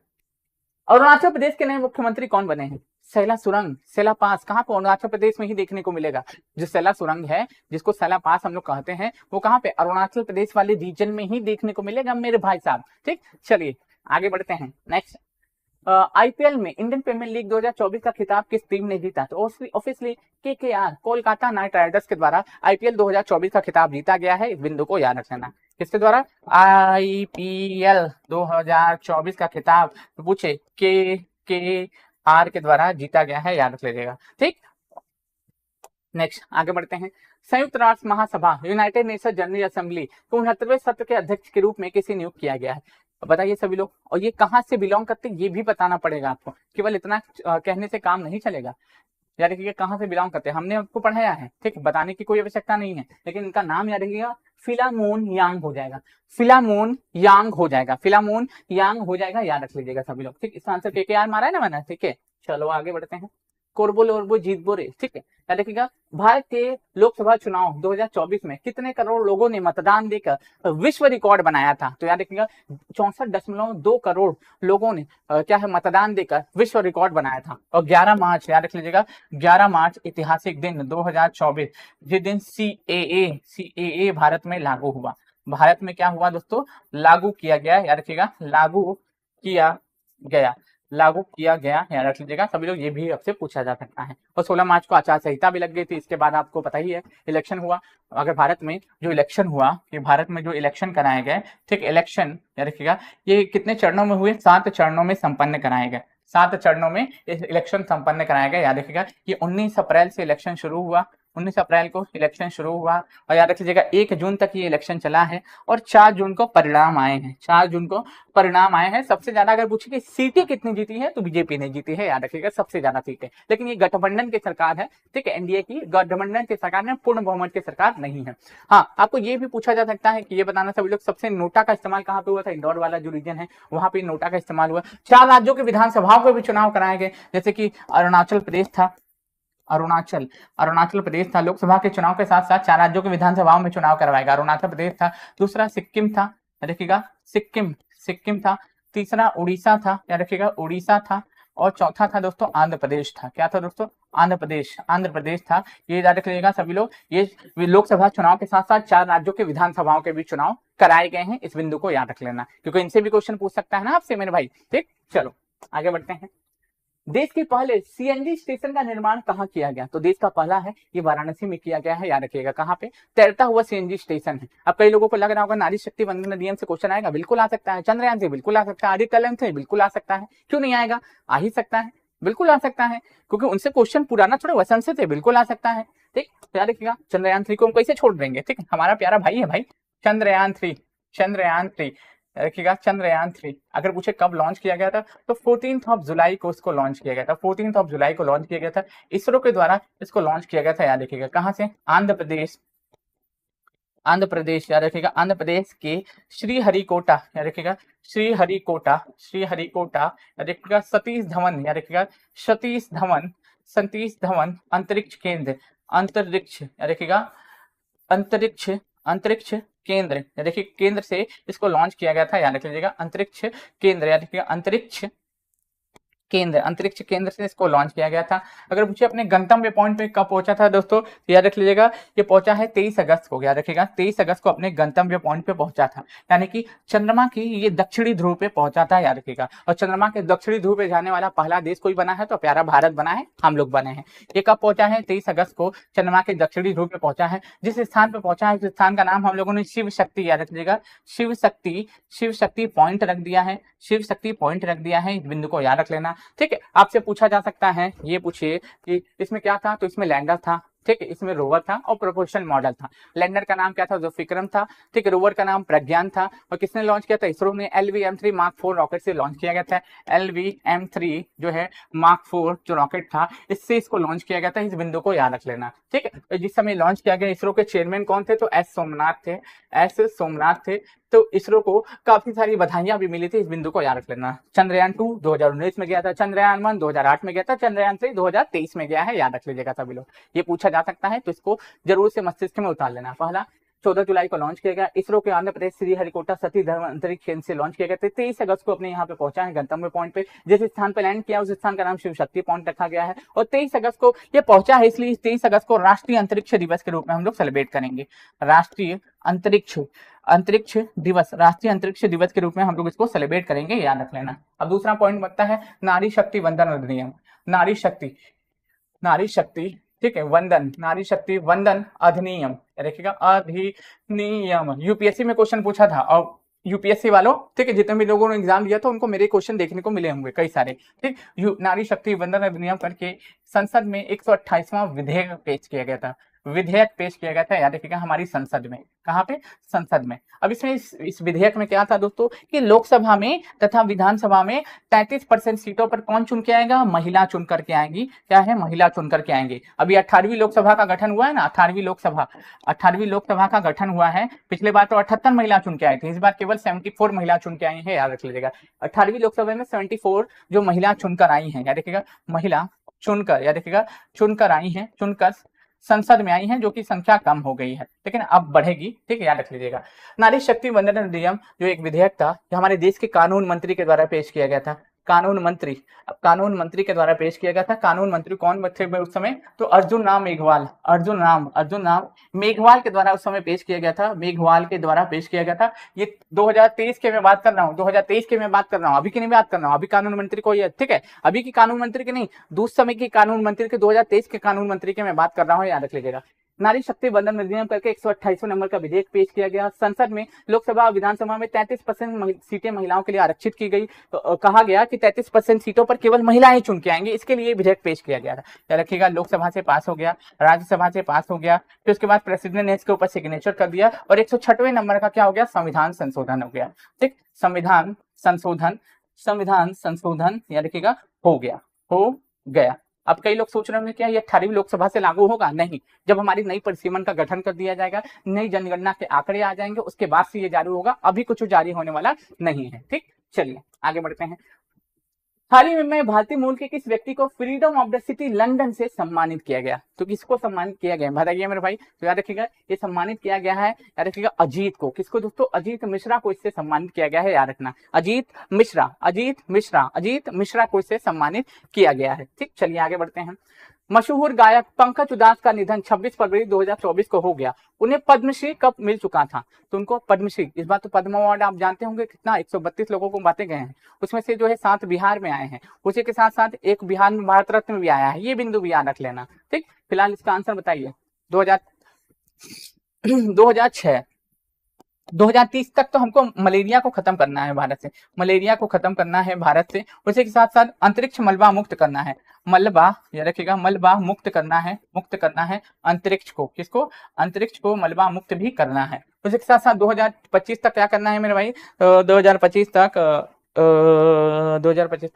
अरुणाचल प्रदेश के नए मुख्यमंत्री कौन बने हैं? सैला सुरंग, सैला पास कहाँ पे? अरुणाचल प्रदेश में ही देखने को मिलेगा। जो सैला सुरंग है, जिसको सैला पास हम लोग कहते हैं, वो कहाँ पे? अरुणाचल प्रदेश वाले रीजन में ही देखने को मिलेगा मेरे भाई साहब। ठीक, चलिए आगे बढ़ते हैं। नेक्स्ट, आईपीएल में इंडियन प्रीमियर लीग 2024 का खिताब किस टीम ने जीता? तो obviously KKR, Kolkata night Riders के द्वारा आईपीएल 2024 का खिताब जीता गया है। इस बिंदु को याद रखना। किसके द्वारा? आईपीएल 2024 का खिताब पूछे केकेआर के द्वारा जीता गया है, याद रख लीजिएगा। ठीक, नेक्स्ट आगे बढ़ते हैं। संयुक्त राष्ट्र महासभा, यूनाइटेड नेशन जनरल असेंबली को 69वें सत्र के अध्यक्ष के रूप में किसे नियुक्त किया गया है? बताइए सभी लोग, और ये कहां से बिलोंग करते हैं ये भी बताना पड़ेगा आपको। केवल इतना कहने से काम नहीं चलेगा, याद रखिएगा कहां से बिलोंग करते हैं, हमने आपको पढ़ाया है। ठीक, बताने की कोई आवश्यकता नहीं है, लेकिन इनका नाम याद रखिएगा, फिलामोन यांग हो जाएगा, फिलामोन यांग हो जाएगा, फिलामोन यांग हो जाएगा, याद रख लीजिएगा सभी लोग। ठीक, इसका आंसर केकेआर मारा है ना मैंने। ठीक है, चलो आगे बढ़ते हैं। कोरबो लोरबो जीतबो रे। ठीक है, याद रखिएगा, भारत के लोकसभा चुनाव 2024 में कितने करोड़ लोगों ने मतदान देकर विश्व रिकॉर्ड बनाया था? तो याद रखिएगा 64.2 करोड़ लोगों ने क्या है, मतदान देकर विश्व रिकॉर्ड बनाया था। और 11 मार्च, याद रख लीजिएगा, 11 मार्च ऐतिहासिक दिन 2024, जिस दिन सीएए भारत में लागू हुआ। भारत में क्या हुआ दोस्तों? लागू किया गया, याद रखिएगा, लागू किया गया, लागू किया गया, याद रख लीजिएगा सभी लोग। ये भी आपसे पूछा जा सकता है। और 16 मार्च को आचार संहिता भी लग गई थी। इसके बाद आपको पता ही है, इलेक्शन हुआ। अगर भारत में जो इलेक्शन हुआ, कि भारत में जो इलेक्शन कराए गए, ठीक, इलेक्शन याद रखिएगा, ये कितने चरणों में हुए? 7 चरणों में संपन्न कराए गए, 7 चरणों में इलेक्शन संपन्न कराया गया। याद रखिएगा, ये 19 अप्रैल से इलेक्शन शुरू हुआ, 19 अप्रैल को इलेक्शन शुरू हुआ, और याद रख लीजिएगा 1 जून तक ये इलेक्शन चला है, और 4 जून को परिणाम आए हैं, 4 जून को परिणाम आए हैं। सबसे ज्यादा अगर पूछे कि सीटें कितनी जीती है, तो बीजेपी ने जीती है, याद रखिएगा, सबसे ज्यादा सीटें। लेकिन ये गठबंधन की सरकार है, ठीक है, एनडीए की गठबंधन की सरकार है, पूर्ण बहुमत की सरकार नहीं है। हाँ, आपको ये भी पूछा जा सकता है कि ये बताना सभी लोग, सबसे नोटा का इस्तेमाल कहाँ पे हुआ था? इंदौर वाला जो रीजन है, वहां पे नोटा का इस्तेमाल हुआ। 4 राज्यों के विधानसभाओं के भी चुनाव कराए गए, जैसे कि अरुणाचल प्रदेश था, अरुणाचल प्रदेश था। लोकसभा के चुनाव के साथ साथ 4 राज्यों के विधानसभाओं में चुनाव करवाएगा। अरुणाचल प्रदेश था, दूसरा सिक्किम था, देखिएगा सिक्किम था, तीसरा उड़ीसा था, याद रखिएगा उड़ीसा था, और चौथा था दोस्तों आंध्र प्रदेश था। क्या था दोस्तों? आंध्र प्रदेश था। ये याद रख लीजिएगा सभी लोग। ये लोकसभा चुनाव के साथ साथ 4 राज्यों के विधानसभाओं के भी चुनाव कराए गए हैं। इस बिंदु को याद रख लेना, क्योंकि इनसे भी क्वेश्चन पूछ सकता है ना आपसे मेरे भाई। ठीक, चलो आगे बढ़ते हैं। देश के पहले सीएनजी स्टेशन का निर्माण कहाँ किया गया? तो देश का पहला है, ये वाराणसी में किया गया है, याद रखिएगा। कहाँ पे? तैरता हुआ सीएनजी स्टेशन है। अब कई लोगों को लग रहा होगा नारी शक्ति वंदन अधिनियम से क्वेश्चन आएगा, बिल्कुल आ सकता है। चंद्रयान से बिल्कुल आ सकता है, आदित्य कलम से बिल्कुल आ सकता है, क्यों नहीं आएगा? आ ही सकता है, बिल्कुल आ सकता है, क्योंकि उनसे क्वेश्चन पुराना थोड़े वसन से थे, बिल्कुल आ सकता है। ठीक, तो याद रखिएगा चंद्रयान 3 को हम कैसे छोड़ देंगे? ठीक, हमारा प्यारा भाई है भाई, चंद्रयान 3 रखिएगा। चंद्रयान 3 अगर पूछे कब लॉन्च किया गया था, तो 14 जुलाई को इसको लॉन्च किया गया था, 14 जुलाई को लॉन्च किया गया था, इसरो के द्वारा इसको लॉन्च किया गया था। याद रखिएगा कहां से? आंध्र प्रदेश, याद रखिएगा आंध्र प्रदेश के श्रीहरिकोटा, याद रखिएगा श्रीहरिकोटा, याद रखिएगा सतीश धवन, याद रखिएगा सतीश धवन अंतरिक्ष केंद्र, याद रखिएगा अंतरिक्ष केंद्र, देखिए केंद्र से इसको लॉन्च किया गया था, याद रख लीजिएगा अंतरिक्ष केंद्र, याद रखिएगा अंतरिक्ष केंद्र से इसको लॉन्च किया गया था। अगर पूछे अपने गंतव्य पॉइंट पे कब पहुंचा था दोस्तों, तो याद रख लीजिएगा ये पहुंचा है 23 अगस्त को, याद रखिएगा 23 अगस्त को अपने गंतव्य पॉइंट पे पहुंचा था, यानी कि चंद्रमा की ये दक्षिणी ध्रुव पे पहुंचा था, याद रखिएगा। और चंद्रमा के दक्षिणी ध्रुव पे जाने वाला पहला देश कोई बना है, तो प्यारा भारत बना है, हम लोग बने हैं। ये कब पहुंचा है? 23 अगस्त को चंद्रमा के दक्षिणी ध्रुव पे पहुंचा है। जिस स्थान पे पहुंचा है, उस स्थान का नाम हम लोगों ने शिव शक्ति, याद रख लीजिएगा शिव शक्ति पॉइंट रख दिया है, शिव शक्ति पॉइंट रख दिया है। इस बिंदु को याद रख लेना, ठीक है। आपसे पूछा जा सकता है, ये पूछिए कि इसमें क्या था, तो इसमें लैंडर था, ठीक है, इसमें रोवर था और प्रोपोर्शनल मॉडल था। लैंडर का नाम क्या था? जुल्फिक्रम था। ठीक है, रोवर का नाम प्रज्ञान था। और किसने लॉन्च किया था? इसरो ने LVM-3 मार्क 4 रॉकेट से लॉन्च किया गया था। LVM-3 जो है मार्क 4 जो रॉकेट था, इससे इसको लॉन्च किया गया था। इस बिंदु को याद रख लेना। ठीक है, तो जिस समय लॉन्च किया गया, इसरो के चेयरमैन कौन थे? तो एस सोमनाथ थे। एस सोमनाथ थे। तो इसरो को काफी सारी बधाइयां भी मिली थी, इस बिंदु को याद रख लेना। चंद्रयान 2 2019 में गया था, चंद्रयान 1 2008 में गया था, चंद्रयान 3 2023 में गया है, याद रख लीजिएगा सभी लोग। ये पूछा जा सकता है, तो इसको जरूर से मस्तिष्क में उतार लेना। पहला 14 जुलाई को लॉन्च किया गया। इसरो के आंध्र प्रदेश श्रीहरिकोटा सतीश धवन अंतरिक्ष केंद्र से लॉन्च किया गया था। 23 अगस्त को अपने यहाँ पे पहुंचा है गंतव्य पॉइंट पे। जिस स्थान पे लैंड किया उस स्थान का नाम शिव शक्ति पॉइंट रखा गया है। और 23 अगस्त को ये पहुंचा है, इसलिए 23 अगस्त को राष्ट्रीय अंतरिक्ष दिवस के रूप में हम लोग सेलिब्रेट करेंगे। राष्ट्रीय अंतरिक्ष अंतरिक्ष दिवस, राष्ट्रीय अंतरिक्ष दिवस के रूप में हम लोग इसको सेलिब्रेट करेंगे, याद रख लेना। अब दूसरा पॉइंट बनता है नारी शक्ति वंदन अधिनियम। नारी शक्ति ठीक है वंदन, नारी शक्ति वंदन अधिनियम, देखिएगा अधिनियम। यूपीएससी में क्वेश्चन पूछा था, और यूपीएससी वालों ठीक है जितने भी लोगों ने एग्जाम दिया था उनको मेरे क्वेश्चन देखने को मिले होंगे कई सारे। ठीक, नारी शक्ति वंदन अधिनियम करके संसद में 128वां विधेयक पेश किया गया था। विधेयक पेश किया गया था, याद रखिएगा, हमारी संसद में। कहाँ पे? संसद में। अब इसमें इस विधेयक में क्या था दोस्तों कि लोकसभा में तथा विधानसभा में 33% सीटों पर कौन चुन के आएगा? महिला चुन करके आएंगी। क्या है? महिला चुन करके आएंगे। अभी 18वीं लोकसभा का गठन हुआ है ना, 18वीं लोकसभा का गठन हुआ है। पिछले बार तो 78 महिला चुन के आई थी, इस बार केवल 74 महिला चुन के आई है, याद रख लीजिएगा। 18वीं लोकसभा में 74 जो महिला चुनकर आई है, याद रखिएगा, महिला चुनकर, याद रखिएगा, चुनकर आई है, चुनकर संसद में आई हैं, जो कि संख्या कम हो गई है, लेकिन अब बढ़ेगी। ठीक है, याद रख लीजिएगा। नारी शक्ति वंदन अधिनियम जो एक विधेयक था, जो हमारे देश के कानून मंत्री के द्वारा पेश किया गया था। कानून मंत्री के द्वारा पेश किया गया था। कानून मंत्री कौन थे उस समय? तो अर्जुन राम मेघवाल के द्वारा उस समय पेश किया गया था। मेघवाल के द्वारा पेश किया गया था। ये 2023 के मैं बात कर रहा हूँ, 2023 के मैं बात कर रहा हूँ, अभी की नहीं बात कर रहा हूँ। अभी कानून मंत्री को ये, ठीक है, अभी की कानून मंत्री की नहीं, दूसरे समय की कानून मंत्री के 2023 के कानून मंत्री के मैं बात कर रहा हूँ, याद रख लीजिएगा। नारी शक्ति वंदन अधिनियम करके 128वें नंबर का विधेयक पेश किया गया। संसद में, लोकसभा और विधानसभा में 33% सीटें महिलाओं के लिए आरक्षित की गई। तो कहा गया कि 33% सीटों पर केवल महिलाएं चुन के आएंगे, इसके लिए विधेयक पेश किया गया था। याद रखिएगा, लोकसभा से पास हो गया, राज्यसभा से पास हो गया, फिर उसके बाद प्रेसिडेंट ने इसके ऊपर सिग्नेचर कर दिया, और 106वें नंबर का क्या हो गया? संविधान संशोधन हो गया। ठीक, संविधान संशोधन याद रखिएगा हो गया। अब कई लोग सोच रहे होंगे क्या ये 18वीं लोकसभा से लागू होगा? नहीं, जब हमारी नई परिसीमन का गठन कर दिया जाएगा, नई जनगणना के आंकड़े आ जाएंगे, उसके बाद से ये जारी होगा। अभी कुछ जारी होने वाला नहीं है। ठीक, चलिए आगे बढ़ते हैं। हाल ही में भारतीय मूल के किस व्यक्ति को freedom of the city London से सम्मानित किया गया? तो किसको सम्मानित किया गया बताइए मेरे भाई। तो याद रखिएगा, ये सम्मानित किया गया है, याद रखिएगा, अजीत को। किसको दोस्तों? अजीत मिश्रा को इससे सम्मानित किया गया है, याद रखना। अजीत मिश्रा को इससे सम्मानित किया गया है। ठीक, चलिए आगे बढ़ते हैं। मशहूर गायक पंकज उधास का निधन 26 फरवरी 2024 को हो गया। उन्हें पद्मश्री कब मिल चुका था? तो उनको पद्मश्री, इस बार तो पद्म अवार्ड आप जानते होंगे कितना, 132 लोगों को बांटे गए हैं, उसमें से जो है 7 बिहार में आए हैं, उसी के साथ साथ एक बिहार में भारत रत्न भी आया है। ये बिंदु भी याद रख लेना। ठीक, फिलहाल इसका आंसर बताइए। 2030 तक तो हमको मलेरिया को खत्म करना है भारत से, उसी के साथ साथ अंतरिक्ष मलबा मुक्त करना है। मलबा, याद रखिएगा, मलबा मुक्त करना है अंतरिक्ष को। किसको? अंतरिक्ष को मलबा मुक्त भी करना है। उसी के साथ साथ 2025 तक क्या करना है मेरे भाई? 2025 तक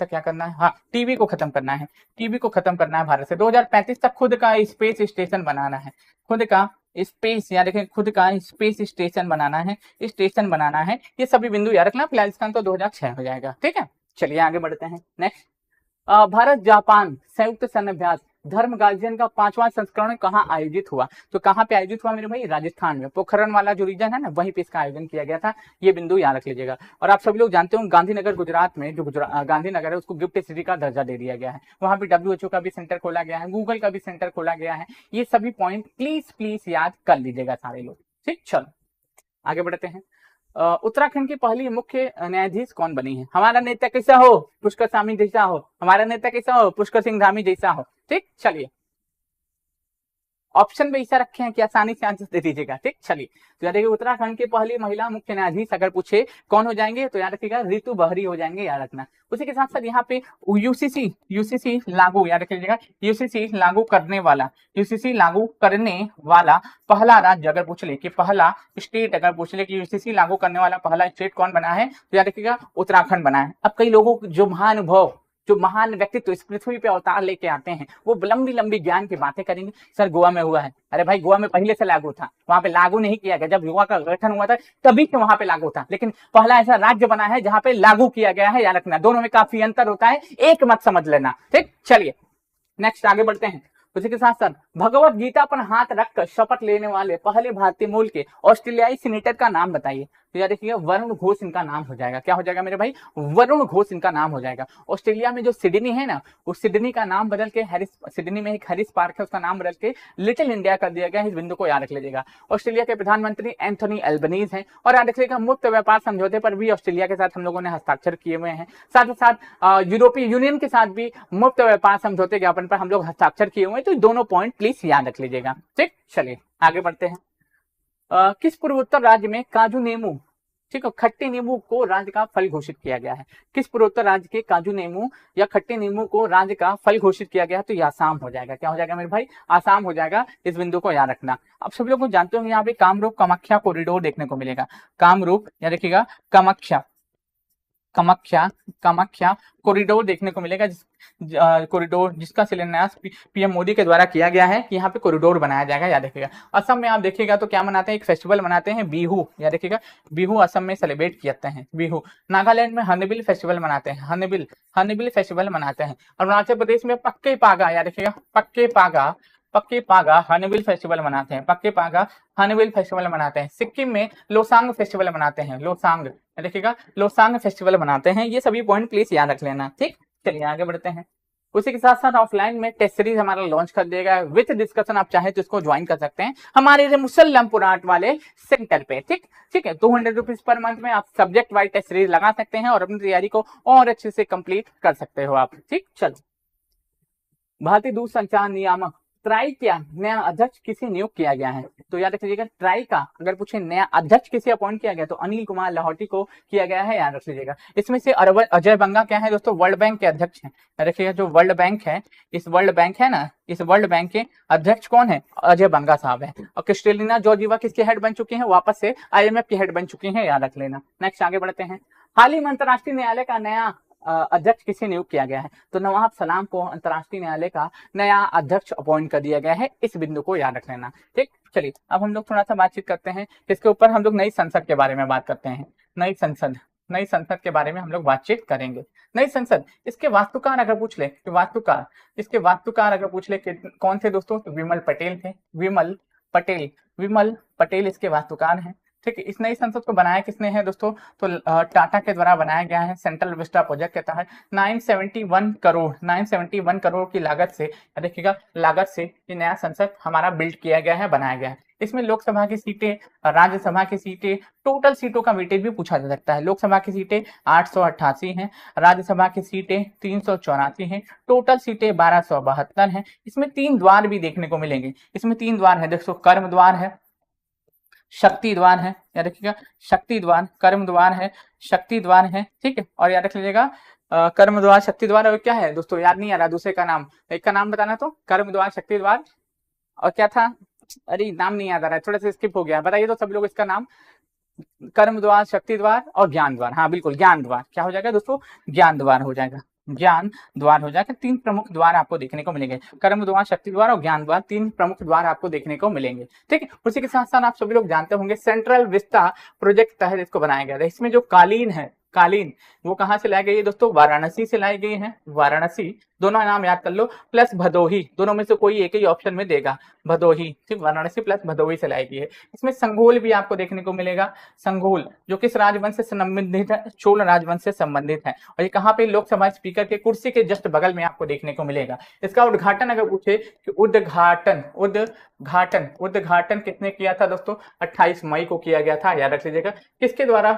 क्या करना है? हाँ, टीबी को खत्म करना है, भारत से। 2035 तक खुद का स्पेस स्टेशन बनाना है, याद रखें, खुद का स्पेस स्टेशन बनाना है। ये सभी बिंदु याद रखना। फिलहाल इसका तो 2006 हो जाएगा। ठीक है, चलिए आगे बढ़ते हैं। नेक्स्ट, भारत जापान संयुक्त सैन्य अभ्यास धर्म गार्जियन का 5वां संस्करण कहाँ आयोजित हुआ? तो कहाँ पे आयोजित हुआ मेरे भाई? राजस्थान में, पोखरण वाला जो रीजन है ना, वहीं पे इसका आयोजन किया गया था। ये बिंदु याद रख लीजिएगा। और आप सभी लोग जानते हो गांधीनगर गुजरात में, जो गांधीनगर है उसको गिफ्ट सिटी का दर्जा दे दिया गया है। वहां पे WHO का भी सेंटर खोला गया है, गूगल का भी सेंटर खोला गया है। ये सभी पॉइंट प्लीज याद कर लीजिएगा सारे लोग। ठीक, चलो आगे बढ़ते हैं। उत्तराखंड की पहली मुख्य न्यायाधीश कौन बनी है? हमारा नेता कैसा हो? पुष्कर स्वामी जैसा हो। हमारा नेता कैसा हो? पुष्कर सिंह धामी जैसा हो। ठीक, चलिए ऑप्शन में ऐसा रखे हैं कि आसानी से आंसर दे दीजिएगा, ठीक। चलिए, तो याद रखिए उत्तराखंड की पहली महिला मुख्य न्यायाधीश अगर पूछे कौन हो जाएंगे तो याद रखिएगा ऋतु बहरी हो जाएंगे, याद रखना। उसी के साथ साथ यहाँ पे यूसीसी लागू, याद रखिएगा यूसीसी लागू करने वाला पहला राज्य अगर पूछ ले कि पहला स्टेट अगर पूछ ले कि यूसीसी लागू करने वाला पहला स्टेट कौन बना है तो याद रखिएगा उत्तराखंड बना है। अब कई लोगों जो महान व्यक्तित्व इस पृथ्वी पे अवतार लेके आते हैं वो लंबी लंबी ज्ञान की बातें करेंगे। सर गोवा में हुआ है, अरे भाई गोवा में पहले से लागू था, वहां पे लागू नहीं किया गया, जब गोवा का गठन हुआ था तभी से वहां पे लागू था, लेकिन पहला ऐसा राज्य बना है जहां पे लागू किया गया है, याद रखना। दोनों में काफी अंतर होता है, एक मत समझ लेना, ठीक। चलिए नेक्स्ट आगे बढ़ते हैं। उसी के साथ साथ भगवत गीता पर हाथ रखकर शपथ लेने वाले पहले भारतीय मूल के ऑस्ट्रेलियाई सीनेटर का नाम बताइए तो याद रखिएगा वरुण घोष इनका नाम हो जाएगा। क्या हो जाएगा मेरे भाई? वरुण घोष इनका नाम हो जाएगा। ऑस्ट्रेलिया में जो सिडनी है ना, उस सिडनी का नाम बदल के सिडनी में एक हैरिस पार्क है, उसका नाम बदल के लिटिल इंडिया कर दिया गया है। इस बिंदु को याद रख लीजिएगा। ऑस्ट्रेलिया के प्रधानमंत्री एंथोनी एल्बनीज हैं और याद रख लीजिएगा मुक्त व्यापार समझौते पर भी ऑस्ट्रेलिया के साथ हम लोगों ने हस्ताक्षर किए हुए हैं। साथ ही साथ यूरोपीय यूनियन के साथ भी मुक्त व्यापार समझौते ज्ञापन पर हम लोग हस्ताक्षर किए हुए हैं। तो दोनों पॉइंट प्लीज याद रख लीजिएगा, ठीक। चलिए आगे बढ़ते हैं। किस पूर्वोत्तर राज्य में काजू नींबू, ठीक है, खट्टे नींबू को राज्य का फल घोषित किया गया है? किस पूर्वोत्तर राज्य के काजू नींबू या खट्टे नींबू को राज्य का फल घोषित किया गया है? तो ये आसाम हो जाएगा। क्या हो जाएगा मेरे भाई? आसाम हो जाएगा। इस बिंदु को याद रखना। आप सभी लोग जानते होंगे यहाँ पे कामरूप कामाख्या कॉरिडोर देखने को मिलेगा। कामरूप या देखिएगा कामाख्या कॉरिडोर देखने को मिलेगा, कॉरिडोर जिसका शिलान्यास पीएम मोदी के द्वारा किया गया है कि यहाँ पे कॉरिडोर बनाया जाएगा, याद रखिएगा। असम में आप देखिएगा तो क्या मनाते हैं? एक फेस्टिवल मनाते हैं बिहू, याद रखिएगा बिहू असम में सेलिब्रेट करते हैं बिहू। नागालैंड में हॉर्नबिल फेस्टिवल मनाते हैं, हॉर्नबिल फेस्टिवल मनाते हैं। अरुणाचल प्रदेश में पक्के पागा, याद रखिएगा पक्के पागा हॉर्नबिल फेस्टिवल मनाते हैं, पक्के पागा हॉर्नबिल फेस्टिवल मनाते हैं। सिक्किम में लोसांग फेस्टिवल मनाते हैं, लोसांग देखिएगा लोसांग फेस्टिवल मनाते हैं। ये सभी पॉइंट प्लीज याद रख लेना, ठीक। चलिए आगे बढ़ते हैं। उसी के साथ साथ ऑफलाइन में टेस्ट सीरीज हमारा लॉन्च कर दिया गया विथ डिस्कशन, आप चाहे तो इसको ज्वाइन कर सकते हैं हमारे मुसल्लमपुर आर्ट वाले सेंटर पे, ठीक है। 200 रुपीज पर मंथ में आप सब्जेक्ट वाइज टेस्ट सीरीज लगा सकते हैं और अपनी तैयारी को और अच्छे से कंप्लीट कर सकते हो आप, ठीक। चलो, भारतीय दूरसंचार नियामक ट्राई क्या नया अध्यक्ष किसे नियुक्त किया गया है? तो याद रखिएगा ट्राई का अगर पूछे नया अध्यक्ष किसे अपॉइंट किया गया तो अनिल कुमार लाहौटी को किया गया है, याद रख लीजिएगा। इसमें से अजय बंगा क्या है दोस्तों? वर्ल्ड बैंक के अध्यक्ष हैं। याद रखिएगा जो वर्ल्ड बैंक है, इस वर्ल्ड बैंक है ना, इस वर्ल्ड बैंक के अध्यक्ष कौन है? अजय बंगा साहब है। और क्रिस्टेलिना जॉर्जिवा किसके हेड बन चुकी है? वापस से IMF की हेड बन चुकी है, याद रख लेना। नेक्स्ट आगे बढ़ते हैं। हाल ही में अंतर्राष्ट्रीय न्यायालय का नया अध्यक्ष किसे नियुक्त किया गया है? तो नवाब सलाम को अंतर्राष्ट्रीय न्यायालय का नया अध्यक्ष अपॉइंट कर दिया गया है। इस बिंदु को याद रख लेना, ठीक। चलिए अब हम लोग थोड़ा सा बातचीत करते हैं इसके ऊपर। हम लोग नई संसद के बारे में बात करते हैं। नई संसद के बारे में हम लोग बातचीत करेंगे। नई संसद, इसके वास्तुकार अगर पूछ ले इसके वास्तुकार अगर पूछ ले कौन थे दोस्तों? तो विमल पटेल थे। विमल पटेल इसके वास्तुकार हैं, ठीक है। इस नई संसद को बनाया किसने है दोस्तों? तो टाटा के द्वारा बनाया गया है सेंट्रल विस्टा प्रोजेक्ट के तहत। 971 करोड़ की लागत से, देखिएगा लागत से ये नया संसद हमारा बिल्ड किया गया है, बनाया गया है। इसमें लोकसभा की सीटें, राज्यसभा की सीटें, टोटल सीटों का वेटेज भी पूछा जा सकता है। लोकसभा की सीटें 888 हैं, राज्यसभा की सीटें 384 हैं, टोटल सीटें 1272 हैं। इसमें 3 द्वार भी देखने को मिलेंगे। इसमें 3 द्वार है दोस्तों, कर्म द्वार है, शक्ति द्वार है, याद रखिएगा शक्ति द्वार, कर्म द्वार है, शक्ति द्वार है, ठीक है। और याद रख लीजिएगा कर्म द्वार, शक्ति द्वार और क्या है दोस्तों? याद नहीं आ रहा दूसरे का नाम, एक का नाम बताना। तो कर्म द्वार, शक्ति द्वार और क्या था? अरे नाम नहीं याद आ रहा है, थोड़ा सा स्किप हो गया, बताइए तो सब लोग इसका नाम। कर्म द्वार, शक्ति द्वार और ज्ञान द्वार। हाँ बिल्कुल, ज्ञान द्वार। क्या हो जाएगा दोस्तों? ज्ञान द्वार हो जाएगा, ज्ञान द्वार हो जाएगा। 3 प्रमुख द्वार आपको देखने को मिलेंगे, कर्म द्वार, शक्ति द्वार और ज्ञान द्वार। 3 प्रमुख द्वार आपको देखने को मिलेंगे, ठीक है। उसी के साथ साथ आप सभी लोग जानते होंगे सेंट्रल विस्टा प्रोजेक्ट तहत इसको बनाया गया था। इसमें जो कालीन है, वो कहां से लाई गई है दोस्तों? वाराणसी से लाई गई है, वाराणसी। दोनों नाम याद कर लो, प्लस भदोही, दोनों में से कोई एक ही ऑप्शन में देगा, भदोही, ठीक। वाराणसी प्लस भदोही से लाई गई है। इसमें संघोल भी आपको देखने को मिलेगा, संघोल जो किस राजवंश से संबंधित है? चोल राजवंश से संबंधित है। और ये कहाँ पे? लोकसभा स्पीकर के कुर्सी के जस्ट बगल में आपको देखने को मिलेगा। इसका उद्घाटन अगर पूछे कि उद्घाटन किसने किया था दोस्तों? 28 मई को किया गया था, याद रख लीजिएगा। किसके द्वारा?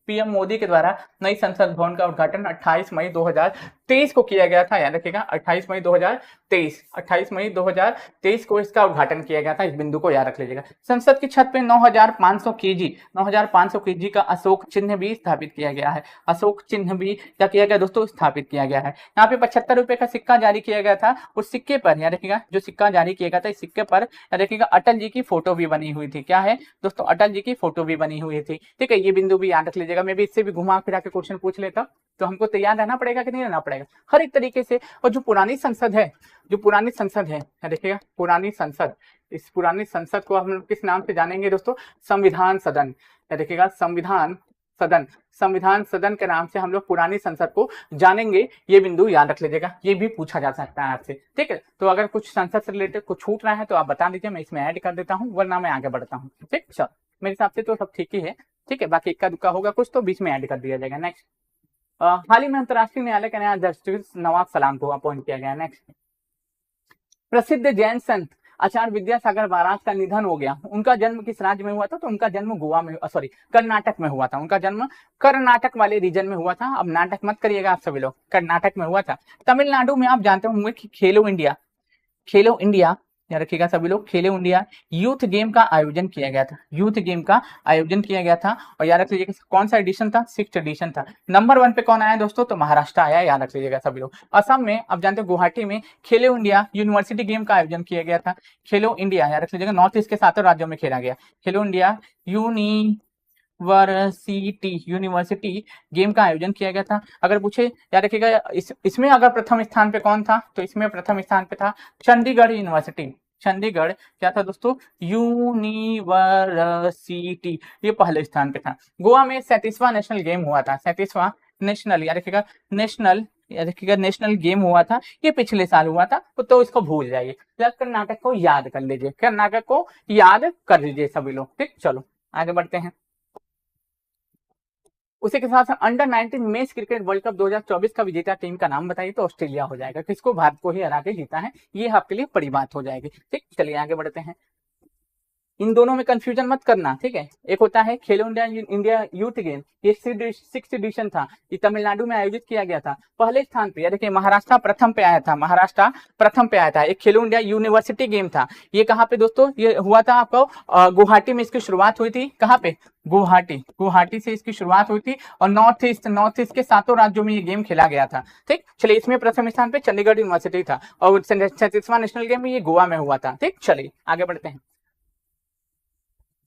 पीएम मोदी के द्वारा नई संसद भवन का उद्घाटन 28 मई 2023 को किया गया था, याद रखिएगा 28 मई 2023, 28 मई 2023 को इसका उद्घाटन किया गया था, इस बिंदु को याद रख लीजिएगा। संसद की छत पे 9500 केजी 9500 केजी का अशोक चिन्ह भी स्थापित किया गया है, अशोक चिन्ह भी क्या किया गया दोस्तों, स्थापित किया गया है। यहाँ पे 75 रुपए का सिक्का जारी किया गया था, उस सिक्के पर याद रखिएगा, जो सिक्का जारी किया गया था इस सिक्के पर याद रखिएगा अटल जी की फोटो भी बनी हुई थी। क्या है दोस्तों, अटल जी की फोटो भी बनी हुई थी। ठीक है, ये बिंदु भी याद रख लीजिएगा। मैं भी इससे भी घुमा फिरा के क्वेश्चन पूछ लेता तो हमको तैयार रहना पड़ेगा कि नहीं रहना पड़ेगा, हर एक तरीके से। और जो पुरानी संसद है, जो पुरानी संसद है देखिएगा, पुरानी संसद, इस पुरानी संसद को हम किस नाम से जानेंगे दोस्तों, संविधान सदन। देखिएगा संविधान सदन, संविधान सदन के नाम से हम लोग पुरानी संसद को जानेंगे। ये बिंदु याद रख लीजिएगा, ये भी पूछा जा सकता है आपसे। ठीक है, तो अगर कुछ संसद से रिलेटेड कुछ छूट रहा है तो आप बता दीजिए, मैं इसमें ऐड कर देता हूँ, वरना मैं आगे बढ़ता हूँ। ठीक, चलो मेरे हिसाब से तो सब ठीक ही है। ठीक है, बाकी इक्का दुक्का होगा कुछ तो बीच में ऐड कर दिया जाएगा। नेक्स्ट, हाल ही में अंतर्राष्ट्रीय न्यायालय का नया जस्टिस नवाब सलाम को अपॉइंट किया गया। नेक्स्ट, प्रसिद्ध जैन संत आचार्य विद्यासागर महाराज का निधन हो गया। उनका जन्म किस राज्य में हुआ था, तो उनका जन्म गोवा में, सॉरी कर्नाटक में हुआ था। उनका जन्म कर्नाटक वाले रीजन में हुआ था। अब नाटक मत करिएगा आप सभी लोग, कर्नाटक में हुआ था। तमिलनाडु में आप जानते होंगे कि खेलो इंडिया, खेलो इंडिया याद रखिएगा सभी लोग, खेलो इंडिया यूथ गेम का आयोजन किया गया था, यूथ गेम का आयोजन किया गया था। और याद रख लीजिएगा कौन सा एडिशन था, 6th एडिशन था। नंबर 1 पे कौन आया दोस्तों, तो महाराष्ट्र आया, याद रख लीजिएगा सभी लोग। असम में आप जानते हो गुवाहाटी में खेलो इंडिया यूनिवर्सिटी गेम का आयोजन किया गया था। खेलो इंडिया याद रख लीजिएगा, नॉर्थ ईस्ट के 7 राज्यों में खेला गया। खेलो इंडिया यूनिवर्सिटी गेम का आयोजन किया गया था। अगर पूछे याद रखिएगा इसमें अगर प्रथम स्थान पे कौन था, तो इसमें प्रथम स्थान पे था चंडीगढ़ यूनिवर्सिटी। चंडीगढ़ क्या था दोस्तों, यूनिवर्सिटी, ये पहले स्थान पे था। गोवा में 37वां नेशनल गेम हुआ था, 37वां नेशनल याद रखिएगा, नेशनल गेम हुआ था, ये पिछले साल हुआ था। तो इसको भूल जाइए, कर्नाटक को याद कर लीजिए, कर्नाटक को याद कर लीजिए सभी लोग। ठीक, चलो आगे बढ़ते हैं। उसी के साथ under 19 men's cricket world cup 2024 का विजेता टीम का नाम बताइए, तो ऑस्ट्रेलिया हो जाएगा। किसको, भारत को ही हरा के जीता है, ये आपके लिए बड़ी बात हो जाएगी। ठीक, चलिए आगे बढ़ते हैं। इन दोनों में कंफ्यूजन मत करना, ठीक है। एक होता है खेलो इंडिया यूथ गेम, ये 6th एडिशन था, ये तमिलनाडु में आयोजित किया गया था। पहले स्थान पे देखिए महाराष्ट्र प्रथम पे आया था, महाराष्ट्र प्रथम पे आया था। एक खेलो इंडिया यूनिवर्सिटी गेम था, ये कहाँ पे दोस्तों, ये हुआ था आपको गुवाहाटी में इसकी शुरुआत हुई थी। कहाँ पे, गुवाहाटी से इसकी शुरुआत हुई थी। और नॉर्थ ईस्ट के 7 राज्यों में ये गेम खेला गया था। ठीक, चलिए इसमें प्रथम स्थान पे चंडीगढ़ यूनिवर्सिटी था, और 37वां नेशनल गेम ये गोवा में हुआ था। ठीक, चलिए आगे बढ़ते हैं।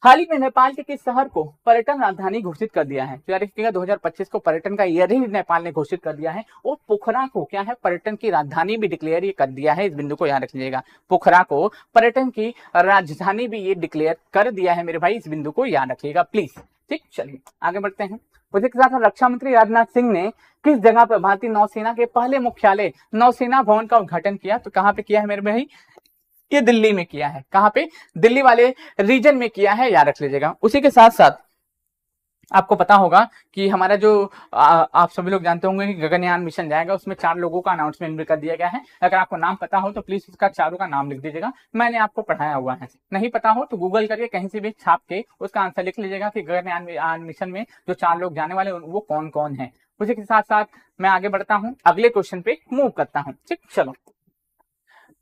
हाल ही में नेपाल के किस शहर को पर्यटन राजधानी घोषित कर दिया है, तो याद रखिएगा 2025 को पर्यटन का ईयर ही नेपाल ने घोषित कर दिया है। और पोखरा को क्या है, पर्यटन की राजधानी भी डिक्लेयर ये कर दिया है, इस बिंदु को याद रख लीजिएगा। पोखरा को पर्यटन की राजधानी भी ये डिक्लेयर कर दिया है मेरे भाई, इस बिंदु को याद रखिएगा प्लीज। ठीक, चलिए आगे बढ़ते हैं। उसी के साथ रक्षा मंत्री राजनाथ सिंह ने किस जगह पर भारतीय नौसेना के पहले मुख्यालय नौसेना भवन का उद्घाटन किया, तो कहाँ पे किया है मेरे भाई, ये दिल्ली में किया है। कहां पे, दिल्ली वाले रीजन में किया है, याद रख लीजिएगा। उसी के साथ साथ आपको पता होगा कि हमारा जो आप सभी लोग जानते होंगे कि गगनयान मिशन जाएगा, उसमें 4 लोगों का अनाउंसमेंट भी कर दिया गया है। अगर आपको नाम पता हो तो प्लीज उसका चारों का नाम लिख दीजिएगा, मैंने आपको पढ़ाया हुआ है। नहीं पता हो तो गूगल करके कहीं से भी छाप के उसका आंसर लिख लीजिएगा कि गगनयान मिशन में जो 4 लोग जाने वाले वो कौन कौन है। उसी के साथ साथ मैं आगे बढ़ता हूँ, अगले क्वेश्चन पे मूव करता हूँ। ठीक, चलो।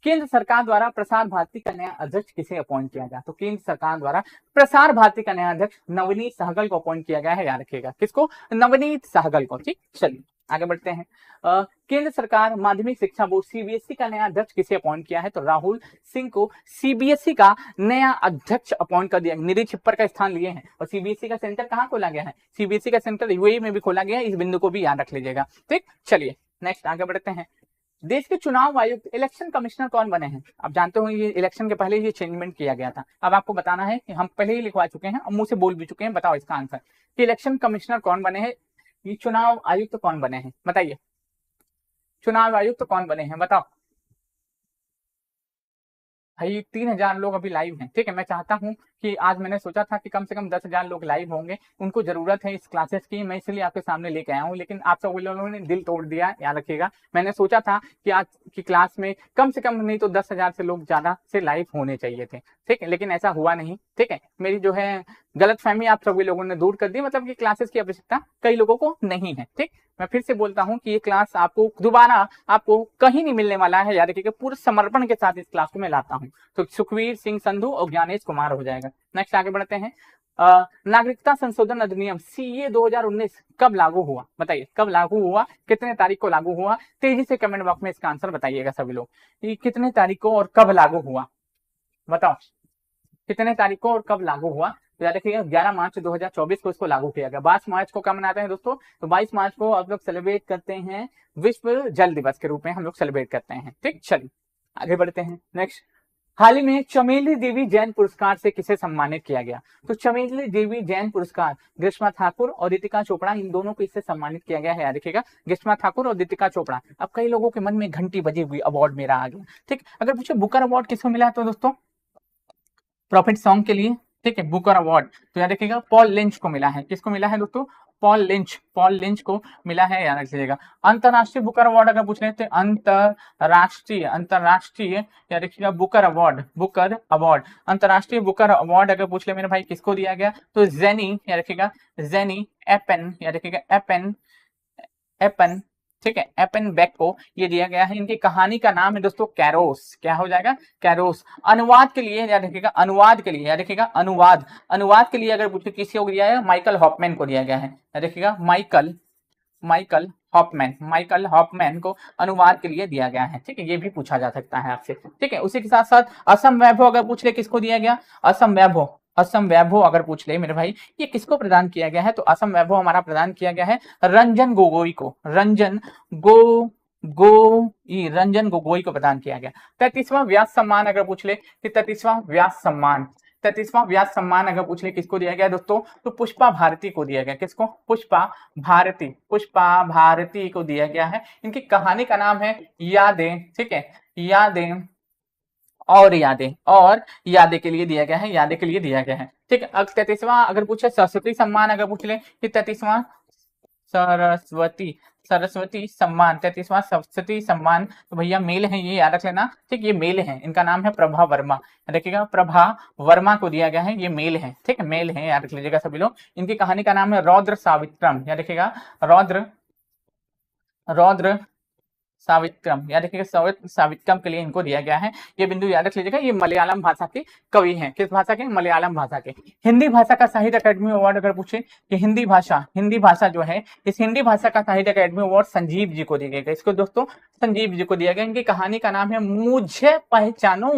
केंद्र सरकार द्वारा प्रसार भारती का नया अध्यक्ष किसे अपॉइंट किया गया, तो केंद्र सरकार द्वारा प्रसार भारती का नया अध्यक्ष नवनीत सहगल को अपॉइंट किया गया है, याद रखिएगा। किसको, नवनीत सहगल को। ठीक, चलिए आगे बढ़ते हैं। केंद्र सरकार माध्यमिक शिक्षा बोर्ड सीबीएसई का नया अध्यक्ष किसे अपॉइंट किया है, तो राहुल सिंह को सीबीएसई का नया अध्यक्ष अपॉइंट कर दिया। नीरज छिप्पर का स्थान लिए हैं। और सीबीएसई का सेंटर कहाँ खोला गया है, सीबीएसई का सेंटर यूएई में भी खोला गया है, इस बिंदु को भी याद रख लीजिएगा। ठीक, चलिए नेक्स्ट आगे बढ़ते हैं। देश के चुनाव आयुक्त इलेक्शन कमिश्नर कौन बने हैं, आप जानते हो ये इलेक्शन के पहले ये चेंजमेंट किया गया था। अब आपको बताना है कि हम पहले ही लिखवा चुके हैं और मुंह से बोल भी चुके हैं, बताओ इसका आंसर कि इलेक्शन कमिश्नर कौन बने हैं, ये चुनाव आयुक्त कौन बने हैं, बताइए चुनाव आयुक्त कौन बने हैं, बताओ भाई। 3000 लोग अभी लाइव हैं। ठीक है, मैं चाहता हूं कि आज मैंने सोचा था कि कम से कम 10,000 लोग लाइव होंगे, उनको जरूरत है इस क्लासेस की, मैं इसलिए आपके सामने लेके आया हूं। लेकिन आप सब लोगों ने दिल तोड़ दिया, याद रखिएगा। मैंने सोचा था कि आज की क्लास में कम से कम नहीं तो 10,000 से लोग ज्यादा से लाइव होने चाहिए थे। ठीक है, लेकिन ऐसा हुआ नहीं। ठीक है, मेरी जो है गलतफहमी आप सभी लोगों ने दूर कर दी, मतलब कि क्लासेस की आवश्यकता कई लोगों को नहीं है। ठीक, मैं फिर से बोलता हूं कि ये क्लास आपको दोबारा आपको कहीं नहीं मिलने वाला है, याद रखिएगा, पूरे समर्पण के साथ इस क्लास को मैं लाता हूं। तो सुखवीर सिंह संधू और ज्ञानेश कुमार हो जाएगा। नेक्स्ट आगे बढ़ते हैं। नागरिकता संशोधन अधिनियम सीए 2019 कब लागू हुआ? बताइए कब लागू हुआ, कितने तारीख को लागू हुआ? तेजी से कमेंट बॉक्स में इसका आंसर बताइएगा सभी लोग, ये कितने तारीख को और कब लागू हुआ, बताओ कितने तारीख को और कब लागू हुआ? तो याद रखिएगा 11 मार्च 2024 को इसको लागू किया गया। 22 मार्च को क्या मनाते हैं दोस्तों? तो 22 मार्च को आप लोग सेलिब्रेट करते हैं विश्व जल दिवस के रूप में हम लोग सेलिब्रेट करते हैं। ठीक, चलिए आगे बढ़ते हैं। नेक्स्ट, हाल ही में चमेली देवी जैन पुरस्कार से किसे सम्मानित किया गया? तो चमेली देवी जैन पुरस्कार ग्रीष्मा ठाकुर और दीपिका चोपड़ा, इन दोनों को इससे सम्मानित किया गया है। याद रखिएगा ग्रीष्मा ठाकुर और दीपिका चोपड़ा। अब कई लोगों के मन में घंटी बजी हुई, अवार्ड मेरा आ गया। ठीक, अगर पूछे बुकर अवार्ड किसको मिला तो दोस्तों प्रॉफिट सॉन्ग के लिए, ठीक है, बुकर अवार्ड तो याद रखिएगा पॉल लिंच को मिला है। किसको मिला है दोस्तों? पॉल लिंच को मिला है, याद रखिएगा। अंतरराष्ट्रीय बुकर अवार्ड अगर पूछ रहे थे, अंतरराष्ट्रीय याद रखिएगा बुकर अवार्ड अंतरराष्ट्रीय बुकर अवार्ड अगर पूछ ले मेरे भाई किसको दिया गया? तो जेनी, याद रखिएगा जेनी एपेन, याद रखिएगा एपन, ठीक है, एपन बेक को ये दिया गया है। इनकी कहानी का नाम है दोस्तों कैरोस। क्या हो जाएगा? कैरोस। अनुवाद के लिए याद रखिएगा, अनुवाद के लिए याद रखिएगा, अनुवाद के लिए अगर पूछे किसी को दिया है? माइकल हॉफमैन को दिया गया है। याद रखिएगा माइकल हॉफमैन को अनुवाद के लिए दिया गया है। ठीक है, ये भी पूछा जा सकता है आपसे। ठीक है, उसी के साथ साथ असम वैभव अगर पूछ ले किसको दिया गया? असम वैभव अगर पूछ ले मेरे भाई ये किसको प्रदान किया गया है? तो असम वैभव हमारा प्रदान किया गया है रंजन गोगोई को, रंजन गोगोई को प्रदान किया गया। 33वां व्यास सम्मान अगर पूछ ले कि 33वां व्यास सम्मान अगर पूछ ले किसको दिया गया दोस्तों? तो पुष्पा भारती को दिया गया। किसको? पुष्पा भारती को दिया गया है। इनकी कहानी का नाम है यादें। ठीक है, यादें के लिए दिया गया है, ठीक है। अब 33वां अगर पूछे सरस्वती सम्मान अगर पूछ ले कि 33वां सरस्वती सम्मान 33वां सरस्वती सम्मान, तो भैया मेल है, ये याद रख लेना। ठीक, ये मेल है, इनका नाम है प्रभा वर्मा। देखिएगा प्रभा वर्मा को दिया गया है, ये मेल है। ठीक है, मेल है, याद रख लीजिएगा सभी लोग। इनकी कहानी का नाम है रौद्र सावित्रम। याद रखिएगा रौद्र सावित्रम, याद रखिएगा सावित्रम के लिए इनको दिया गया है। ये बिंदु याद रख लीजिएगा। ये मलयालम भाषा के कवि हैं। किस भाषा के? मलयालम भाषा के। हिंदी भाषा का साहित्य अकादमी अवार्ड अगर पूछे कि हिंदी भाषा जो है, इस हिंदी भाषा का साहित्य अकादमी अवार्ड संजीव जी को दिया गया। इसको दोस्तों संजीव जी को दिया गया। इनकी कहानी का नाम है मुझे पहचानो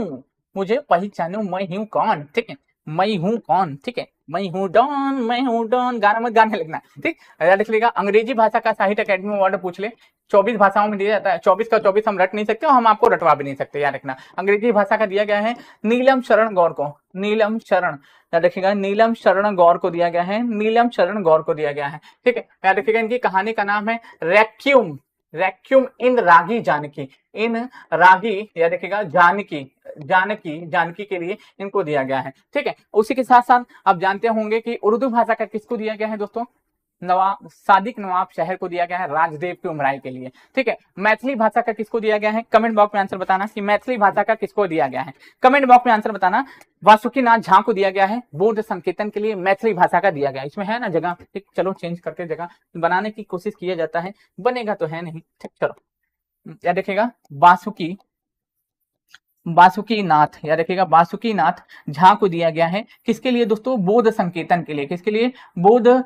मैं हूँ कौन। ठीक है, मैं हूँ कौन। ठीक है, मैं हूँ डॉन, गाना मत गाने लगना। ठीक, याद रख लीजिएगा। अंग्रेजी भाषा का साहित्य अकादमी अवार्ड पूछ ले, 24 भाषाओं में दिया जाता है। 24 का 24 हम रट नहीं सकते और हम आपको रटवा भी नहीं सकते, याद रखना। अंग्रेजी भाषा का दिया गया है नीलम शरण गौर को, याद रखिएगा नीलम शरण गौर को दिया गया है। ठीक है, याद रखिएगा। इनकी कहानी का नाम है रैक्यूम इन रागी जानकी, याद रखिएगा जानकी के लिए इनको दिया गया है। ठीक है, उसी के साथ साथ आप जानते होंगे कि उर्दू भाषा का किसको दिया गया है दोस्तों? सादिक नवाब शहर को दिया गया है राजदेव की उमराई के लिए। ठीक है, मैथिली भाषा का किसको दिया गया है? कमेंट बॉक्स में आंसर बताना कि मैथिली भाषा का किसको दिया गया है। कमेंट बॉक्स में आंसर बताना। वासुकीनाथ झा को दिया गया है बौद्ध संकीर्तन के लिए, मैथिली भाषा का दिया गया। इसमें है ना जगह? ठीक, चलो चेंज करके जगह बनाने की कोशिश किया जाता है, बनेगा तो है नहीं। ठीक, चलो याद रखिएगा बासुकीनाथ, याद रखिएगा बासुकीनाथ झा को दिया गया है। किसके लिए दोस्तों? बौद्ध संकेतन के लिए। किसके लिए? बौद्ध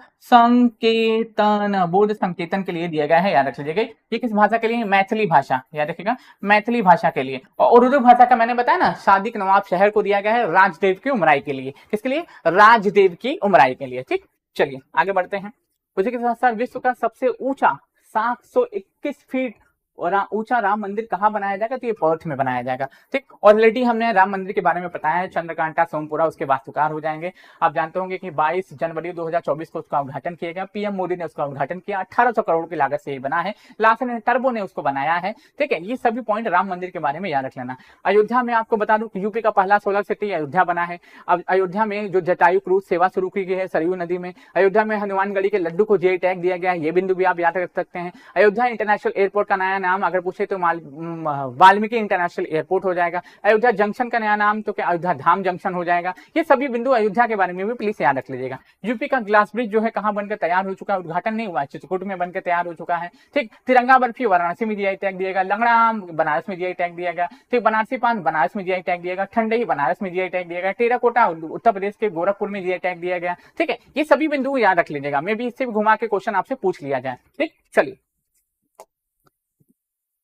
संकेतन के लिए दिया गया है, याद रख लीजिएगा। ये किस भाषा के लिए? मैथिली भाषा, याद रखिएगा मैथिली भाषा के लिए। और उर्दू भाषा का मैंने बताया ना, सादिक नवाब शहर को दिया गया है राजदेव की उमराई के लिए। किसके लिए? राजदेव की उमराई के लिए। ठीक, चलिए आगे बढ़ते हैं। उसी के साथ साथ विश्व का सबसे ऊंचा 721 फीट और ऊंचा राम मंदिर कहाँ बनाया जाएगा? तो ये पर्थ में बनाया जाएगा। ठीक, ऑलरेडी हमने राम मंदिर के बारे में बताया है। चंद्रकांता सोमपुरा उसके वास्तुकार हो जाएंगे। आप जानते होंगे कि 22 जनवरी 2024 को उसका उद्घाटन किया गया। पीएम मोदी ने उसका उद्घाटन किया। 1800 करोड़ की लागत से ये बना है। लासन टर्बो ने उसको बनाया है। ठीक है, ये सभी पॉइंट राम मंदिर के बारे में याद रख लेना। अयोध्या में आपको बता दूं कि यूपी का पहला सोलर सिटी अयोध्या बना है। अब अयोध्या में जो जटायु क्रूज सेवा शुरू की गई है सरयू नदी में। अयोध्या में हनुमानगढ़ी के लड्डू को जे टैग दिया गया है, ये बिंदु भी आप याद रख सकते हैं। अयोध्या इंटरनेशनल एयरपोर्ट का नया नाम नाम अगर पूछे तो वाल्मीकि इंटरनेशनल एयरपोर्ट हो जाएगा। अयोध्या जंक्शन का नया नाम तो क्या अयोध्या धाम जंक्शन हो जाएगा। ये सभी बिंदु अयोध्या के बारे में भी प्लीज याद रख लीजिएगा। यूपी का ग्लास ब्रिज जो है कहाँ बनकर तैयार हो चुका है, उद्घाटन नहीं हुआ, चित्रकूट में बनकर तैयार हो चुका है। ठीक, तिरंगा बर्फी वाराणसी में जीआई टैग दिएगा, लंगड़ा आम बनारस में जीआई टैग दिया गया। ठीक, बनारसी पान बनारस में जीआई टैग दिएगा, ठंडई बनारस में GI tag दिएगा, terracotta Uttar Pradesh के गोरखपुर में जीआई टैग दिया गया। ठीक है, ये सभी बिंदु याद रख लीजिएगा, मे भी इससे भी घुमा के क्वेश्चन आपसे पूछ लिया जाए। ठीक, चलिए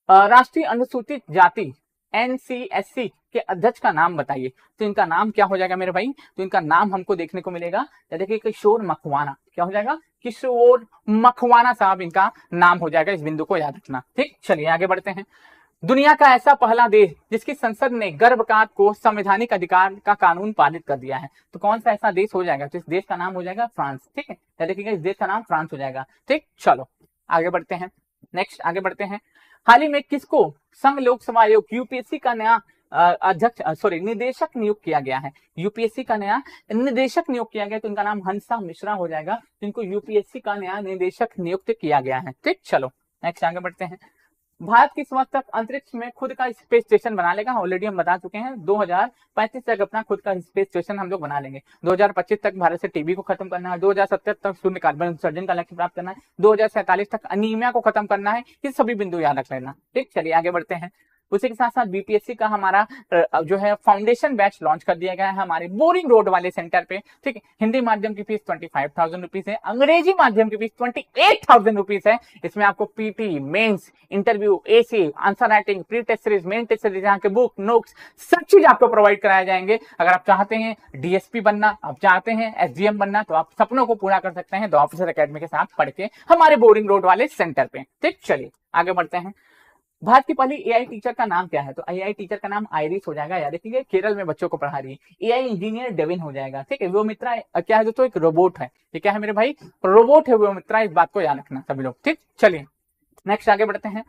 राष्ट्रीय अनुसूचित जाति NCSC के अध्यक्ष का नाम बताइए। तो इनका नाम क्या हो जाएगा मेरे भाई, तो इनका नाम हमको देखने को मिलेगा, देखिए किशोर मखवाना। क्या हो जाएगा, किशोर मखवाना साहब इनका नाम हो जाएगा, इस बिंदु को याद रखना। ठीक, चलिए आगे बढ़ते हैं। दुनिया का ऐसा पहला देश जिसकी संसद ने गर्भपात को संवैधानिक अधिकार का कानून पारित कर दिया है, तो कौन सा ऐसा देश हो जाएगा, तो इस देश का नाम हो जाएगा फ्रांस। ठीक है, देखिएगा इस देश का नाम फ्रांस हो जाएगा। ठीक, चलो आगे बढ़ते हैं, नेक्स्ट आगे बढ़ते हैं। हाल ही में किसको संघ लोक सेवा आयोग यूपीएससी का नया निदेशक नियुक्त किया गया है, यूपीएससी का नया निदेशक नियुक्त किया गया, तो इनका नाम हंसा मिश्रा हो जाएगा, जिनको यूपीएससी का नया निदेशक नियुक्त किया गया है। ठीक, चलो नेक्स्ट आगे बढ़ते हैं। भारत किस वक्त तक अंतरिक्ष में खुद का स्पेस स्टेशन बना लेगा, ऑलरेडी हम बता चुके हैं 2035 तक अपना खुद का स्पेस स्टेशन हम लोग बना लेंगे। 2025 तक भारत से टीबी को खत्म करना है, 2070 तक शून्य कार्बन उत्सर्जन का लक्ष्य प्राप्त करना है, 2047 तक अनीमिया को खत्म करना है। ये सभी बिंदु याद रख लेना। ठीक, चलिए आगे बढ़ते हैं। उसी के साथ साथ बीपीएससी का हमारा जो है फाउंडेशन बैच लॉन्च कर दिया गया है हमारे बोरिंग रोड वाले सेंटर पे। ठीक है, हिंदी माध्यम की फीस 25,000 रुपीज है, अंग्रेजी माध्यम की फीस 28,000 रुपीज है। इसमें आपको PT, mains, interview, essay, answer writing, pre test series, main test series, यहाँ के बुक नोट्स सब चीज आपको प्रोवाइड कराए जाएंगे। अगर आप चाहते हैं डीएसपी बनना, आप चाहते हैं एसडीएम बनना, तो आप सपनों को पूरा कर सकते हैं द ऑफिसर एकेडमी के साथ पढ़ के हमारे बोरिंग रोड वाले सेंटर पे। ठीक, चलिए आगे बढ़ते हैं। भारत की पहली एआई टीचर का नाम क्या है, तो एआई टीचर का नाम आयरिस हो जाएगा। याद रखिए केरल में बच्चों को पढ़ा रही है। एआई इंजीनियर डेविन हो जाएगा। ठीक है, वो मित्रा क्या है दोस्तों, एक रोबोट है। ये क्या है मेरे भाई, रोबोट है वो मित्रा, इस बात को याद रखना सभी लोग। ठीक, चलिए नेक्स्ट आगे बढ़ते हैं।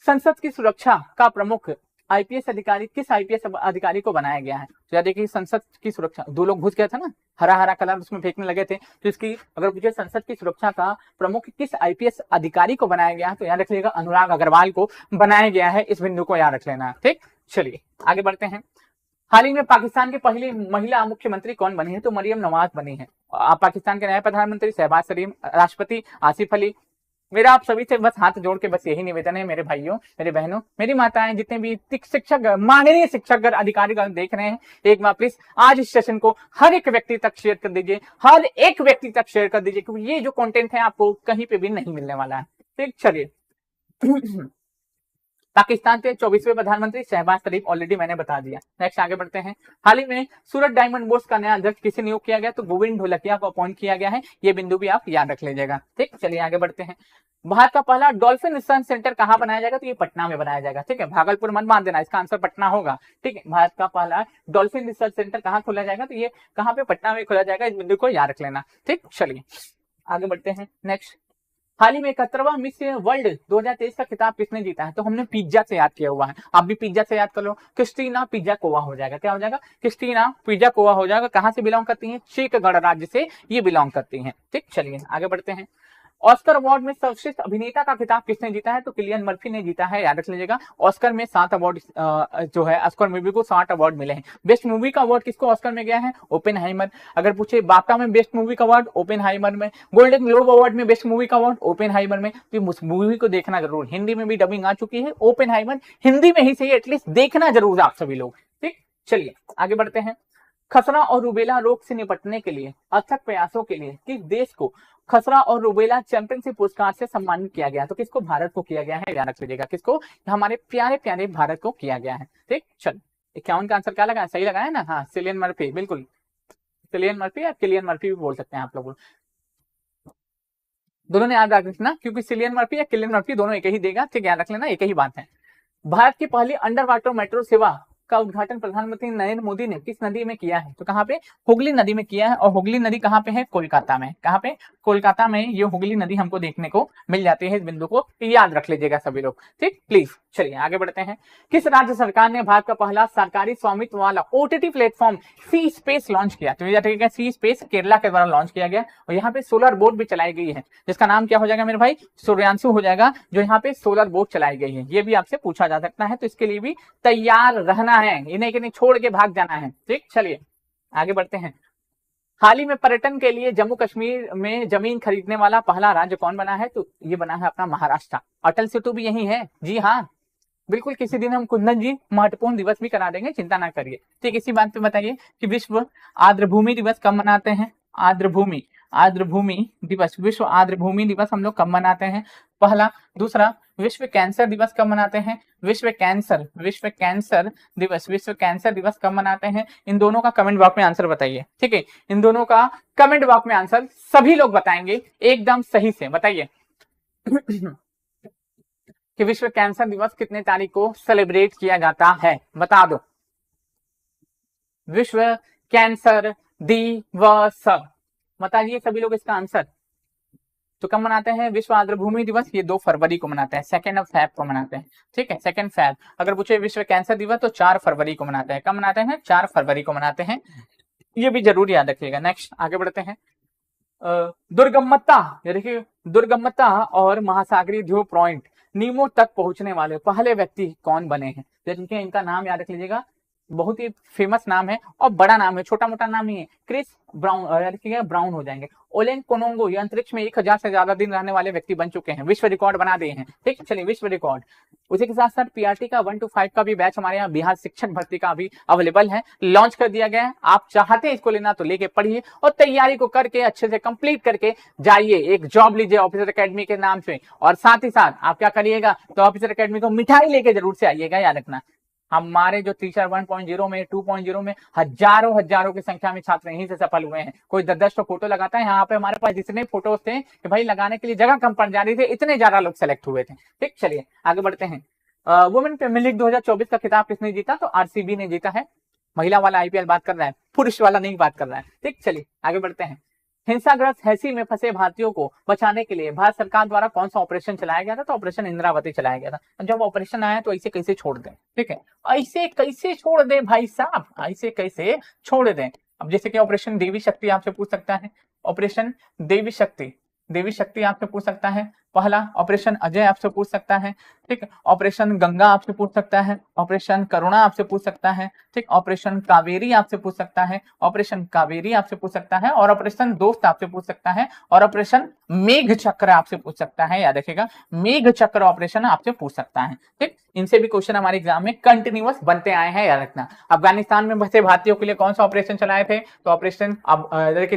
संसद की सुरक्षा का प्रमुख आईपीएस अधिकारी किस आईपीएस अधिकारी को बनाया गया है, तो याद देखिए संसद की सुरक्षा, दो लोग घुस गया था ना, हरा हरा कलर उसमें फेंकने लगे थे, तो इसकी अगर पूछे संसद की सुरक्षा का प्रमुख किस आईपीएस अधिकारी को बनाया गया है, तो याद रख लीजिएगा अनुराग अग्रवाल को बनाया गया है। इस बिंदु को याद रख लेना। ठीक, चलिए आगे बढ़ते हैं। हाल ही में पाकिस्तान की पहली महिला मुख्यमंत्री कौन बनी है, तो मरियम नवाज बनी है। पाकिस्तान के नए प्रधानमंत्री शहबाज शरीफ, राष्ट्रपति आसिफ अली। मेरा आप सभी से बस हाथ जोड़ के बस यही निवेदन है मेरे भाइयों, मेरे बहनों, मेरी माताएं, जितने भी शिक्षक, माननीय शिक्षक अधिकारी देख रहे हैं, एक बार प्लीज आज इस सेशन को हर एक व्यक्ति तक शेयर कर दीजिए, हर एक व्यक्ति तक शेयर कर दीजिए, क्योंकि ये जो कंटेंट है आपको कहीं पे भी नहीं मिलने वाला है। ठीक, चलिए पाकिस्तान के 24वें प्रधानमंत्री शहबाज शरीफ, ऑलरेडी मैंने बता दिया। नेक्स्ट आगे बढ़ते हैं। हाल ही में सूरत डायमंड बोर्स का नया अध्यक्ष किसे नियुक्त किया गया, तो गोविंद ढोलकिया को अपॉइंट किया गया है। ये बिंदु भी आप याद रख लीजिएगा। ठीक, चलिए आगे बढ़ते हैं। भारत का पहला डॉल्फिन रिसर्च सेंटर कहां बनाया जाएगा, तो ये पटना में बनाया जाएगा। ठीक है, भागलपुर मत मान देना, इसका आंसर पटना होगा। ठीक है, भारत का पहला डॉल्फिन रिसर्च सेंटर कहां खोला जाएगा, तो ये कहां पे, पटना में खोला जाएगा। इस बिंदु को याद रख लेना। ठीक, चलिए आगे बढ़ते हैं। नेक्स्ट, हाल ही में 71वां मिस वर्ल्ड 2023 का खिताब किसने जीता है, तो हमने पिज्जा से याद किया हुआ है, आप भी पिज्जा से याद कर लो। क्रिस्टीना पिज़्ज़ाकोवा हो जाएगा। क्या हो जाएगा, क्रिस्टीना पिज़्ज़ाकोवा हो जाएगा। कहां से बिलोंग करती हैं, चेक गणराज्य से ये बिलोंग करती हैं। ठीक, चलिए आगे बढ़ते हैं। ऑस्कर अवार्ड में सर्वश्रेष्ठ अभिनेता का खिताब किसने जीता है, तो किलियन मर्फी ने जीता है। याद रख लीजिएगा, ऑस्कर में 7 अवार्ड जो है, ऑस्कर मूवी को 7 अवार्ड मिले हैं। बेस्ट मूवी का अवार्ड किसको ऑस्कर में गया है, ओपेनहाइमर। अगर पूछे बाफ्टा में बेस्ट मूवी का अवार्ड, ओपेनहाइमर में। गोल्डन ग्लोब अवार्ड में बेस्ट मूवी का अवार्ड, ओपेनहाइमर में। तो उस मूवी को देखना जरूर, हिंदी में भी डबिंग आ चुकी है ओपेनहाइमर, हिंदी में ही सही, एटलीस्ट देखना जरूर आप सभी लोग। ठीक, चलिए आगे बढ़ते हैं। खसरा और रूबेला रोग से निपटने के लिए अथक प्रयासों के लिए किस देश को खसरा और रूबेला चैंपियनशिप पुरस्कार से सम्मानित किया गया, तो किसको, भारत को किया गया है। याद रख लीजिएगा, किसको, हमारे प्यारे प्यारे भारत को किया गया है। ठीक, चलो 51 का आंसर क्या लगा, सही लगा है ना, हाँ किलियन मर्फी, बिल्कुल किलियन मर्फी या किलियन मर्फी भी बोल सकते हैं आप लोग, दोनों ने याद रख लेना, क्योंकि सिलियन मर्फी या किलियन मर्फी दोनों एक ही देगा। ठीक, याद रख लेना, एक ही बात है। भारत की पहली अंडर वाटर मेट्रो सेवा का उद्घाटन प्रधानमंत्री नरेंद्र मोदी ने किस नदी में किया है? तो कहाँ पे? हुगली नदी में किया है। और हुगली नदी कहाँ पे है? कोलकाता में। कहाँ पे? कोलकाता में ये हुगली नदी हमको देखने को मिल जाती है। इस बिंदु को याद रख लीजिएगा सभी लोग, ठीक, प्लीज। चलिए आगे बढ़ते हैं। किस राज्य सरकार ने भारत का पहला सरकारी स्वामित्व वाला ओटीटी प्लेटफॉर्म सी स्पेस लॉन्च किया? तो ये सी स्पेस केरला के द्वारा लॉन्च किया गया। और यहाँ पे सोलर बोट भी चलाई गई है, जिसका नाम क्या हो जाएगा मेरे भाई? सूर्यांशु हो जाएगा, जो यहाँ पे सोलर बोट चलाई गई है। ये भी आपसे पूछा जा सकता है, तो इसके लिए भी तैयार रहना है, इन्हें कि नहीं छोड़ के भाग जाना है, ठीक। चलिए आगे बढ़ते हैं। हाल ही में पर्यटन के लिए जम्मू कश्मीर में जमीन खरीदने वाला पहला राज्य कौन बना है? तो ये बना है अपना महाराष्ट्र। अटल सेतु भी यही है, जी हाँ बिल्कुल। किसी दिन हम कुंदन जी महत्वपूर्ण दिवस भी करा देंगे, चिंता ना करिए, ठीक। इसी बात पे बताइए कि विश्व आर्द्रभूमि दिवस कब मनाते हैं? आर्द्रभूमि दिवस, विश्व आर्द्रभूमि दिवस हम लोग कब मनाते हैं? पहला। दूसरा, विश्व कैंसर दिवस कब मनाते हैं? विश्व कैंसर दिवस कब मनाते हैं? इन दोनों का कमेंट बॉक्स में आंसर बताइए, ठीक है। इन दोनों का कमेंट बॉक्स में आंसर सभी लोग बताएंगे एकदम सही से, बताइए कि विश्व कैंसर दिवस कितने तारीख को सेलिब्रेट किया जाता है? बता दो। विश्व कैंसर दिवस, बताइए सभी लोग इसका आंसर। तो कब मनाते हैं विश्व आर्द्रभूमि दिवस? ये 2 फरवरी को मनाते हैं, 2 फेब को मनाते हैं, ठीक है, 2 फेब। अगर पूछे विश्व कैंसर दिवस तो 4 फरवरी को मनाते हैं। कब मनाते हैं? 4 फरवरी को मनाते हैं, ये भी जरूर याद रखिएगा। नेक्स्ट आगे बढ़ते हैं। दुर्गमता, देखिए दुर्गमता और महासागरीय ध्रुव पॉइंट नीमो तक पहुंचने वाले पहले व्यक्ति कौन बने हैं? देखिए इनका नाम याद रख लीजिएगा, बहुत ही फेमस नाम है और बड़ा नाम है, छोटा मोटा नाम नहीं है। क्रिस ब्राउन, ब्राउन हो जाएंगे। ओलेन कोनोंगो, ये अंतरिक्ष में 1000 से ज्यादा दिन रहने वाले व्यक्ति बन चुके हैं, विश्व रिकॉर्ड बना दिए हैं, ठीक। चलिए विश्व रिकॉर्ड। उसी के साथ साथ पीआरटी का 1 to 5 का भी बैच हमारे यहाँ बिहार शिक्षक भर्ती का भी अवेलेबल है, लॉन्च कर दिया गया है। आप चाहते हैं इसको लेना तो लेके पढ़िए और तैयारी को करके अच्छे से कंप्लीट करके जाइए, एक जॉब लीजिए ऑफिसर एकेडमी के नाम से। और साथ ही साथ आप क्या करिएगा, तो ऑफिसर एकेडमी को मिठाई लेके जरूर से आइएगा, याद रखना। हमारे जो टीचर 1.0 में 2.0 में हजारों की संख्या में छात्र यहीं से सफल हुए हैं। कोई 10 तो फोटो लगाता है, यहाँ पे हमारे पास जितने फोटोज थे कि भाई लगाने के लिए जगह कम पड़ जा रही थी, इतने ज्यादा लोग सेलेक्ट हुए थे, ठीक। चलिए आगे बढ़ते हैं। वुमेन प्रीमियर लीग 2024 का खिताब किसने जीता? तो आरसीबी ने जीता है। महिला वाला आईपीएल बात कर रहा है, पुरुष वाला नहीं बात कर रहा है, ठीक। चलिए आगे बढ़ते हैं। हिंसाग्रस्त हैसी में फंसे भारतीयों को बचाने के लिए भारत सरकार द्वारा कौन सा ऑपरेशन चलाया गया था? तो ऑपरेशन इंद्रावती चलाया गया था। जब ऑपरेशन आया तो ऐसे कैसे छोड़ दें, ठीक है, ऐसे कैसे छोड़ दें भाई साहब, ऐसे कैसे छोड़ दें। अब जैसे कि ऑपरेशन देवी शक्ति आपसे पूछ सकता है, ऑपरेशन देवी शक्ति आपसे पूछ सकता है। पहला ऑपरेशन अजय आपसे पूछ सकता है, ठीक। ऑपरेशन गंगा आपसे पूछ सकता है, ऑपरेशन करुणा आपसे पूछ सकता है, ठीक। ऑपरेशन कावेरी आपसे पूछ सकता है, ऑपरेशन कावेरी आपसे पूछ सकता है, और ऑपरेशन दोस्त आपसे पूछ सकता है, और ऑपरेशन मेघ चक्र आपसे पूछ सकता है। याद रखिएगा, मेघ चक्र ऑपरेशन आपसे पूछ सकता है, ठीक। इनसे भी क्वेश्चन हमारे एग्जाम में कंटिन्यूअस बनते आए हैं, याद रखना। अफगानिस्तान में फंसे भारतीयों के लिए कौन सा ऑपरेशन चलाए थे? तो ऑपरेशन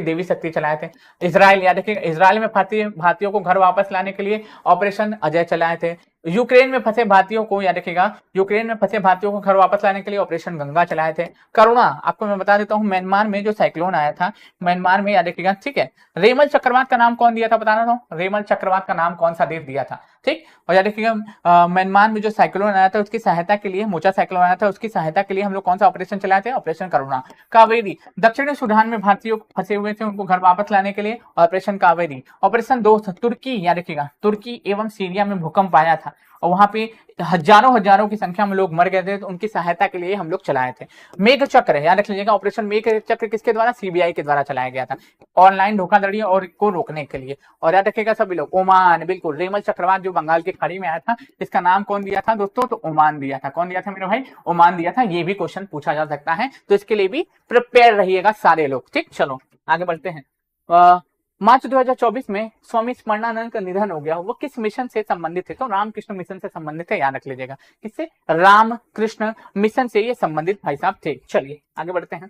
देवी शक्ति चलाए थे। इजराइल, याद रखिएगा, इजराइल में भारतीयों को घर वापस लाने के लिए ऑपरेशन अजय चलाए थे। यूक्रेन में फंसे भारतीयों को, याद रखिएगा, यूक्रेन में फंसे भारतीयों को घर वापस लाने के लिए ऑपरेशन गंगा चलाए थे। करुणा आपको मैं बता देता हूं, म्यांमार में जो साइक्लोन आया था, म्यांमार में, याद रखिएगा, ठीक है। रेमल चक्रवात का नाम कौन दिया था? बताना था, रेमल चक्रवात का नाम कौन सा देश दिया था, ठीक। और याद रखिएगा, म्यांमार में जो साइक्लोन आया था उसकी सहायता के लिए, मोचा साइक्लोन आया था, उसकी सहायता के लिए हम लोग कौन सा ऑपरेशन चलाए थे? ऑपरेशन करुणा। कावेरी, दक्षिणी सूडान में भारतीयों फंसे हुए थे, उनको घर वापस लाने के लिए ऑपरेशन कावेरी। ऑपरेशन दोस्त, तुर्की, याद रखिएगा, तुर्की एवं सीरिया में भूकंप आया था और वहां पे हजारों की संख्या में लोग मर गए थे, तो उनकी सहायता के लिए हम लोग चलाए थे। मेघ चक्र, याद रख लीजिएगा, ऑपरेशन मेघ चक्र किसके द्वारा? सीबीआई के द्वारा चलाया गया था, ऑनलाइन धोखाधड़ी और को रोकने के लिए। और याद रखिएगा सभी लोग, ओमान, बिल्कुल, रेमल चक्रवात जो बंगाल की खाड़ी में आया था, इसका नाम कौन दिया था दोस्तों? तो ओमान दिया था। कौन दिया था मेरे भाई? ओमान दिया था। ये भी क्वेश्चन पूछा जा सकता है, तो इसके लिए भी प्रिपेयर रहिएगा सारे लोग, ठीक। चलो आगे बढ़ते हैं। मार्च 2024 में स्वामी स्मरणानंद का निधन हो गया, वो किस मिशन से संबंधित थे? तो रामकृष्ण मिशन से संबंधित है, याद रख लीजिएगा। किससे? रामकृष्ण मिशन से ये संबंधित भाई साहब थे। चलिए आगे बढ़ते हैं।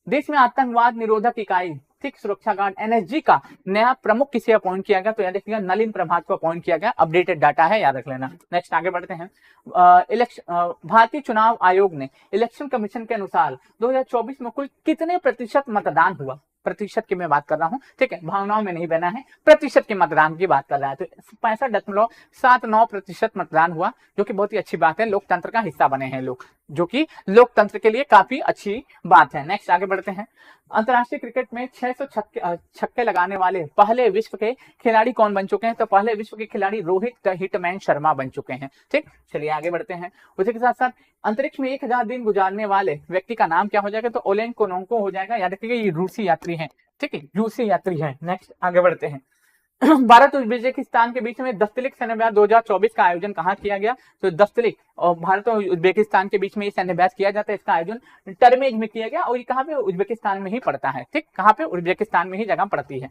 देश में आतंकवाद निरोधक इकाई, ठीक, सुरक्षा गार्ड एनएसजी का नया प्रमुख किसे अपॉइंट किया गया? तो याद रखिएगा, नलिन प्रभात को अपॉइंट किया गया। अपडेटेड डाटा है, याद रख लेना। नेक्स्ट आगे बढ़ते हैं। भारतीय चुनाव आयोग ने इलेक्शन कमीशन के अनुसार 2024 में कुल कितने प्रतिशत मतदान हुआ? प्रतिशत की मैं बात कर रहा हूँ, ठीक है, भावनाओं में नहीं बना है, प्रतिशत के मतदान की बात कर रहा है। तो 65.79% मतदान हुआ, जो कि बहुत ही अच्छी बात है, लोकतंत्र का हिस्सा बने हैं लोग, जो कि लोकतंत्र के लिए काफी अच्छी बात है। नेक्स्ट आगे बढ़ते हैं। अंतरराष्ट्रीय क्रिकेट में 600 छक्के लगाने वाले पहले विश्व के खिलाड़ी कौन बन चुके हैं? तो पहले विश्व के खिलाड़ी रोहित हिटमैन शर्मा बन चुके हैं। ठीक, चलिए आगे बढ़ते हैं। उसी के साथ साथ अंतरिक्ष में 1000 दिन गुजारने वाले व्यक्ति का नाम क्या हो जाएगा? तो ओलेग कोनोन्को हो जाएगा। याद रखिएगा ये रूसी यात्री है, ठीक है, रूसी यात्री है। नेक्स्ट आगे बढ़ते हैं। भारत और उज्बेकिस्तान के बीच में दस्तलिक सैन्याभ्यास 2024 का आयोजन कहाँ किया गया? तो दस्तलिक और भारत और उज्बेकिस्तान के बीच में ये सैन्याभ्यास किया जाता है, इसका आयोजन टर्मेज में किया गया और ये कहाँ पे? उज्बेकिस्तान में ही पड़ता है। ठीक, कहाँ पे? उज्बेकिस्तान में ही जगह पड़ती है।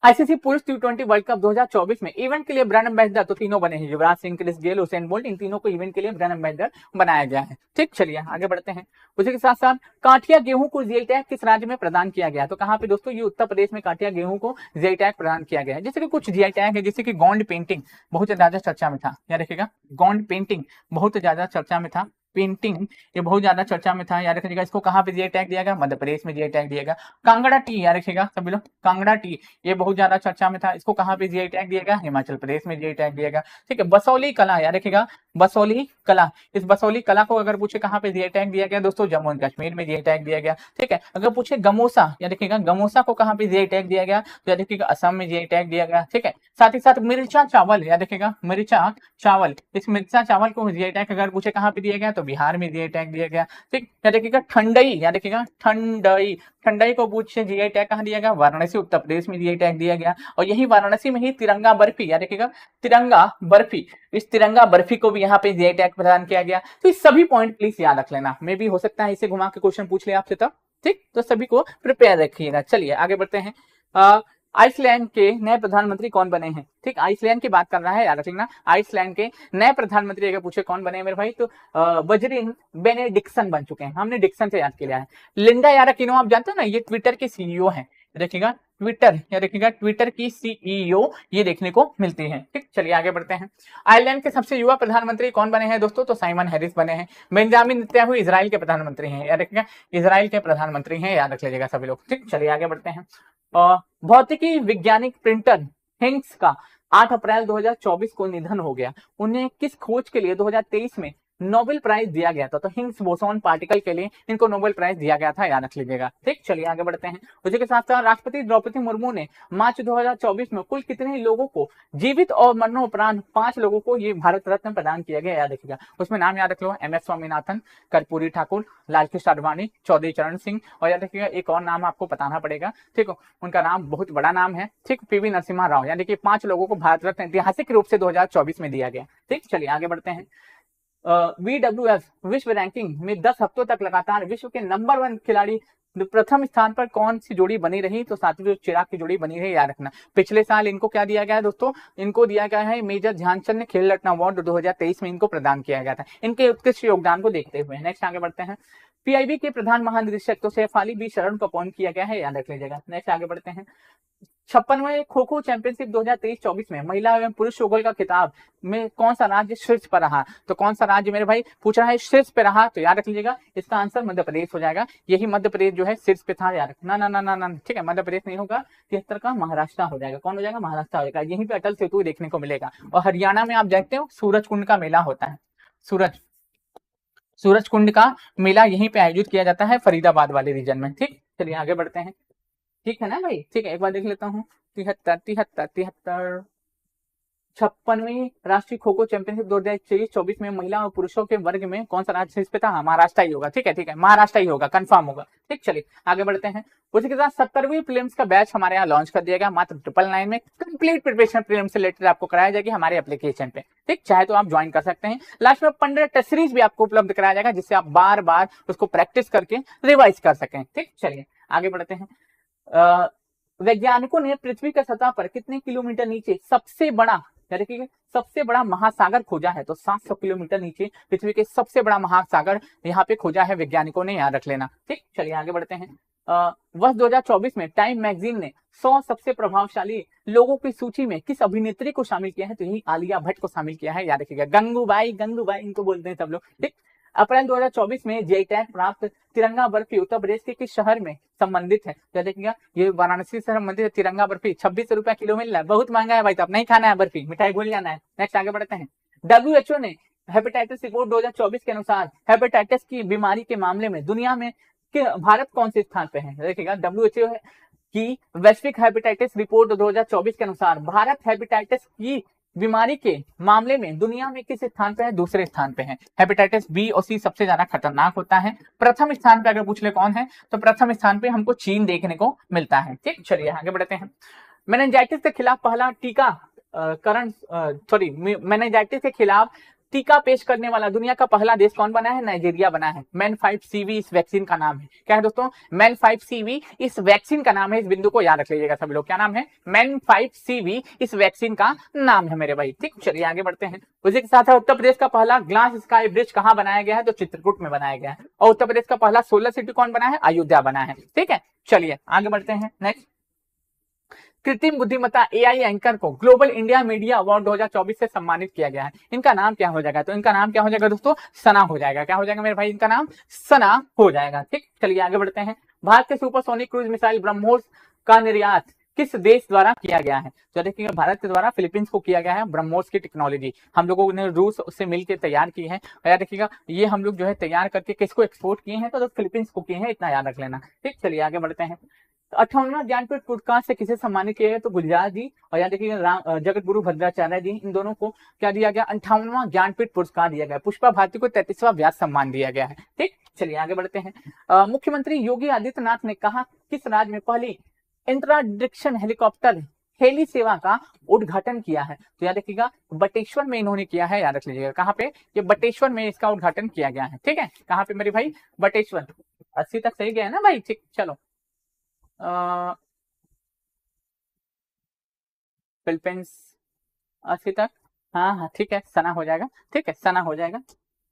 आईसीसी पुरुष T20 वर्ल्ड कप 2024 में इवेंट के लिए ब्रांड एम्बेसडर तो तीनों बने हैं, Yuvraj Singh, Chris Gayle, Usain Bolt, इन तीनों को इवेंट के लिए ब्रांड एम्बेसडर बनाया गया है। ठीक, चलिए आगे बढ़ते हैं। उसी के साथ साथ काठिया गेहूं को जीआई टैग किस राज्य में प्रदान किया गया? तो कहाँ पे दोस्तों? ये उत्तर प्रदेश में काठिया गेहूं को जीआई टैग प्रदान किया गया है। जैसे कि कुछ जीआई टैग है, जैसे कि गोंड पेंटिंग बहुत ज्यादा चर्चा में था, याद रखिएगा, गोंड पेंटिंग बहुत ज्यादा चर्चा में था, पेंटिंग ये बहुत ज्यादा चर्चा में था, याद रखिएगा। इसको कहाँ पे जीआई टैग दिया गया? मध्य प्रदेश में जीआई टैग दिया गया। कांगड़ा टी, याद रखिएगा सभी लोग, कांगड़ा टी ये बहुत ज्यादा चर्चा में था, इसको कहाँ पे जीआई टैग दिया गया? हिमाचल प्रदेश में जीआई टैग दिया गया। ठीक है, बसौली कला, याद रखिएगा, बसौली कला, इस बसौली कला को अगर पूछे कहाँ पे जीआई टैग दिया गया दोस्तों? जम्मू एंड कश्मीर में जीआई टैग दिया गया। ठीक है, अगर पूछे गमोसा, याद रखिएगा, गमोसा को कहाँ पे जीआई टैग दिया गया? तो याद रखिएगा असम में जीआई टैग दिया गया। ठीक है, साथ ही साथ मिर्चा चावल, याद रखिएगा, मिर्चा चावल, इस मिर्चा चावल को जीआई टैग अगर पूछे कहाँ पे दिया गया? तो बिहार में जीआई टैग दिया गया। ठीक, याद रखिएगा ठंडई, याद रखिएगा ठंडई, ठंडई को पूछे जीआई टैग कहाँ दिया गया? वाराणसी उत्तर प्रदेश में जीआई टैग दिया गया। और यही वाराणसी में ही तिरंगा बर्फी, याद रखिएगा, तिरंगा बर्फी, इस तिरंगा बर्फी को भी यहाँ पे जीआई टैग प्रदान किया गया। तो इस सभी पॉइंट प्लीज याद रख लेना, मे भी हो सकता है इसे घुमा के क्वेश्चन पूछ ले आपसे तब। ठीक, तो सभी को प्रिपेयर रखिएगा। चलिए आगे बढ़ते हैं। आइसलैंड के नए प्रधानमंत्री कौन बने हैं? ठीक, आइसलैंड की बात कर रहा है, याद रखना। आइसलैंड के नए प्रधानमंत्री अगर पूछे कौन बने मेरे भाई, तो बजरिन बेनेडिक्सन बन चुके हैं। हमने डिक्सन से याद किया है। लिंडा याराकिनो आप जानते हो ना, ये ट्विटर के सीईओ हैं, देखिएगा ट्विटर, या देखिएगा ट्विटर की सीईओ ये देखने को मिलती है। ठीक, चलिए आगे बढ़ते हैं। आयरलैंड के सबसे युवा प्रधानमंत्री कौन बने हैं दोस्तों? तो साइमन हैरिस बने हैं। बेंजामिन नेतन्याहू इजराइल के प्रधानमंत्री हैं, याद रखिएगा, इजराइल के प्रधानमंत्री हैं, याद रख लीजिएगा सभी लोग। ठीक, चलिए आगे बढ़ते हैं। भौतिकी वैज्ञानिक प्रिंटर हिंग्स का 8 अप्रैल 2024 को निधन हो गया। उन्हें किस खोज के लिए 2023 में नोबेल प्राइज दिया गया था? तो हिग्स बोसोन पार्टिकल के लिए इनको नोबेल प्राइज दिया गया था, याद रख लीजिएगा। ठीक, चलिए आगे बढ़ते हैं। उसी के साथ साथ राष्ट्रपति द्रौपदी मुर्मू ने मार्च 2024 में कुल कितने लोगों को जीवित और मरणोपरांत 5 लोगों को ये भारत रत्न प्रदान किया गया, याद रखिएगा। उसमें नाम याद रख लो, MS स्वामीनाथन, कर्पूरी ठाकुर, लालकृष्ण आडवाणी, चौधरी चरण सिंह, और याद रखिएगा एक और नाम आपको बताना पड़ेगा, ठीक है, उनका नाम बहुत बड़ा नाम है, ठीक, PV नरसिम्हा राव। यानी कि 5 लोगों को भारत रत्न ऐतिहासिक रूप से 2024 में दिया गया। ठीक, चलिए आगे बढ़ते हैं। WWF विश्व रैंकिंग में 10 हफ्तों तक लगातार विश्व के नंबर 1 खिलाड़ी प्रथम स्थान पर कौन सी जोड़ी बनी रही? तो सातवीं चिराग की जोड़ी बनी रही, याद रखना। पिछले साल इनको क्या दिया गया है दोस्तों? इनको दिया गया है मेजर ध्यानचंद खेल रत्न अवार्ड 2023 में इनको प्रदान किया गया था, इनके उत्कृष्ट योगदान को देखते हुए। नेक्स्ट आगे बढ़ते हैं। PIB के प्रधान महानिदेशक तो सैफ अली बी शरण को अपॉइंट किया गया है, याद रख लीजिएगा। नेक्स्ट आगे बढ़ते हैं। 56वें खो खो चैंपियनशिप 2023-24 में महिला एवं पुरुष युगल का खिताब में कौन सा राज्य शीर्ष पर रहा? तो कौन सा राज्य मेरे भाई पूछ रहा है शीर्ष पे रहा? तो याद रख लीजिएगा इसका आंसर मध्य प्रदेश हो जाएगा। यही मध्य प्रदेश जो है शीर्ष पे था, याद रखना। ना ना ना ना, ठीक है, मध्य प्रदेश नहीं होगा, 73 का महाराष्ट्र हो जाएगा। कौन हो जाएगा? महाराष्ट्र हो जाएगा। यहीं पे अटल सेतु देखने को मिलेगा। और हरियाणा में आप जानते हो सूरज कुंड का मेला होता है, सूरज कुंड का मेला यहीं पे आयोजित किया जाता है, फरीदाबाद वाले रीजन में। ठीक, चलिए आगे बढ़ते हैं। ठीक है ना भाई? ठीक है, एक बार देख लेता हूँ। 56वीं राष्ट्रीय खो खो चैंपियनशिप 2023-24 में महिला और पुरुषों के वर्ग में कौन सा राज्य शीर्ष पे था? महाराष्ट्र ही होगा। ठीक है, महाराष्ट्र ही होगा, कंफर्म होगा। ठीक, चलिए आगे बढ़ते हैं। उसी के साथ 70वीं प्रीलिम्स का बैच हमारे यहाँ लॉन्च कर दिया गया, मात्र 999 में कंप्लीट प्रिपरेशन प्रीलिम्स से रिलेटेड आपको कराया जाएगी हमारे एप्लीकेशन पे। ठीक, चाहे तो आप ज्वाइन कर सकते हैं। लास्ट में 15 टेस्ट सीरीज भी आपको उपलब्ध कराया जाएगा, जिससे आप बार बार उसको प्रैक्टिस करके रिवाइज कर सकें। ठीक, चलिए आगे बढ़ते हैं। वैज्ञानिकों ने पृथ्वी की सतह पर कितने किलोमीटर नीचे सबसे बड़ा महासागर खोजा है? तो 700 किलोमीटर नीचे पृथ्वी के सबसे बड़ा महासागर यहाँ पे खोजा है वैज्ञानिकों ने, याद रख लेना। ठीक, चलिए आगे बढ़ते हैं। वर्ष 2024 में टाइम मैगजीन ने 100 सबसे प्रभावशाली लोगों की सूची में किस अभिनेत्री को शामिल किया है? तो यही आलिया भट्ट को शामिल किया है, याद रखिएगा। गंगूबाई इनको बोलते हैं सब लोग। ठीक, अप्रैल 2024 में जीआई टैग प्राप्त तिरंगा बर्फी उत्तर प्रदेश के किस शहर में संबंधित है? तो देखिएगा ये वाराणसी से संबंधित है। तिरंगा बर्फी 26 रुपए किलो मिल रहा है, बहुत महंगा है भाई, तो अब नहीं खाना है बर्फी, मिठाई भूल जाना है। नेक्स्ट आगे बढ़ते हैं। WHO ने हेपेटाइटिस रिपोर्ट 2024 के अनुसार हेपेटाइटिस की बीमारी के मामले में दुनिया में भारत कौन से स्थान पे है? देखिएगा WHO की वैश्विक हेपेटाइटिस रिपोर्ट 2024 के अनुसार भारत हेपेटाइटिस की बीमारी के मामले में दुनिया में किस स्थान पे है? दूसरे स्थान पे है। हेपेटाइटिस बी और सी सबसे ज्यादा खतरनाक होता है। प्रथम स्थान पे अगर पूछ ले कौन है, तो प्रथम स्थान पे हमको चीन देखने को मिलता है। ठीक, चलिए आगे बढ़ते हैं। मेनिंजाइटिस के खिलाफ पहला मेनिंजाइटिस के खिलाफ टीका पेश करने वाला दुनिया का पहला देश कौन बना है? नाइजीरिया बना है। मैन 5CV इस वैक्सीन का नाम है। क्या है दोस्तों? मैन 5CV इस वैक्सीन का नाम है। इस बिंदु को याद रख लीजिएगा सभी लोग। क्या नाम है? मैन 5CV इस वैक्सीन का नाम है मेरे भाई। ठीक, चलिए आगे बढ़ते हैं। उसी के साथ उत्तर प्रदेश का पहला ग्लास स्काई ब्रिज कहाँ बनाया गया है? तो चित्रकूट में बनाया गया है। और उत्तर प्रदेश का पहला सोलर सिटी कौन बना है? अयोध्या बना है। ठीक है, चलिए आगे बढ़ते हैं। नेक्स्ट, कृत्रिम बुद्धिमत्ता AI एंकर को ग्लोबल इंडिया मीडिया अवार्ड 2024 से सम्मानित किया गया है। इनका नाम क्या हो जाएगा? तो इनका नाम क्या हो जाएगा दोस्तों? सना हो जाएगा। क्या हो जाएगा मेरे भाई? इनका नाम सना हो जाएगा। ठीक, चलिए आगे बढ़ते हैं। भारत के सुपरसोनिक क्रूज मिसाइल ब्रह्मोस का निर्यात किस देश द्वारा किया गया है? तो देखिए भारत के द्वारा फिलीपींस को किया गया है। ब्रह्मोस की टेक्नोलॉजी हम लोगों ने रूस से मिलकर तैयार की है। याद देखिएगा ये हम लोग जो है तैयार करके किसको एक्सपोर्ट किए हैं? तो फिलीपींस को किए हैं, इतना याद रख लेना। ठीक, चलिए आगे बढ़ते हैं। 58वां ज्ञानपीठ पुरस्कार से किसे सम्मानित किया गया? तो गुलजार जी और यहाँ देखिए जगत गुरु भद्राचार्य जी, इन दोनों को क्या दिया गया? 58वां ज्ञानपीठ पुरस्कार दिया गया। पुष्पा भारती को 33वां व्यास सम्मान दिया गया है। ठीक, चलिए आगे बढ़ते हैं। मुख्यमंत्री योगी आदित्यनाथ ने कहा किस राज्य में पहली इंट्राडिक्शन हेलीकॉप्टर हेली सेवा का उद्घाटन किया है? तो याद रखिएगा बटेश्वर में इन्होंने किया है। याद रख लीजिएगा कहाँ पे? ये बटेश्वर में इसका उद्घाटन किया गया है। ठीक है, कहाँ पे मेरे भाई? बटेश्वर। 80 तक सही गया है ना भाई? ठीक, चलो फिलीपींस 80 तक। हाँ हाँ ठीक है, सना हो जाएगा। ठीक है, सना हो जाएगा।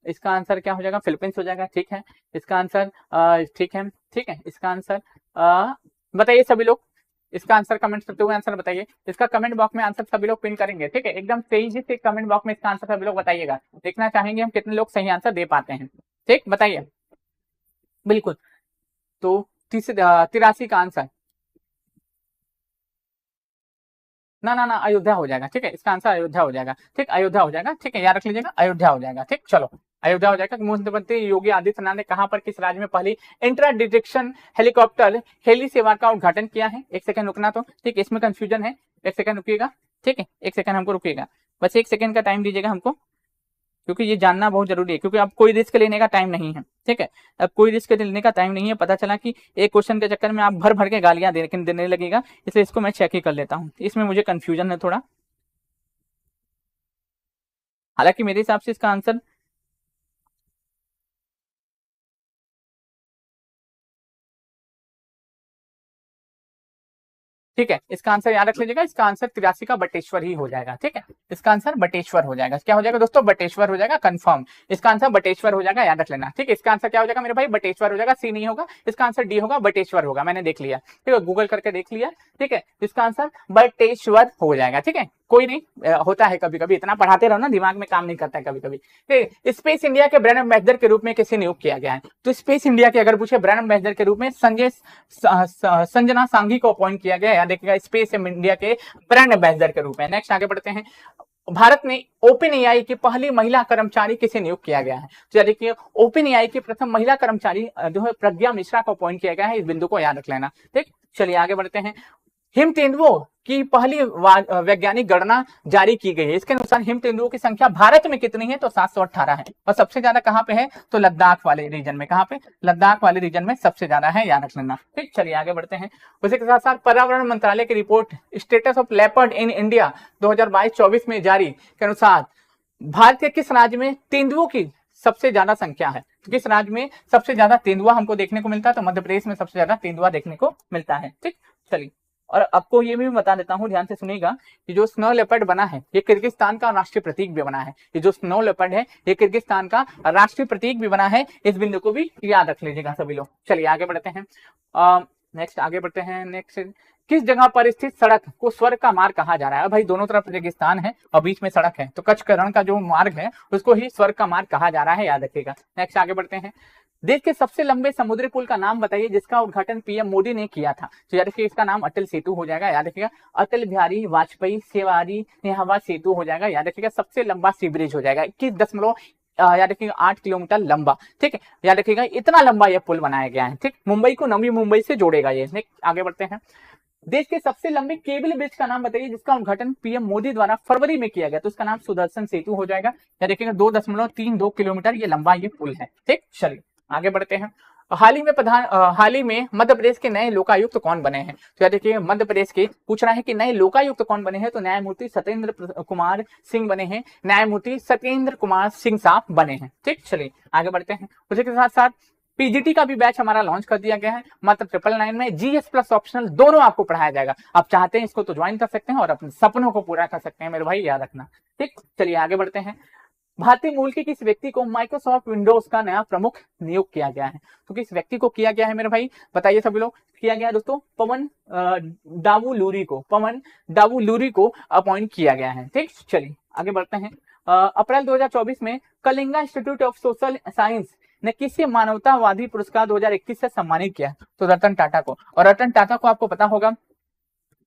इसका आंसर क्या हो जाएगा? फिलीपींस हो जाएगा। ठीक है, इसका आंसर ठीक है। ठीक है, इसका आंसर बताइए सभी लोग। इसका आंसर कमेंट करते हुए आंसर बताइए। इसका कमेंट बॉक्स में आंसर सभी लोग पिन करेंगे। ठीक है, एकदम तेजी से कमेंट बॉक्स में इसका आंसर सभी लोग बताइएगा। देखना चाहेंगे हम कितने लोग सही आंसर दे पाते हैं। ठीक, बताइए। बिल्कुल, तो 83 का आंसर ना अयोध्या हो जाएगा। ठीक है, इसका आंसर अयोध्या हो जाएगा। ठीक, अयोध्या हो जाएगा। ठीक है, याद रख लीजिएगा अयोध्या हो जाएगा। ठीक, चलो अयोध्या हो जाएगा। मुख्यमंत्री योगी आदित्यनाथ ने कहां पर किस राज्य में पहली इंट्रा डिटेक्शन हेलीकॉप्टर हेली सेवा का उद्घाटन किया है? एक सेकंड रुकना। तो ठीक, इसमें कंफ्यूजन है, एक सेकंड रुकिएगा। ठीक है, एक सेकंड हमको रुकिएगा, बस एक सेकंड का टाइम दीजिएगा हमको, क्योंकि ये जानना बहुत जरूरी है। क्योंकि अब कोई रिस्क लेने का टाइम नहीं है। ठीक है, अब कोई रिस्क लेने का टाइम नहीं है। पता चला कि एक क्वेश्चन के चक्कर में आप भर भर के गालियां देने लगेगा, इसलिए इसको मैं चेक ही कर लेता हूं। इसमें मुझे कंफ्यूजन है थोड़ा, हालांकि मेरे हिसाब से इसका आंसर ठीक है, इसका आंसर याद रख लीजिएगा। इसका आंसर 83 का बटेश्वर ही हो जाएगा। ठीक है, इसका आंसर बटेश्वर हो जाएगा। क्या हो जाएगा दोस्तों? बटेश्वर हो जाएगा, कंफर्म। इसका आंसर बटेश्वर हो जाएगा, याद रख लेना। ठीक है, इसका आंसर क्या हो जाएगा मेरे भाई? बटेश्वर हो जाएगा। सी नहीं होगा, इसका आंसर डी होगा, बटेश्वर होगा। मैंने देख लिया। ठीक है, गूगल करके देख लिया। ठीक है, इसका आंसर बटेश्वर हो जाएगा। ठीक है, कोई नहीं, होता है कभी कभी, इतना पढ़ाते रहो ना, दिमाग में काम नहीं करता है कभी कभी। ठीक, स्पेस इंडिया के ब्रांड एम्बेसडर के रूप में किसे नियुक्त किया गया है? तो स्पेस इंडिया के अगर पूछे ब्रांड एम्बेसडर के रूप में संजना सांघी को अपॉइंट किया गया है। देखिएगा स्पेस इंडिया के ब्रांड एम्बेसडर के रूप में। नेक्स्ट आगे बढ़ते हैं। भारत में ओपन एआई की पहली महिला कर्मचारी किसे नियुक्त किया गया है? तो देखिए ओपन एआई की प्रथम महिला कर्मचारी जो है प्रज्ञा मिश्रा को अपॉइंट किया गया है। इस बिंदु को याद रख लेना। ठीक, चलिए आगे बढ़ते हैं। हिम तेंदुओं की पहली वैज्ञानिक गणना जारी की गई है। इसके अनुसार हिम तेंदुओं की संख्या भारत में कितनी है? तो 718 है। और सबसे ज्यादा कहां पे है? तो लद्दाख वाले रीजन में। कहां पे? लद्दाख वाले रीजन में सबसे ज्यादा है, याद रख लेना। ठीक, चलिए आगे बढ़ते हैं। उसी के साथ साथ पर्यावरण मंत्रालय की report status of leopard in India 2022-24 में जारी के अनुसार भारत के किस राज्य में तेंदुओं की सबसे ज्यादा संख्या है? तो किस राज्य में सबसे ज्यादा तेंदुआ हमको देखने को मिलता है? तो मध्य प्रदेश में सबसे ज्यादा तेंदुआ देखने को मिलता है। ठीक, चलिए, और आपको ये भी बता देता हूं, ध्यान से सुनिएगा, कि जो स्नो लेपर्ड बना है ये किर्गिस्तान का राष्ट्रीय प्रतीक भी बना है। ये जो स्नो लेपर्ड है ये किर्गिस्तान का राष्ट्रीय प्रतीक भी बना है। इस बिंदु को भी याद रख लीजिएगा सभी लोग। चलिए आगे बढ़ते हैं। नेक्स्ट आगे बढ़ते हैं। नेक्स्ट, किस जगह पर स्थित सड़क को स्वर्ग का मार्ग कहा जा रहा है? भाई दोनों तरफ रेगिस्तान है और बीच में सड़क है, तो कच्छ के रण का जो मार्ग है उसको ही स्वर्ग का मार्ग कहा जा रहा है, याद रखिएगा। नेक्स्ट आगे बढ़ते हैं। देश के सबसे लंबे समुद्री पुल का नाम बताइए जिसका उद्घाटन पीएम मोदी ने किया था। तो याद रखिए इसका नाम अटल सेतु हो जाएगा, याद रखिएगा। अटल बिहारी वाजपेयी सेवारी नेहवा सेतु हो जाएगा, याद रखिएगा। सबसे लंबा सी ब्रिज हो जाएगा, 21 याद रखिएगा 8 किलोमीटर लंबा, ठीक है, याद रखिएगा इतना लंबा यह पुल बनाया गया है, ठीक। मुंबई को नवी मुंबई से जोड़ेगा ये। नेक्स्ट आगे बढ़ते हैं। देश के सबसे लंबे केबल ब्रिज का नाम बताइए जिसका उद्घाटन पीएम मोदी द्वारा फरवरी में किया गया। तो इसका नाम सुदर्शन सेतु हो जाएगा, या देखिएगा 2.32 किलोमीटर ये लंबा ये पुल है, ठीक। चलिए आगे बढ़ते हैं। हाल ही में मध्य प्रदेश के नए लोकायुक्त कौन बने हैं? तो याद देखिए मध्य प्रदेश के पूछ रहा है कि नए लोकायुक्त कौन बने हैं, तो न्यायमूर्ति सत्येंद्र कुमार सिंह बने हैं। न्यायमूर्ति सत्येंद्र कुमार सिंह साहब बने हैं, ठीक। चलिए आगे बढ़ते हैं। उसी के साथ साथ पीजीटी का भी बैच हमारा लॉन्च कर दिया गया है, मात्र 999 में जीएस प्लस ऑप्शनल दोनों आपको पढ़ाया जाएगा। आप चाहते हैं इसको तो ज्वाइन कर सकते हैं और अपने सपनों को पूरा कर सकते हैं, मेरे भाई याद रखना, ठीक। चलिए आगे बढ़ते हैं। भारतीय मूल के किस व्यक्ति को माइक्रोसॉफ्ट विंडोज का नया प्रमुख नियुक्त किया गया है? तो किस व्यक्ति को किया गया है मेरे भाई, बताइए सभी लोग। किया गया दोस्तों पवन दावुलूरी को अपॉइंट किया गया है, ठीक। चलिए आगे बढ़ते हैं। अप्रैल 2024 में Kalinga institute of social science ने किसी मानवतावादी पुरस्कार 2021 से सम्मानित किया? तो रतन टाटा को। और रतन टाटा को आपको पता होगा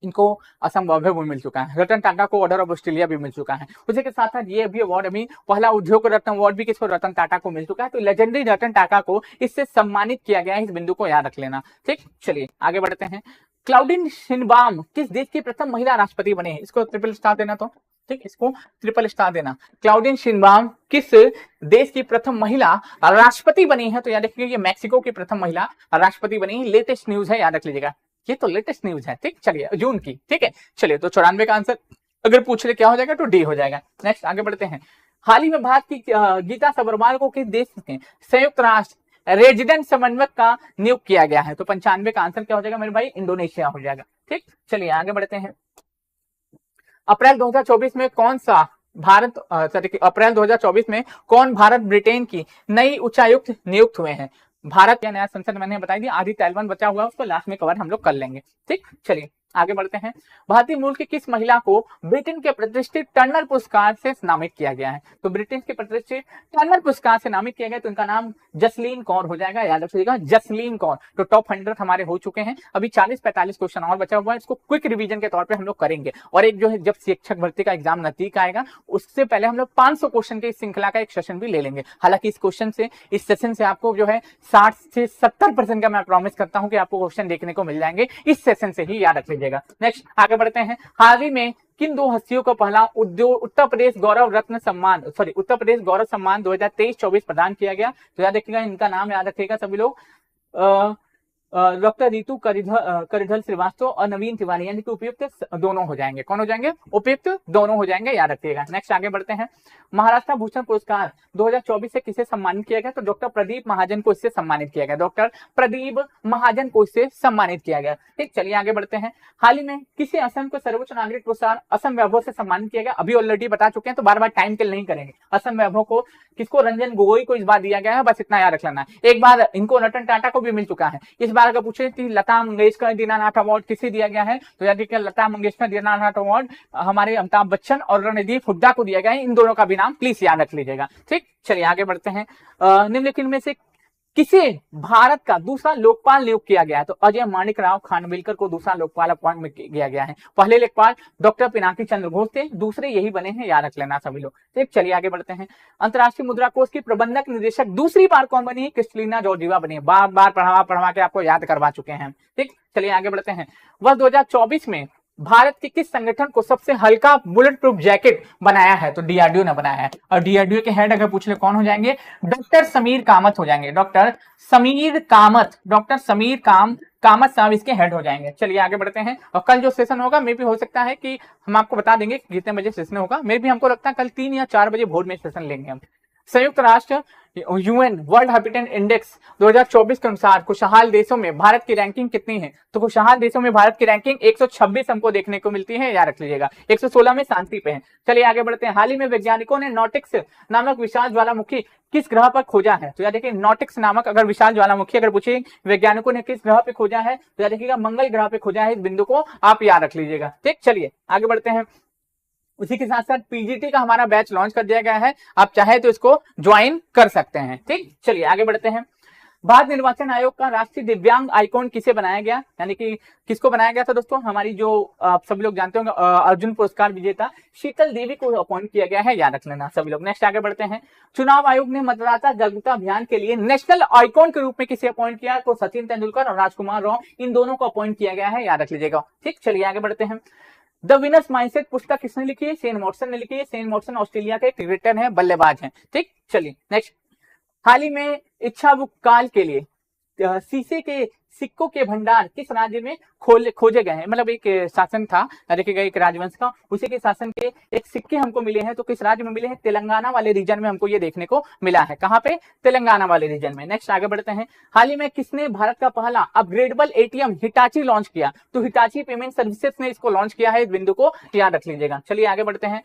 इनको असम वैभव भी मिल चुका है, रतन टाटा को ऑर्डर ऑफ ऑस्ट्रेलिया भी मिल चुका है। उसी के साथ साथ ये भी अवार्ड अभी पहला उद्योग रत्न अवार्ड भी किसको, रतन टाटा को मिल चुका है। तो लेजेंडरी रतन टाटा को इससे सम्मानित किया गया है, इस बिंदु को याद रख लेना, ठीक। चलिए आगे बढ़ते हैं। क्लाउडिन शिनबाम किस देश की प्रथम महिला राष्ट्रपति बने हैं? इसको ट्रिपल स्टार देना, तो ठीक, इसको ट्रिपल स्टार देना। क्लाउडिन शिनबाम किस देश की प्रथम महिला राष्ट्रपति बनी है? तो याद रखिएगा ये मैक्सिको की प्रथम महिला राष्ट्रपति बनी। लेटेस्ट न्यूज है, याद रख लीजिएगा, ये तो लेटेस्ट न्यूज है, ठीक। चलिए जून की, ठीक है। चलिए तो 94 का आंसर अगर पूछ ले क्या हो जाएगा, तो डी हो जाएगा। नेक्स्ट आगे बढ़ते हैं। हाल ही में भारत की गीता सबरवाल को किस देश के संयुक्त राष्ट्र रेजिडेंट समन्वयक का नियुक्त किया गया है? तो 95 का आंसर क्या हो जाएगा मेरे भाई, इंडोनेशिया हो जाएगा, ठीक। चलिए आगे बढ़ते हैं। अप्रैल 2024 में कौन सा भारत अप्रैल 2024 में कौन भारत ब्रिटेन की नई उच्चायुक्त नियुक्त हुए हैं? भारत या नया संसद मैंने बताई दी, आदि तैलवन बचा हुआ है उसको लास्ट में कवर हम लोग कर लेंगे, ठीक। चलिए आगे बढ़ते हैं। भारतीय मूल की किस महिला को ब्रिटेन के प्रतिष्ठित टर्नर पुरस्कार से नामित किया गया है? तो ब्रिटेन के प्रतिष्ठित टर्नर पुरस्कार से नामित किया गया, तो इनका नाम जसलीन कौर हो जाएगा, याद रखिएगा जसलीन कौर। तो टॉप 100 हमारे हो चुके हैं, अभी 40-45 क्वेश्चन और बचा हुआ है, इसको क्विक रिवीजन के तौर पर हम लोग करेंगे। और एक जो है जब शिक्षक भर्ती का एग्जाम नजदीक आएगा उससे पहले हम लोग 500 क्वेश्चन के इस श्रृंखला का एक सेशन भी ले लेंगे। हालांकि इस सेशन से आपको जो है 60 से 70% का मैं प्रॉमिस करता हूं कि आपको क्वेश्चन देखने को मिल जाएंगे इस सेशन से ही, याद रख लीजिएगा। नेक्स्ट आगे बढ़ते हैं। हाल ही में किन दो हस्तियों को पहला उत्तर प्रदेश गौरव 2023-24 प्रदान किया गया? तो याद रखिएगा इनका नाम याद रखिएगा सभी लोग, डॉक्टर रितु करिधल श्रीवास्तव और नवीन तिवारी, यानी कि उपयुक्त दोनों हो जाएंगे। कौन हो जाएंगे? उपयुक्त दोनों हो जाएंगे, याद रखिएगा। नेक्स्ट आगे बढ़ते हैं। महाराष्ट्र भूषण पुरस्कार 2024 से किसे सम्मानित किया गया? तो डॉक्टर प्रदीप महाजन को इससे सम्मानित किया गया, डॉक्टर प्रदीप महाजन को इससे सम्मानित किया गया, ठीक। चलिए आगे बढ़ते हैं। हाल ही में किसे असम को सर्वोच्च नागरिक पुरस्कार असम वैभव से सम्मानित किया गया? अभी ऑलरेडी बता चुके हैं, तो बार बार टाइम किल नहीं करेंगे। असम वैभव को किसको? रंजन गोगोई को इस बार दिया गया है, बस इतना याद रख लेना। एक बार इनको रतन टाटा को भी मिल चुका है। इस बार अगर पूछे कि लता मंगेशकर दीनानाथ अवार्ड किसे दिया गया है, तो याद रखिएगा लता मंगेशकर दीनानाथ अवार्ड हमारे अमिताभ बच्चन और रणदीप हुड्डा को दिया गया है। इन दोनों का भी नाम प्लीज याद रख लीजिएगा, ठीक। चलिए आगे बढ़ते हैं। निम्नलिखित में से किसे भारत का दूसरा लोकपाल नियुक्त किया गया है? तो अजय माणिक राव खानविलकर को दूसरा लोकपाल अपॉइंट किया गया है। पहले लोकपाल डॉक्टर पिनाकी चंद्र घोष थे, दूसरे यही बने हैं, याद रख लेना सभी लोग, ठीक। चलिए आगे बढ़ते हैं। अंतर्राष्ट्रीय मुद्रा कोष की प्रबंधक निदेशक दूसरी बार कौन बनी है? क्रिस्टलिना जॉर्जिवा बनी है। बार बार पढ़वा के आपको याद करवा चुके हैं, ठीक। चलिए आगे बढ़ते हैं। वर्ष 2024 में भारत के किस संगठन को सबसे हल्का बुलेट प्रूफ जैकेट बनाया है? तो डीआरडीओ ने बनाया है। और डीआरडीओ के हेड अगर पूछ ले कौन हो जाएंगे? डॉक्टर समीर कामत हो जाएंगे, डॉक्टर समीर कामत साहब इसके हेड हो जाएंगे। चलिए आगे बढ़ते हैं। और कल जो सेशन होगा मे भी हो सकता है कि हम आपको बता देंगे कितने बजे सेशन होगा। मे भी हमको लगता है कल 3 या 4 बजे भोर में सेशन लेंगे हम। संयुक्त राष्ट्र यूएन वर्ल्ड हैबिटेट इंडेक्स 2024 के अनुसार खुशहाल देशों में भारत की रैंकिंग कितनी है? तो खुशहाल देशों में भारत की रैंकिंग 126 हमको देखने को मिलती है, याद रख लीजिएगा। 116 में शांति पे है। चलिए आगे बढ़ते हैं। हाल ही में वैज्ञानिकों ने नॉटिक्स नामक विशाल ज्वालामुखी किस ग्रह पर खोजा है? तो याद देखिए नॉटिक्स नामक अगर विशाल ज्वालामुखी अगर पूछे वैज्ञानिकों ने किस ग्रह पे खोजा है, तो याद देखिएगा मंगल ग्रह पे खोजा है। इस बिंदु को आप याद रख लीजिएगा। ठीक, चलिए आगे बढ़ते हैं। उसी के साथ साथ पीजीटी का हमारा बैच लॉन्च कर दिया गया है, आप चाहे तो इसको ज्वाइन कर सकते हैं। ठीक, चलिए आगे बढ़ते हैं। भारत निर्वाचन आयोग का राष्ट्रीय दिव्यांग आइकॉन किसे बनाया गया, यानी कि किसको बनाया गया था दोस्तों? हमारी जो आप सभी लोग जानते होंगे अर्जुन पुरस्कार विजेता शीतल देवी को अपॉइंट किया गया है, याद रख लेना सभी लोग। नेक्स्ट आगे बढ़ते हैं। चुनाव आयोग ने मतदाता जागरूकता अभियान के लिए नेशनल आइकॉन के रूप में किसे अपॉइंट किया? तो सचिन तेंदुलकर और राजकुमार राव, इन दोनों को अपॉइंट किया गया है, याद रख लीजिएगा। ठीक, चलिए आगे बढ़ते हैं। द विनर्स माइंडसेट पुस्तक किसने लिखी है? शेन वॉटसन ने लिखी है। शेन वॉटसन ऑस्ट्रेलिया के क्रिकेटर हैं, बल्लेबाज हैं। ठीक, चलिए नेक्स्ट। हाल ही में इच्छाबुक काल के लिए शीशे के सिक्कों के भंडार किस राज्य में खोजे गए हैं? मतलब एक शासन था, देखिएगा एक राजवंश का, उसी के शासन के एक सिक्के हमको मिले हैं, तो किस राज्य में मिले हैं? तेलंगाना वाले रीजन में हमको ये देखने को मिला है। कहाँ पे? तेलंगाना वाले रीजन में। नेक्स्ट आगे बढ़ते हैं। हाल ही में किसने भारत का पहला अपग्रेडेबल एटीएम हिटाची लॉन्च किया? तो हिटाची पेमेंट सर्विसेज ने इसको लॉन्च किया है, इस बिंदु को याद रख लीजिएगा। चलिए आगे बढ़ते हैं।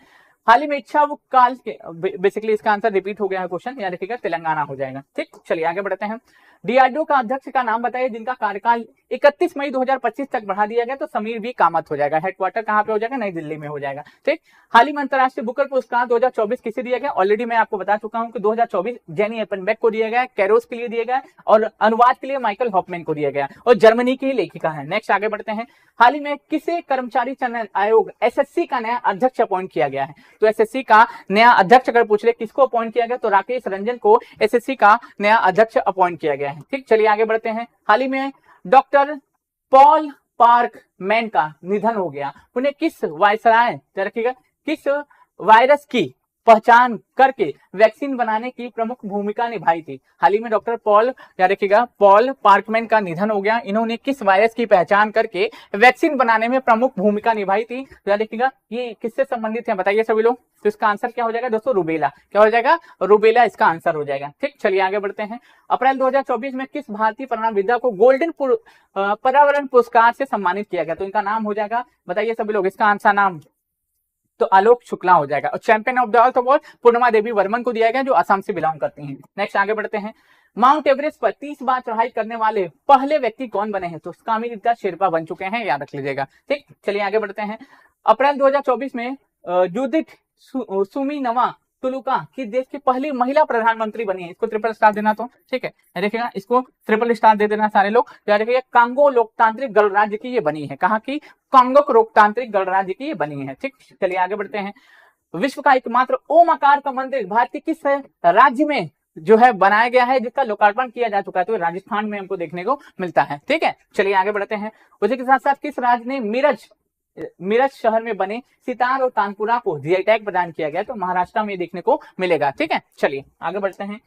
हाल ही में इच्छाबुक काल के, बेसिकली इसका आंसर रिपीट हो गया है क्वेश्चन, याद रखिएगा तेलंगाना हो जाएगा। ठीक, चलिए आगे बढ़ते हैं। डीआरडीओ का अध्यक्ष का नाम बताइए जिनका कार्यकाल 31 मई 2025 तक बढ़ा दिया गया, तो समीर वी कामत हो जाएगा। हेडक्वार्टर कहाँ पे हो जाएगा? नई दिल्ली में हो जाएगा। ठीक, हाल ही में अंतरराष्ट्रीय बुकर पुरस्कार 2024 किसे दिया गया? ऑलरेडी मैं आपको बता चुका हूं कि 2024 जेनी एपनबेक को दिया गया, कैरोस के लिए दिया गया, और अनुवाद के लिए माइकल हॉफमैन को दिया गया, और जर्मनी की लेखिका है। नेक्स्ट आगे बढ़ते हैं। हाल ही में किसे कर्मचारी चयन आयोग एसएससी का नया अध्यक्ष अपॉइंट किया गया है? तो एसएससी का नया अध्यक्ष अगर पूछ ले किसको अपॉइंट किया गया, तो राकेश रंजन को एसएससी का नया अध्यक्ष अपॉइंट किया गया है। ठीक, चलिए आगे बढ़ते हैं। हाल ही में डॉक्टर पॉल पार्कमैन का निधन हो गया। उन्हें किस वायसराय रखिएगा किस वायरस की पहचान करके वैक्सीन बनाने की प्रमुख भूमिका निभाई थी? हाल ही में डॉक्टर पॉल पार्कमैन का निधन हो गया। इन्होंने किस वायरस की पहचान करके वैक्सीन बनाने में प्रमुख भूमिका निभाई थी? तो देखिएगा ये किससे संबंधित है बताइए सभी लोग। तो इसका आंसर क्या हो जाएगा दोस्तों? रुबेला। क्या हो जाएगा? रुबेला इसका आंसर हो जाएगा। ठीक, चलिए आगे बढ़ते हैं। अप्रैल 2024 में किस भारतीय पर्यावरणविद्या को गोल्डन पर्यावरण पुरस्कार से सम्मानित किया गया? तो इनका नाम हो जाएगा, बताइए सभी लोग इसका आंसर नाम, तो आलोक शुक्ला हो जाएगा। और Champion of the Earth award Purnima Devi Barman को दिया गया, जो असम से बिलोंग करती हैं। नेक्स्ट आगे बढ़ते हैं। माउंट एवरेस्ट पर 30 बार चढ़ाई करने वाले पहले व्यक्ति कौन बने हैं? तो कामिता शेरपा बन चुके हैं, याद रख लीजिएगा। ठीक, चलिए आगे बढ़ते हैं। अप्रैल 2024 में जूडिथ सुमिनवा तुलुका किस देश की पहली महिला प्रधानमंत्री बनी है? इसको ट्रिपल स्टार देना, तो ठीक है, देखिएगा इसको ट्रिपल स्टार दे देना सारे लोग। याद रखिएगा कांगो लोकतांत्रिक गणराज्य की ये बनी है। कहाँ की? कांगो लोकतांत्रिक गणराज्य की ये बनी है। ठीक, चलिए आगे बढ़ते हैं। विश्व का एकमात्र ओम आकार का मंदिर भारत के किस राज्य में जो है बनाया गया है, जिसका लोकार्पण किया जा चुका है? तो राजस्थान में हमको देखने को मिलता है। ठीक है, चलिए आगे बढ़ते हैं। उसी के साथ साथ किस राज्य ने मिरज शहर में बने सितार और तानपुरा को जीआई टैग प्रदान किया गया? तो महाराष्ट्र में देखने को मिलेगा। ठीक है, चलिए आगे बढ़ते हैं।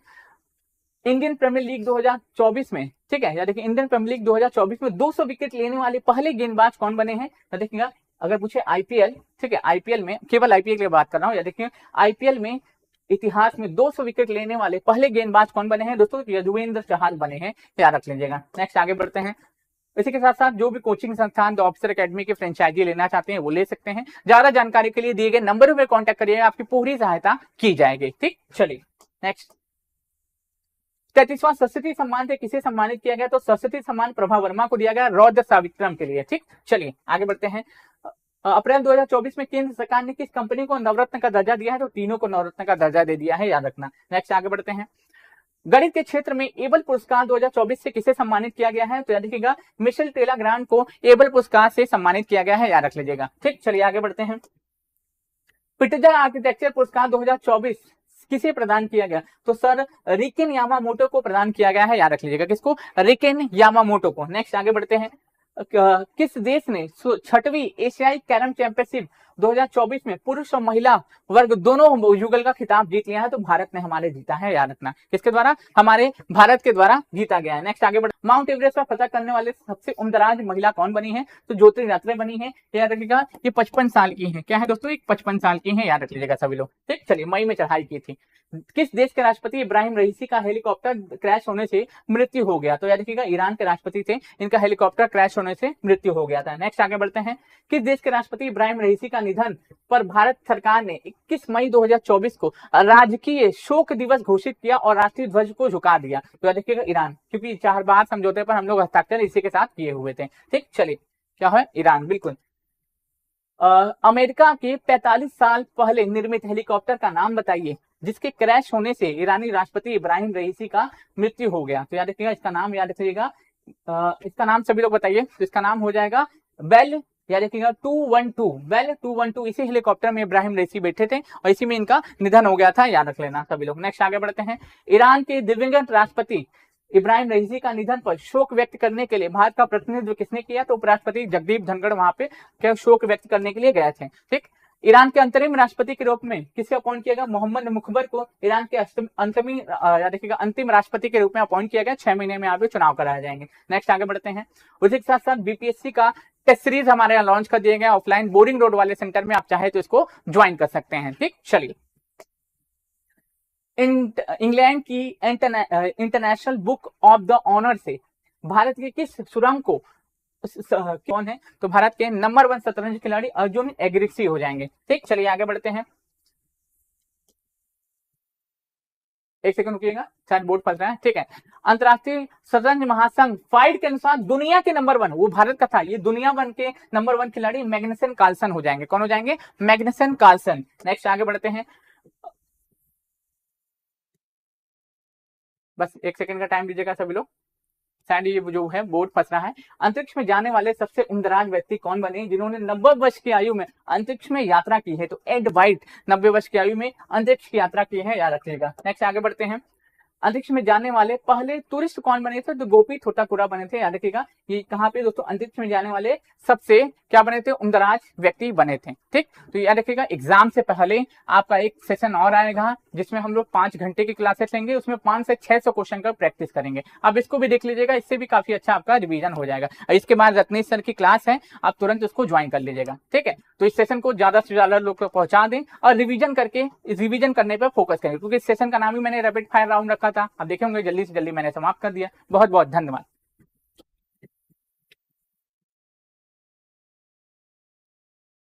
इंडियन प्रीमियर लीग 2024 में, ठीक है, या देखिए इंडियन प्रीमियर लीग 2024 में 200 विकेट लेने वाले पहले गेंदबाज कौन बने हैं? तो देखिएगा अगर पूछे आईपीएल, ठीक है, आईपीएल में, केवल आईपीएल की बात कर रहा हूं, या देखिए आईपीएल में इतिहास में 200 विकेट लेने वाले पहले गेंदबाज कौन बने हैं दोस्तों? यजुवेंद्र चहल बने हैं, याद रख लीजिएगा। नेक्स्ट आगे बढ़ते हैं। इसी के साथ साथ जो भी कोचिंग संस्थान द ऑफिसर एकेडमी के फ्रेंचाइजी लेना चाहते हैं वो ले सकते हैं। ज्यादा जानकारी के लिए दिए गए नंबर पर कांटेक्ट करिएगा, आपकी पूरी सहायता की जाएगी। ठीक, चलिए नेक्स्ट। 33वां सरस्वती सम्मान से किसे सम्मानित किया गया? तो सरस्वती सम्मान प्रभा वर्मा को दिया गया रौद्र सावित्रम के लिए। ठीक, चलिए आगे बढ़ते हैं। अप्रैल 2024 में केंद्र सरकार ने किस कंपनी को नवरत्न का दर्जा दिया है? तो तीनों को नवरत्न का दर्जा दे दिया है, याद रखना। नेक्स्ट आगे बढ़ते हैं। गणित के क्षेत्र में एबल पुरस्कार 2024 से किसे सम्मानित किया गया है? तो याद रखिएगा मिशेल टेला ग्रांट को एबल पुरस्कार से सम्मानित किया गया है, याद रख लीजिएगा। ठीक, चलिए आगे बढ़ते हैं। पिटजर आर्किटेक्चर पुरस्कार 2024 किसे प्रदान किया गया? तो सर रिकेन यामामोटो को प्रदान किया गया है, याद रख लीजिएगा। किसको? रिकेन यामामोटो को। नेक्स्ट आगे बढ़ते हैं। किस देश ने 6वीं एशियाई कैरम चैंपियनशिप 2024 में पुरुष और महिला वर्ग दोनों युगल का खिताब जीत लिया है, तो भारत ने हमारे जीता है, याद रखना। किसके द्वारा? हमारे भारत के द्वारा जीता गया है। नेक्स्ट आगे बढ़, माउंट एवरेस्ट पर फतह करने वाले सबसे उम्रदराज महिला कौन बनी है? तो ज्योतिरादित्य बनी है, याद रखिएगा। ये 55 साल की है। क्या है दोस्तों? 55 साल की है, याद रख लीजिएगा सभी लोग। ठीक, चलिए, मई में चढ़ाई की थी। किस देश के राष्ट्रपति इब्राहिम रईसी का हेलीकॉप्टर क्रैश होने से मृत्यु हो गया? तो याद रखिएगा, ईरान के राष्ट्रपति थे, इनका हेलीकॉप्टर क्रैश होने से मृत्यु हो गया था। नेक्स्ट आगे बढ़ते हैं। किस देश के राष्ट्रपति इब्राहिम रईसी का निधन पर भारत सरकार ने 21 मई 2024 को राजकीय शोक दिवस घोषित किया और राष्ट्रीय ध्वज को झुका दिया? तो याद रखिएगा, ईरान, क्योंकि चाबहार समझौते पर हम लोग हस्ताक्षर इसी के साथ किए हुए थे। ठीक, चलिए, क्या है? ईरान, बिल्कुल। अमेरिका के 45 साल पहले निर्मित हेलीकॉप्टर का नाम बताइए जिसके क्रैश होने से ईरानी राष्ट्रपति इब्राहिम रईसी का मृत्यु हो गया? तो याद रखिएगा, इसका नाम याद रखिएगा, इसका नाम सभी लोग बताइए। तो इसका नाम हो जाएगा बेल, याद रखिएगा 212, बेल 212। इसी हेलीकॉप्टर में इब्राहिम रईसी बैठे थे और इसी में इनका निधन हो गया था, याद रख लेना सभी लोग। नेक्स्ट आगे बढ़ते हैं। ईरान के दिवंगत राष्ट्रपति इब्राहिम रईसी का निधन पर शोक व्यक्त करने के लिए भारत का प्रतिनिधित्व किसने किया? तो उपराष्ट्रपति जगदीप धनखड़ वहां पे क्या शोक व्यक्त करने के लिए गए थे। ठीक, ईरान के अंतरिम राष्ट्रपति के रूप में किसे अपॉइंट किया गया? मोहम्मद मुखबर को ईरान के अंतिम राष्ट्रपति के रूप में अपॉइंट किया गया। 6 महीने में आगे चुनाव कराए जाएंगे। नेक्स्ट आगे बढ़ते हैं। उसी के साथ साथ बीपीएससी का टेस्ट सीरीज हमारे यहाँ लॉन्च कर दिया गया ऑफलाइन बोरिंग रोड वाले सेंटर में, आप चाहे तो इसको ज्वाइन कर सकते हैं। ठीक, चलिए, इंग्लैंड की international book of the honour से भारत के किस सुरंग को कौन है? तो भारत के नंबर 1 शतरंज खिलाड़ी अर्जुन एग्रिक्सी हो जाएंगे। ठीक, चलिए आगे बढ़ते हैं। एक सेकंड रुकिएगा, शायद बोर्ड फंस रहा है। ठीक है, अंतरराष्ट्रीय शतरंज महासंघ फाइड के अनुसार दुनिया के नंबर 1, वो भारत का था, ये दुनिया 1 के नंबर 1 खिलाड़ी मैग्नसन कार्लसन हो जाएंगे। कौन हो जाएंगे? Magnusson Carlsen. नेक्स्ट आगे बढ़ते हैं। बस एक सेकंड का टाइम दीजिएगा सभी लोग, शायद ये जो है बोर्ड फंस रहा है। अंतरिक्ष में जाने वाले सबसे उम्रदराज व्यक्ति कौन बने जिन्होंने 90 वर्ष की आयु में अंतरिक्ष में यात्रा की है? तो एड वाइट 90 वर्ष की आयु में अंतरिक्ष की यात्रा की है, याद रखिएगा। नेक्स्ट आगे बढ़ते हैं। अंतरिक्ष में जाने वाले पहले टूरिस्ट कौन बने थे? तो गोपी थोटाकुरा बने थे, याद रखिएगा। ये कहाँ पे दोस्तों? अंतरिक्ष में जाने वाले सबसे क्या बने थे? उम्रदराज व्यक्ति बने थे। ठीक, तो याद रखिएगा, एग्जाम से पहले आपका एक सेशन और आएगा जिसमें हम लोग 5 घंटे की क्लासेस लेंगे, उसमें 500 से 600 क्वेश्चन का प्रैक्टिस करेंगे। अब इसको भी देख लीजिएगा, इससे भी काफी अच्छा आपका रिवीजन हो जाएगा। इसके बाद रत्नेश सर की क्लास है, आप तुरंत उसको ज्वाइन कर लीजिएगा। ठीक है, तो इस सेशन को ज्यादा से ज्यादा लोग को पहुंचा दें और रिवीजन करके रिवीजन करने पर फोकस करें, क्योंकि इस सेशन का नाम ही मैंने रैपिड फायर राउंड रखा था। अब देखेंगे जल्दी से जल्दी मैंने समाप्त कर दिया। बहुत बहुत धन्यवाद।